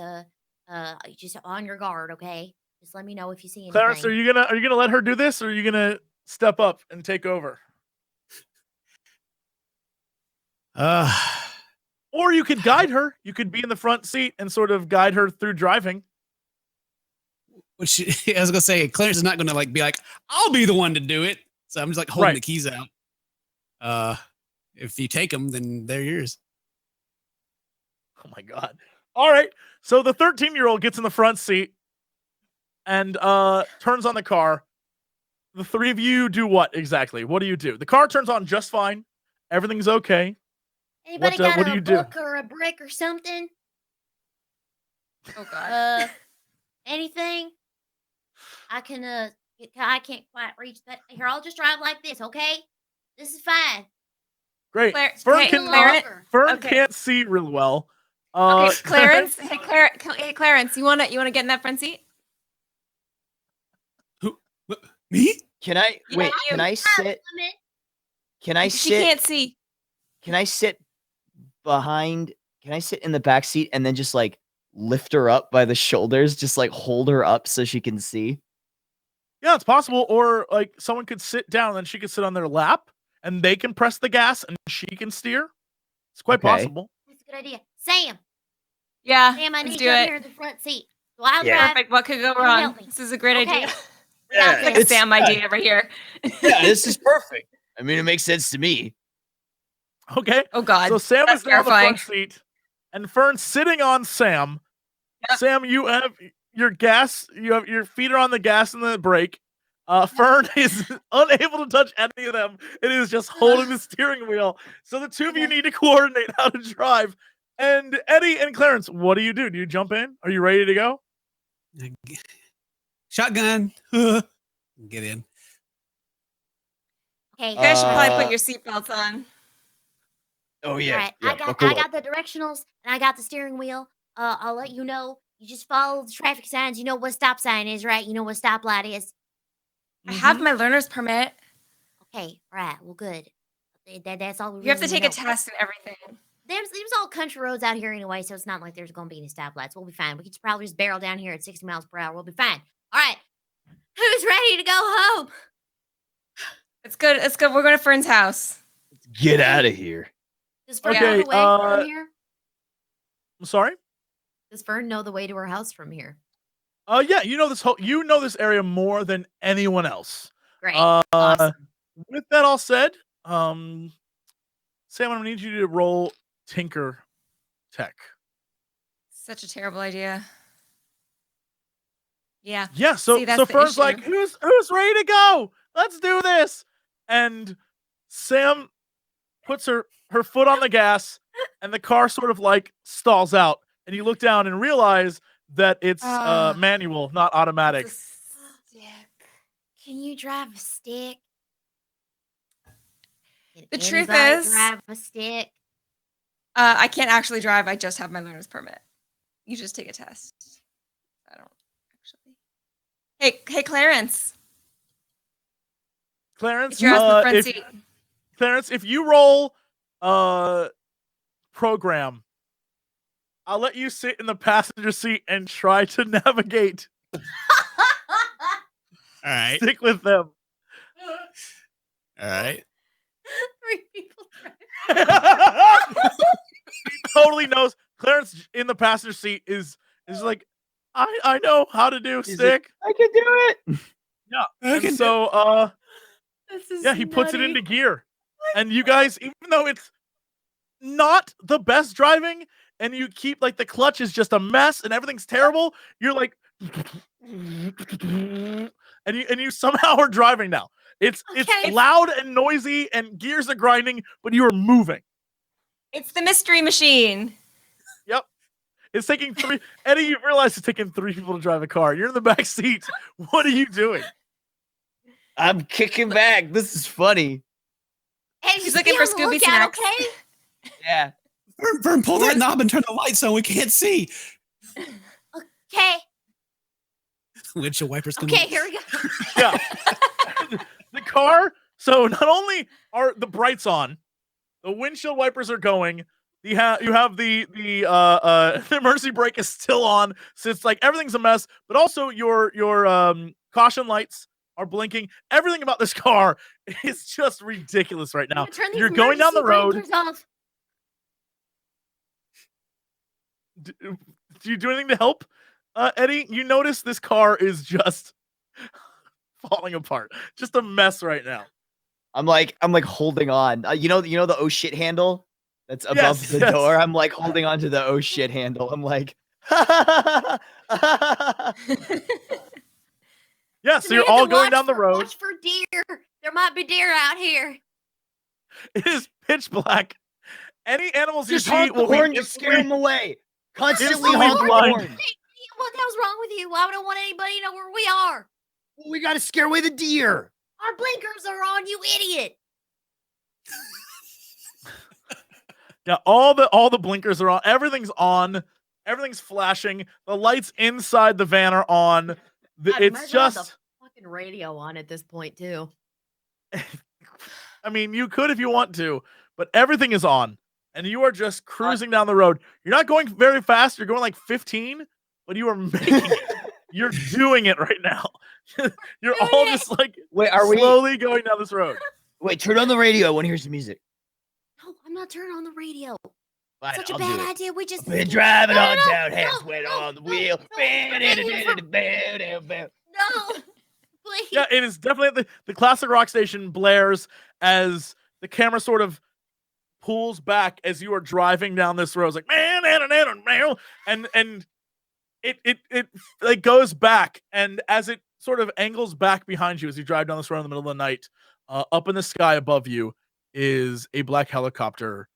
just on your guard, okay? Just let me know if you see anything. Clarence, are you gonna let her do this, or are you gonna step up and take over? Or you could guide her. You could be in the front seat and sort of guide her through driving. Which I was gonna say, Clarence is not gonna be like, I'll be the one to do it. So I'm just holding the keys out. If you take them, then they're yours. Oh my god! All right. So the 13-year-old gets in the front seat and turns on the car. The three of you do what exactly? What do you do? The car turns on just fine. Everything's okay. Anybody got what do a you do? book or a brick or something? Oh god. Anything? I can't quite reach that. Here, I'll just drive like this, okay? This is fine. Great. Fern can't see real well. Okay, Clarence. Hey, Clarence. You wanna get in that front seat? Me? Can I wait? Can I sit? Can I sit? She can't see. Can I sit behind? Can I sit in the back seat and then just lift her up by the shoulders, just hold her up so she can see? Yeah, it's possible. Or someone could sit down and she could sit on their lap and they can press the gas and she can steer. It's quite possible. That's a good idea. Sam. Yeah. Sam, I let's need do you up it. here in the front seat. So I'll drive. Perfect. What could go You wrong? help me. This is a great idea. Yeah, It's like a Sam idea over here. Yeah, this is perfect. I mean, it makes sense to me. Okay. Oh god. So Sam That's is down the terrifying. front seat and Fern's sitting on Sam. Yep. Sam, you have your gas, your feet are on the gas and the brake. Fern is unable to touch any of them. It is just holding the steering wheel. So the two of you need to coordinate how to drive. And Eddie and Clarence, what do? Do you jump in? Are you ready to go? Shotgun. Get in. Okay. You guys should probably put your seatbelts on. Oh yeah. All right. Yeah, I got the directionals and I got the steering wheel. I'll let you know. You just follow the traffic signs. You know what stop sign is, right? You know what stoplight is. I have my learner's permit. Okay. All right. Well, good. That's all we You have to really take know. a test and everything. There's all country roads out here anyway, so it's not like there's going to be any stoplights. We'll be fine. We could probably just barrel down here at 60 miles per hour. We'll be fine. All right. Who's ready to go home? It's good. It's good. We're going to Fern's house. Get out of here. Does Fern know the way from here? I'm sorry? Does Fern know the way to her house from here? Yeah, you know this area more than anyone else. Great. Awesome. With that all said, Sam, I'm gonna need you to roll Tinker Tech. Such a terrible idea. Yeah. Yeah, so Fern's like, who's ready to go? Let's do this. And Sam puts her foot on the gas and the car sort of stalls out. And you look down and realize that it's manual, not automatic. Stick. Can you drive a stick? The truth is, drive a stick. I can't actually drive. I just have my learner's permit. You just take a test. I don't actually. Hey, Clarence. Clarence, you're in the front seat. Clarence, if you roll program, I'll let you sit in the passenger seat and try to navigate. All right. Stick with them. All right. 3 people He totally knows. Clarence in the passenger seat is like, I know how to do stick. I can do it. Yeah. And so he puts it into gear. And you guys, even though it's not the best driving and you keep the clutch is just a mess and everything's terrible, you're like and you somehow are driving now. It's loud and noisy and gears are grinding, but you are moving. It's the mystery machine. Yep. It's taking 3. Eddie, you realize it's taking 3 people to drive a car. You're in the back seat. What are you doing? I'm kicking back. This is funny. Hey, she's looking for Scooby snacks. Okay? Yeah. Fern, pull that knob and turn the lights on. We can't see. Okay. Windshield wipers. Okay, here we go. Yeah. The car. So not only are the brights on, the windshield wipers are going. You have the emergency brake is still on, so it's like everything's a mess. But also your caution lights are blinking. Everything about this car is just ridiculous right now. You're going down the road. Do you do anything to help, Eddie? You notice this car is just falling apart, just a mess right now. I'm like holding on. You know the oh shit handle that's above the door. I'm like holding on to the oh shit handle. I'm like, yeah. So you're all going down the road. Watch for deer. There might be deer out here. It is pitch black. Any animals just you see honk the horn to scare them away. Constantly honk the horn. What the hell's wrong with you? Why would I want anybody to know where we are? Well, we got to scare away the deer. Our blinkers are on, you idiot. Yeah, all the blinkers are on. Everything's on. Everything's flashing. The lights inside the van are on. It's just the fucking radio on at this point too. I mean, you could if you want to, but everything is on, and you are just cruising down the road. You're not going very fast. You're going like 15, but you are making it. You're doing it right now. You're all just like slowly going down this road. Wait, turn on the radio. I want to hear some music. No, I'm not turning on the radio. Fine, Such a I'll bad do it. idea. We just been driving on down, hands no, went no, on the wheel. No, please. Yeah, it is definitely the classic rock station blares as the camera sort of pulls back as you are driving down this road. It's like and it like goes back, and as it sort of angles back behind you as you drive down this road in the middle of the night, up in the sky above you is a black helicopter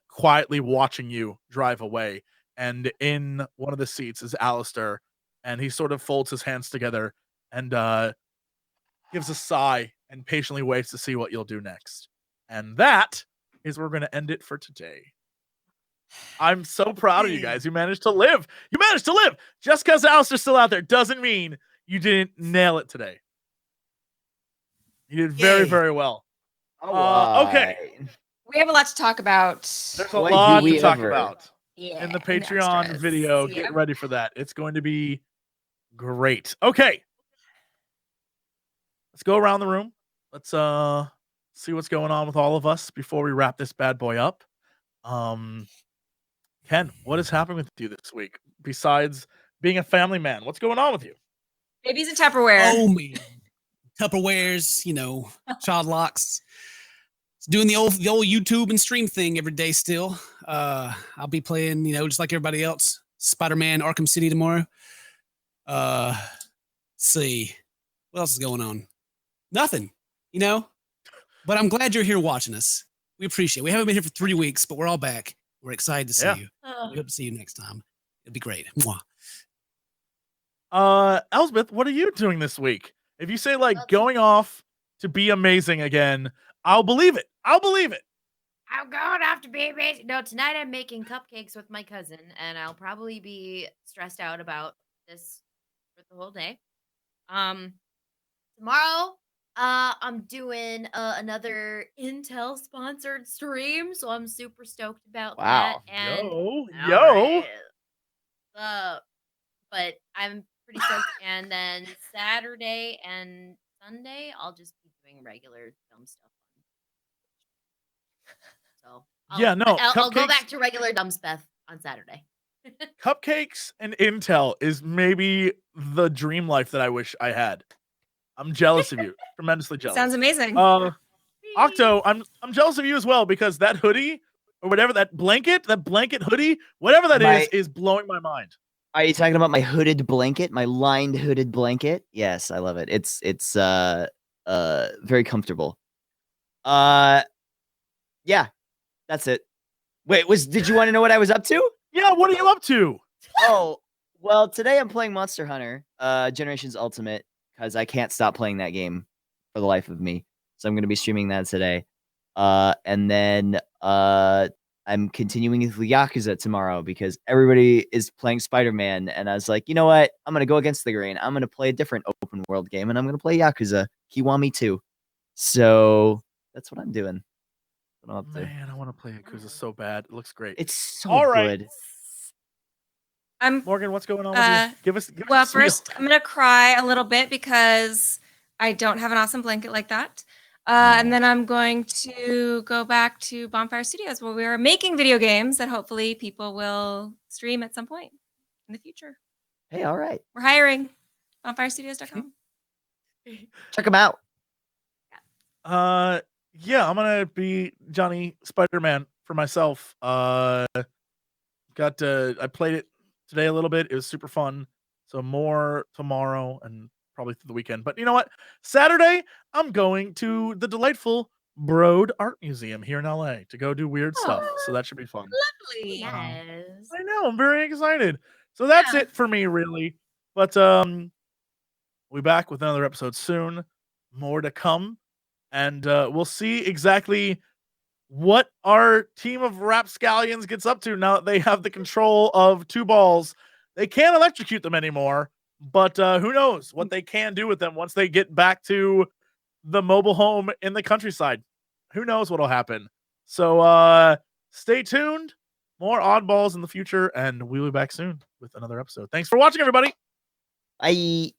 quietly watching you drive away, and in one of the seats is Alistair, and he sort of folds his hands together and gives a sigh and patiently waits to see what you'll do next. And that is where we're going to end it for today. I'm so proud of you guys. You managed to live. You managed to live. Just because Alistair's still out there doesn't mean you didn't nail it today. You did very, very well. Okay. We have a lot to talk about. There's a lot to talk ever? about. Yeah, In the Patreon extras. video. Yeah. Get ready for that. It's going to be great. Okay. Let's go around the room. Let's see what's going on with all of us before we wrap this bad boy up. Ken, what is happening with you this week besides being a family man? What's going on with you? Babies and Tupperware. Oh man, Tupperwares, child locks. Doing the old YouTube and stream thing every day still. I'll be playing, just like everybody else, Spider-Man Arkham City tomorrow. Let's see. What else is going on? Nothing, But I'm glad you're here watching us. We appreciate it. We haven't been here for 3 weeks, but we're all back. We're excited to see you. We hope to see you next time. It'll be great. Mwah. Elspeth, what are you doing this week? If you say going off to be amazing again, I'll believe it. I'll believe it. I'm going off to be amazing. No, tonight I'm making cupcakes with my cousin, and I'll probably be stressed out about this for the whole day. Tomorrow, I'm doing another Intel sponsored stream, so I'm super stoked about that. And Yo. but I'm pretty stoked. And then Saturday and Sunday, I'll just be doing regular dumb stuff. So I'll go back to regular dumb stuff on Saturday. Cupcakes and Intel is maybe the dream life that I wish I had. I'm jealous of you. Tremendously jealous. Sounds amazing. Octo, I'm jealous of you as well because that hoodie or whatever, that blanket hoodie, whatever that is blowing my mind. Are you talking about my hooded blanket, my lined hooded blanket? Yes, I love it. It's very comfortable. Yeah, that's it. Wait, did you want to know what I was up to? Yeah, what are you up to? Oh, well, today I'm playing Monster Hunter, Generations Ultimate, because I can't stop playing that game for the life of me. So I'm going to be streaming that today. And then I'm continuing with Yakuza tomorrow because everybody is playing Spider-Man. And I was like, you know what? I'm going to go against the grain. I'm going to play a different open world game, and I'm going to play Yakuza Kiwami 2. So that's what I'm doing. What I'm up to. Man, I want to play Yakuza so bad. It looks great. It's so All right. good. Morgan, what's going on with you? Give us well, a spiel. first, I'm going to cry a little bit because I don't have an awesome blanket like that. And then I'm going to go back to Bonfire Studios where we are making video games that hopefully people will stream at some point in the future. Hey, all right. We're hiring. bonfirestudios.com. Check them out. Yeah, I'm gonna be Johnny Spider-Man for myself. I played it today a little bit. It was super fun. So more tomorrow and probably through the weekend. But you know what? Saturday, I'm going to the delightful Broad Art Museum here in LA to go do weird stuff. So that should be fun. Lovely. Yes. I know, I'm very excited. So that's it for me, really. But we'll be back with another episode soon. More to come. And we'll see exactly what our team of rapscallions gets up to now that they have the control of two balls. They can't electrocute them anymore, but who knows what they can do with them once they get back to the mobile home in the countryside. Who knows what'll happen. So stay tuned. More Oddballs in the future, and we'll be back soon with another episode. Thanks for watching, everybody. Bye.